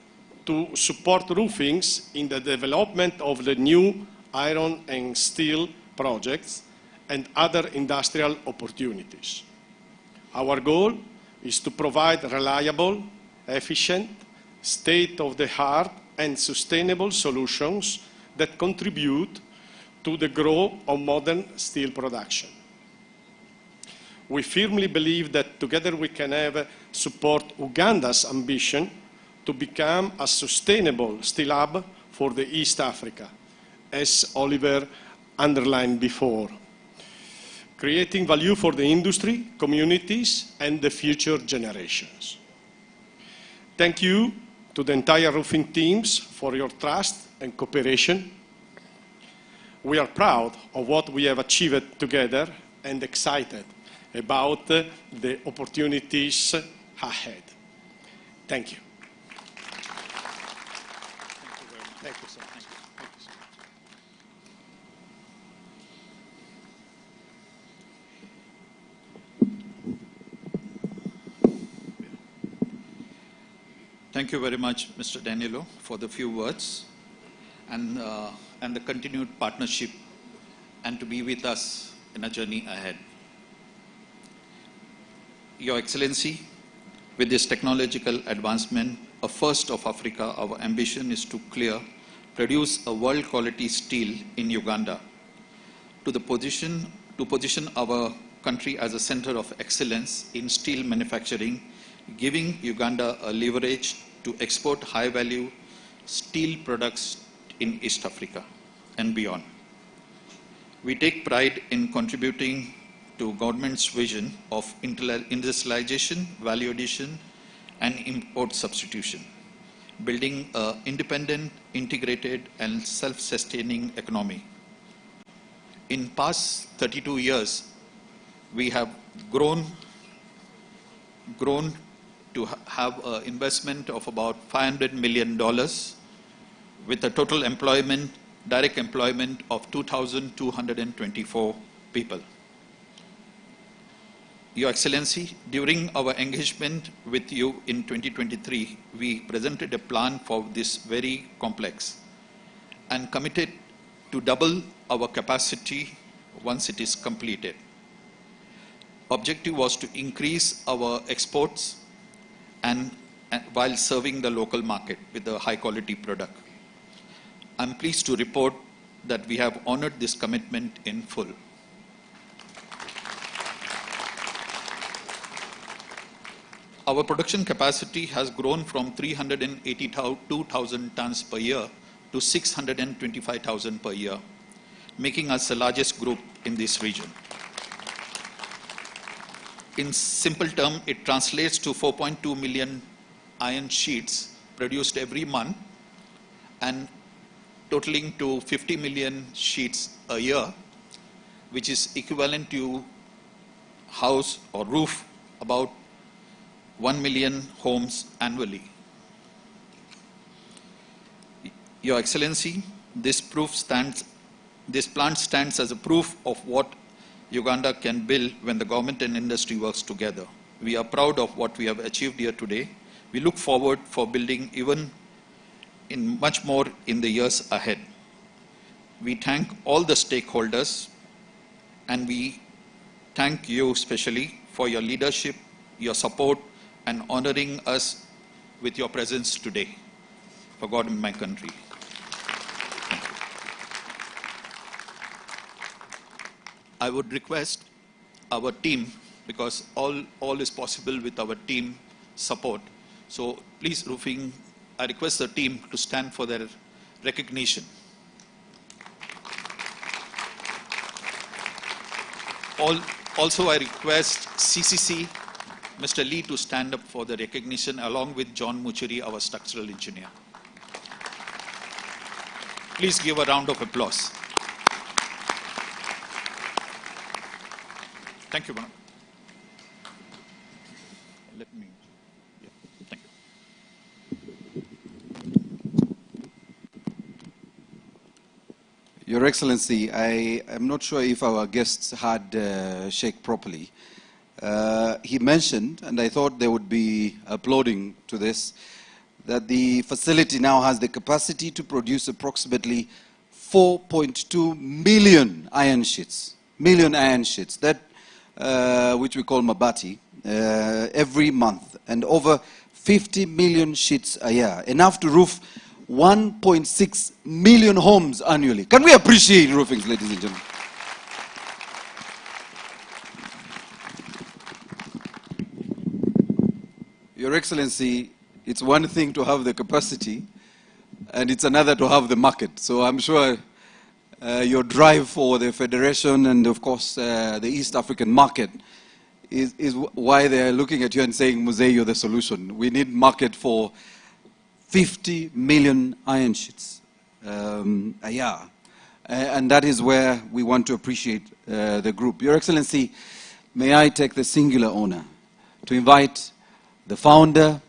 Speaker 15: to support Roofings in the development of the new iron and steel projects and other industrial opportunities. Our goal is to provide reliable, efficient, state-of-the-art and sustainable solutions that contribute to the growth of modern steel production. We firmly believe that together we can support Uganda's ambition to become a sustainable steel hub for the East Africa, as Oliver underlined before, creating value for the industry, communities, and the future generations. Thank you to the entire roofing teams for your trust and cooperation. We are proud of what we have achieved together and excited about the opportunities ahead. Thank you. Thank you, sir. Thank you, sir.
Speaker 5: Thank you very much, Mr. Danielo, for the few words and the continued partnership and to be with us in a journey ahead. Your Excellency, with this technological advancement, a first of Africa, our ambition is to produce a world-quality steel in Uganda to position our country as a center of excellence in steel manufacturing, giving Uganda a leverage to export high-value steel products in East Africa and beyond. We take pride in contributing to government's vision of industrialization, value addition, and import substitution, building an independent, integrated, and self-sustaining economy. In past 32 years, We have grown to have an investment of about $500 million with a total employment, direct employment of 2,224 people. Your Excellency, during our engagement with you in 2023, we presented a plan for this very complex and committed to double our capacity once it is completed. Objective was to increase our exports and while serving the local market with a high quality product. I'm pleased to report that we have honored this commitment in full. Our production capacity has grown from 382,000 tons per year to 625,000 per year, making us the largest group in this region. In simple terms, it translates to 4.2 million iron sheets produced every month and totaling to 50 million sheets a year, which is equivalent to house or roof about 1 million homes annually. Your Excellency, this plant stands as a proof of what Uganda can build when the government and industry works together. We are proud of what we have achieved here today. We look forward for building even in much more in the years ahead. We thank all the stakeholders and we thank you especially for your leadership, your support and honoring us with your presence today. For God and my country. I would request our team, because all is possible with our team support. So please, Roofing, I request the team to stand for their recognition. Also, I request CCC, Mr. Lee, to stand up for the recognition along with John Muchuri, our structural engineer. Please give a round of applause. Thank you, Madam. Let me. Yeah, thank you.
Speaker 8: Your Excellency, I am not sure if our guests had Sheikh properly. He mentioned, and I thought they would be applauding to this, that the facility now has the capacity to produce approximately 4.2 million iron sheets. That which we call Mabati, every month, and over 50 million sheets a year, enough to roof 1.6 million homes annually. Can we appreciate Roofings, ladies and gentlemen? Your Excellency, it's one thing to have the capacity, and it's another to have the market. So I'm sure your drive for the Federation and, of course, the East African market is why they're looking at you and saying, Muzee, you're the solution. We need market for 50 million iron sheets a year. And that is where we want to appreciate the group. Your Excellency, may I take the singular honor to invite the founder,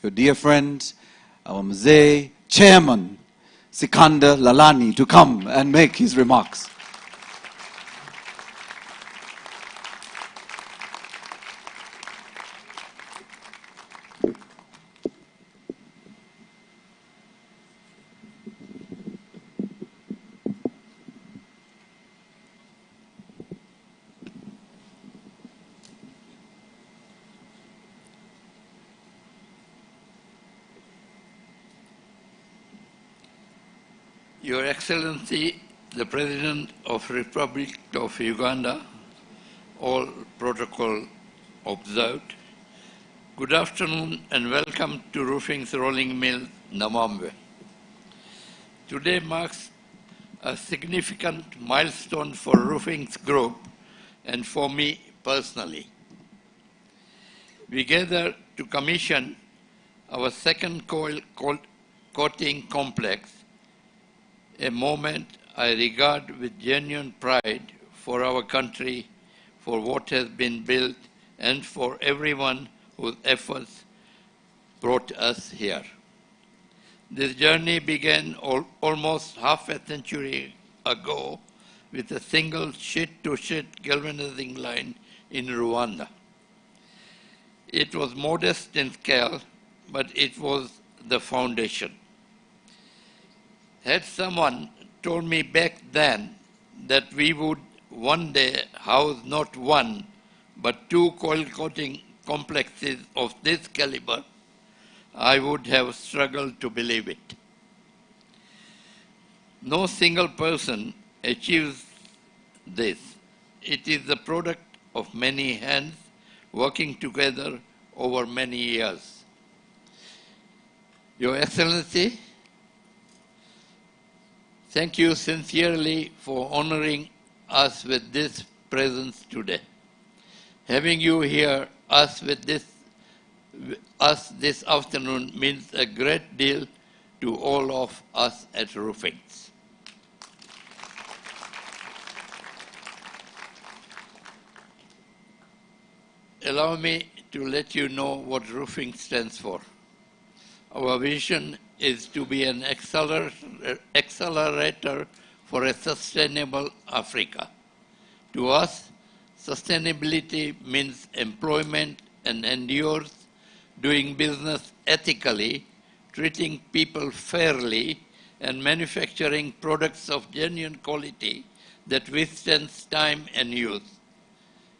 Speaker 8: your dear friend, our Muzee, Chairman, Sikandar Lalani, to come and make his remarks.
Speaker 14: Your Excellency, the President of Republic of Uganda, all protocol observed. Good afternoon and welcome to Roofings Rolling Mill, Namanve. Today marks a significant milestone for Roofings Group and for me personally. We gather to commission our second coil coating complex, a moment I regard with genuine pride for our country, for what has been built and for everyone whose efforts brought us here. This journey began almost half a century ago with a single sheet-to-sheet galvanizing line in Rwanda. It was modest in scale, but it was the foundation. Had someone told me back then that we would one day house not one, but two coil coating complexes of this caliber, I would have struggled to believe it. No single person achieves this. It is the product of many hands working together over many years. Your Excellency, thank you sincerely for honoring us with this presence today. Having you here us this afternoon means a great deal to all of us at Roofings. Allow me to let you know what roofing stands for. Our vision is to be an accelerator for a sustainable Africa. To us, sustainability means employment and endures, doing business ethically, treating people fairly, and manufacturing products of genuine quality that withstands time and use.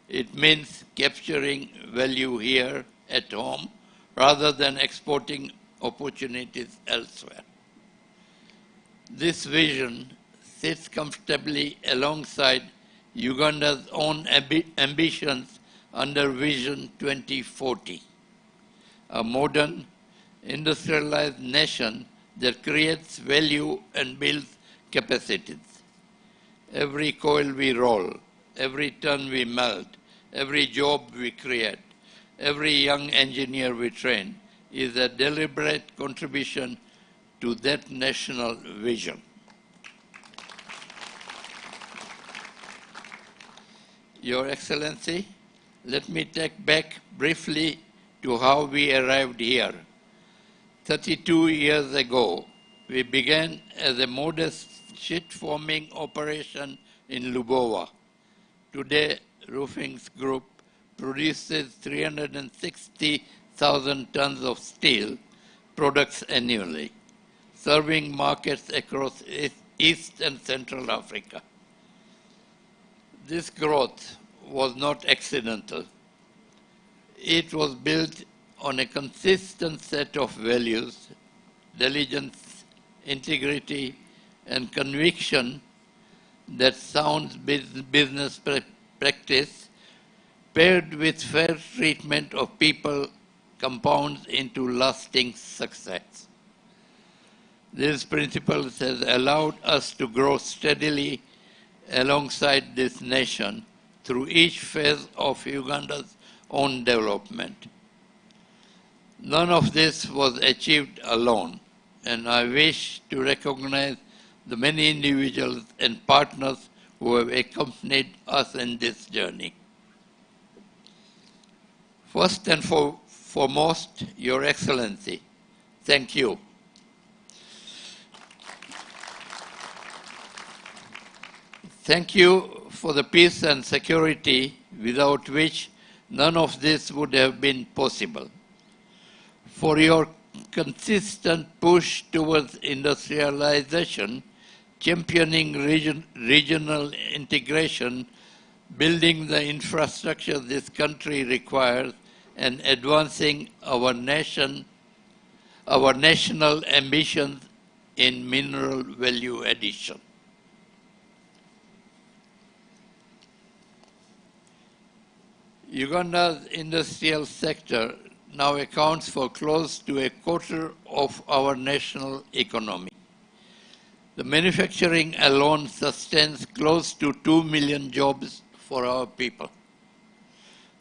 Speaker 14: It means capturing value here at home rather than exporting opportunities elsewhere. This vision sits comfortably alongside Uganda's own ambitions under Vision 2040, a modern, industrialized nation that creates value and builds capacities. Every coil we roll, every ton we melt, every job we create, every young engineer we train is a deliberate contribution to that national vision. Your Excellency, let me take back briefly to how we arrived here. 32 years ago, we began as a modest sheet-forming operation in Lubova. Today, Roofings Group produces 360,000 tons of steel products annually, serving markets across East and Central Africa. This growth was not accidental. It was built on a consistent set of values, diligence, integrity, and conviction that sound business practice paired with fair treatment of people compounds into lasting success. These principles have allowed us to grow steadily alongside this nation through each phase of Uganda's own development. None of this was achieved alone, and I wish to recognize the many individuals and partners who have accompanied us in this journey. First and foremost, Your Excellency, thank you. Thank you for the peace and security without which none of this would have been possible. For your consistent push towards industrialization, championing regional integration, building the infrastructure this country requires, and advancing our national ambitions in mineral value addition. Uganda's industrial sector now accounts for close to a quarter of our national economy. The manufacturing alone sustains close to 2 million jobs for our people.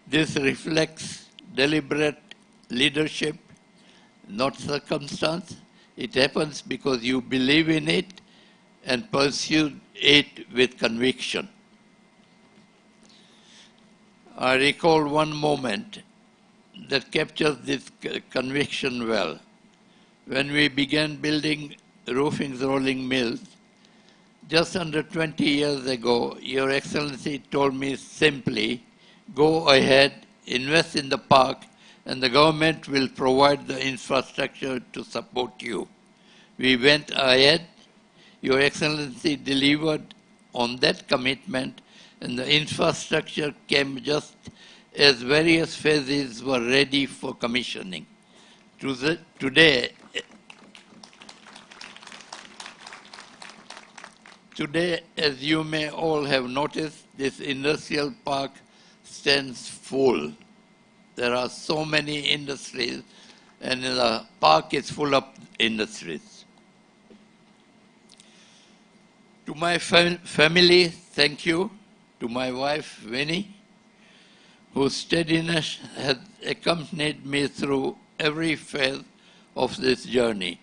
Speaker 14: This reflects deliberate leadership, not circumstance. It happens because you believe in it and pursue it with conviction. I recall one moment that captures this conviction well. When we began building Roofings rolling mills, just under 20 years ago, Your Excellency told me simply, go ahead, invest in the park, and the government will provide the infrastructure to support you. We went ahead. Your Excellency delivered on that commitment, and the infrastructure came just as various phases were ready for commissioning. Today, as you may all have noticed, this industrial park stands full. There are so many industries, and the park is full of industries. To my family, thank you. To my wife, Winnie, whose steadiness has accompanied me through every phase of this journey.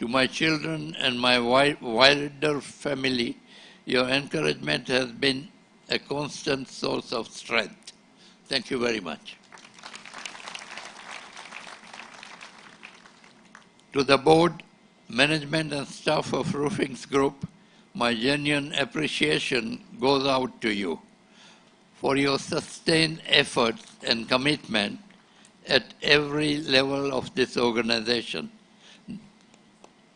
Speaker 14: To my children and my wider family, your encouragement has been a constant source of strength. Thank you very much. To the board, management and staff of Roofings Group, my genuine appreciation goes out to you for your sustained efforts and commitment at every level of this organization.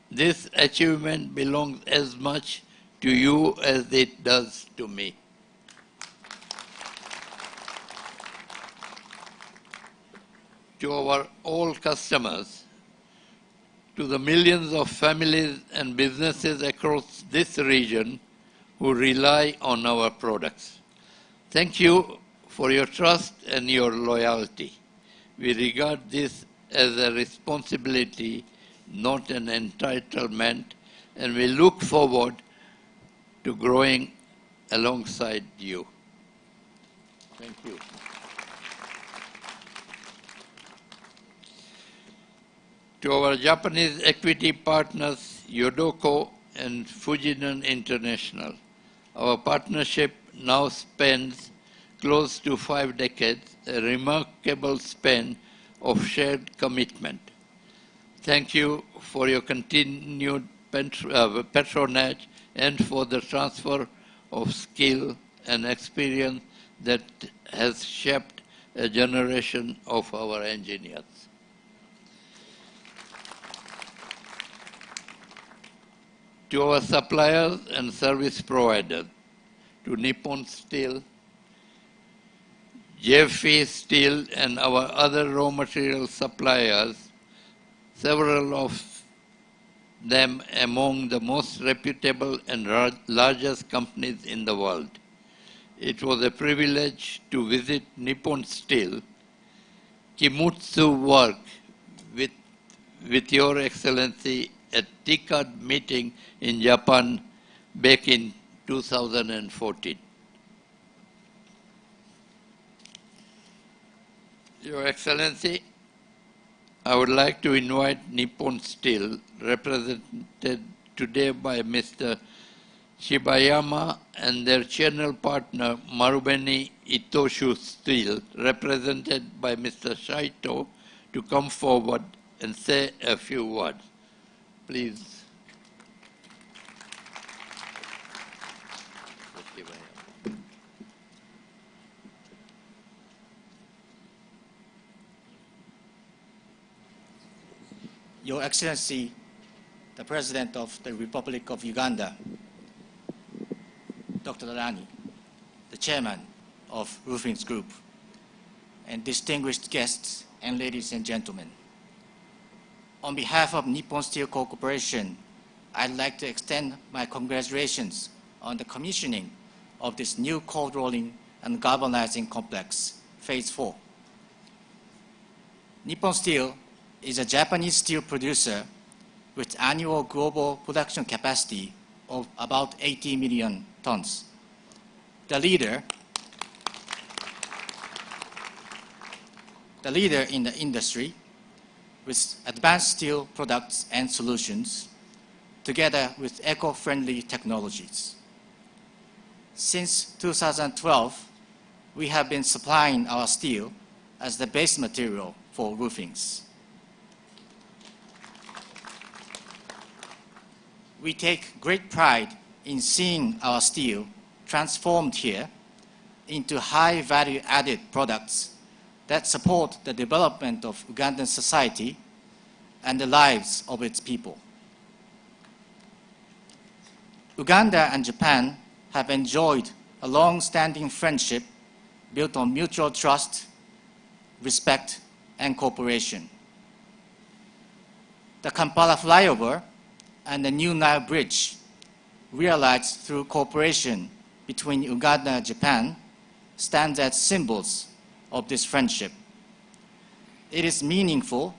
Speaker 14: This achievement belongs as much to you as it does to me. To our all customers, to the millions of families and businesses across this region who rely on our products, thank you for your trust and your loyalty. We regard this as a responsibility, not an entitlement, and we look forward to growing alongside you. Thank you. To our Japanese equity partners, Yodoko and Fujinon International, our partnership now spans close to 5 decades, a remarkable span of shared commitment. Thank you for your continued patronage and for the transfer of skill and experience that has shaped a generation of our engineers. To our suppliers and service providers, to Nippon Steel, JFE Steel, and our other raw material suppliers, several of them among the most reputable and largest companies in the world. It was a privilege to visit Nippon Steel, Kimutsu work with Your Excellency at TICAD meeting in Japan back in 2014. Your Excellency, I would like to invite Nippon Steel, represented today by Mr. Shibayama, and their channel partner Marubeni Itoshu Steel, represented by Mr. Shaito, to come forward and say a few words. Please.
Speaker 16: Your Excellency, the President of the Republic of Uganda, Dr. Rani, the Chairman of Roofings Group, and distinguished guests and ladies and gentlemen. On behalf of Nippon Steel Corporation, I'd like to extend my congratulations on the commissioning of this new cold rolling and galvanizing complex, Phase 4. Nippon Steel is a Japanese steel producer with annual global production capacity of about 80 million tons. The leader in the industry with advanced steel products and solutions, together with eco-friendly technologies. Since 2012, we have been supplying our steel as the base material for roofings. We take great pride in seeing our steel transformed here into high value added products that support the development of Ugandan society and the lives of its people. Uganda and Japan have enjoyed a long-standing friendship built on mutual trust, respect, and cooperation. The Kampala flyover and the New Nile Bridge, realized through cooperation between Uganda and Japan, stands as symbols of this friendship. It is meaningful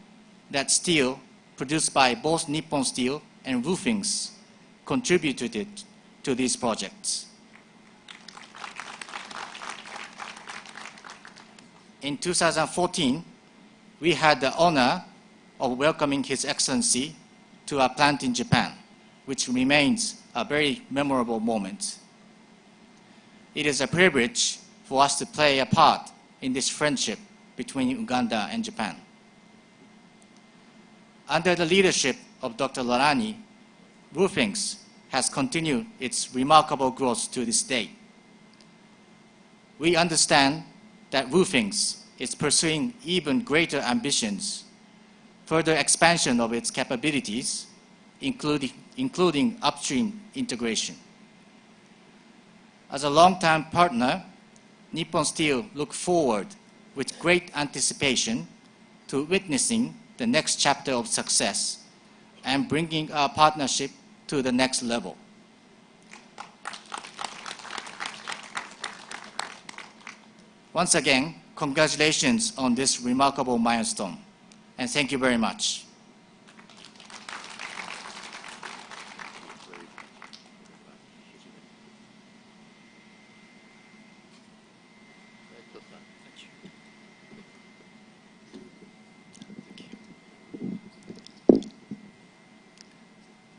Speaker 16: that steel produced by both Nippon Steel and Roofings contributed to these projects. In 2014, we had the honor of welcoming His Excellency to our plant in Japan, which remains a very memorable moment. It is a privilege for us to play a part in this friendship between Uganda and Japan. Under the leadership of Dr. Larani, Roofings has continued its remarkable growth to this day. We understand that Roofings is pursuing even greater ambitions, further expansion of its capabilities, including upstream integration. As a long-term partner, Nippon Steel looks forward with great anticipation to witnessing the next chapter of success and bringing our partnership to the next level. Once again, congratulations on this remarkable milestone, and thank you very much.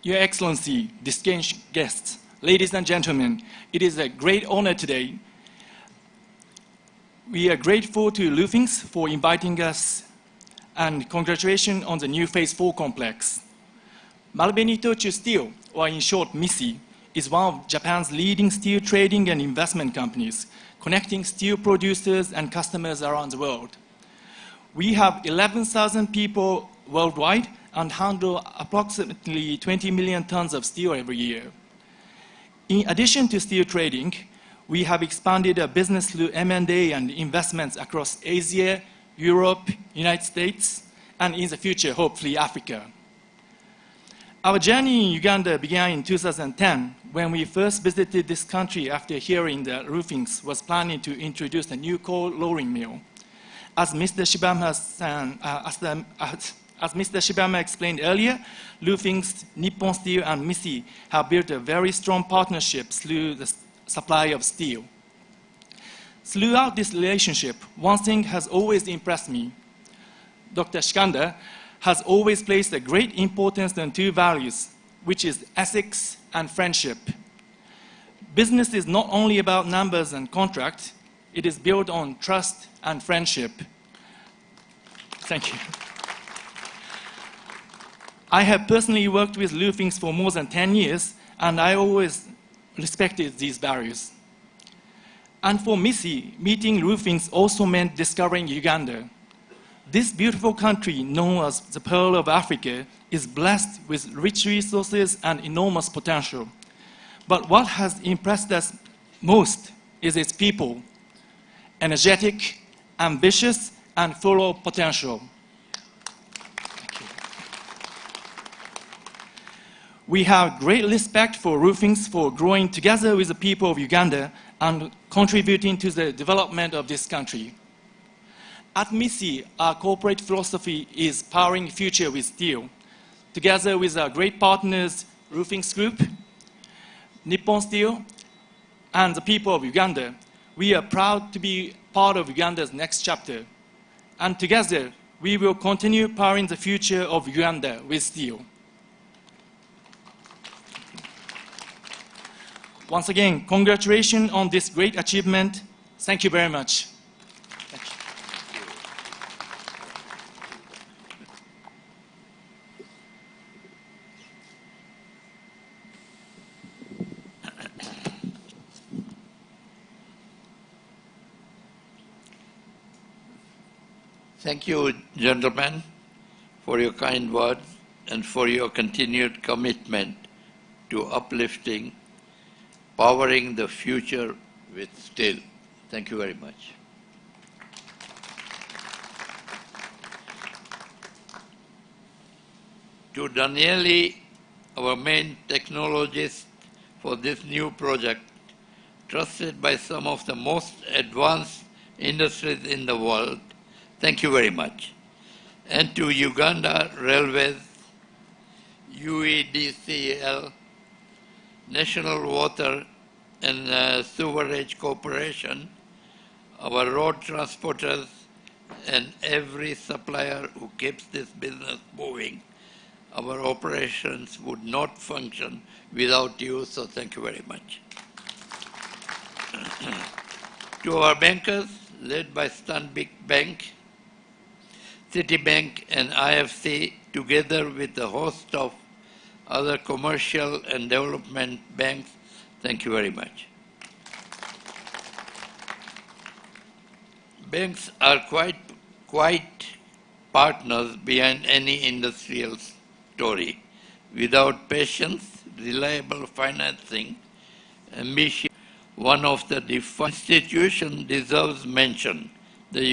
Speaker 17: Your Excellency, distinguished guests, ladies and gentlemen, it is a great honor today. We are grateful to Roofings for inviting us, and congratulations on the new Phase 4 complex. Marubeni-Itochu Steel, or in short MISI, is one of Japan's leading steel trading and investment companies, connecting steel producers and customers around the world. We have 11,000 people worldwide and handle approximately 20 million tons of steel every year. In addition to steel trading, we have expanded our business through M&A and investments across Asia, Europe, United States, and in the future, hopefully Africa. Our journey in Uganda began in 2010 when we first visited this country after hearing that Roofings was planning to introduce a new cold rolling mill. As Mr. Shibama explained earlier, Roofings, Nippon Steel, and MISI have built a very strong partnership through the supply of steel. Throughout this relationship, one thing has always impressed me. Dr. Shikanda has always placed a great importance on two values, which is ethics and friendship. Business is not only about numbers and contracts, it is built on trust and friendship. Thank you. I have personally worked with Roofings for more than 10 years, and I always respected these values. And for MISI, meeting Roofings also meant discovering Uganda. This beautiful country, known as the Pearl of Africa, is blessed with rich resources and enormous potential. But what has impressed us most is its people, energetic, ambitious, and full of potential. We have great respect for Roofings for growing together with the people of Uganda and contributing to the development of this country. At MISI, our corporate philosophy is powering future with steel. Together with our great partners, Roofings Group, Nippon Steel, and the people of Uganda, we are proud to be part of Uganda's next chapter. And together, we will continue powering the future of Uganda with steel. Once again, congratulations on this great achievement. Thank you very much.
Speaker 14: Thank you, gentlemen, for your kind words and for your continued commitment to uplifting, powering the future with steel. Thank you very much. To Daniele, our main technologist for this new project, trusted by some of the most advanced industries in the world, thank you very much. And to Uganda Railways, UEDCL, National Water and Sewerage Corporation, our road transporters, and every supplier who keeps this business moving. Our operations would not function without you, so thank you very much. To our bankers, led by Stanbic Bank, Citibank and IFC, together with a host of other commercial and development banks, thank you very much. Banks are quite partners behind any industrial story. Without patience, reliable financing, ambition, one of the defined institutions deserves mention. The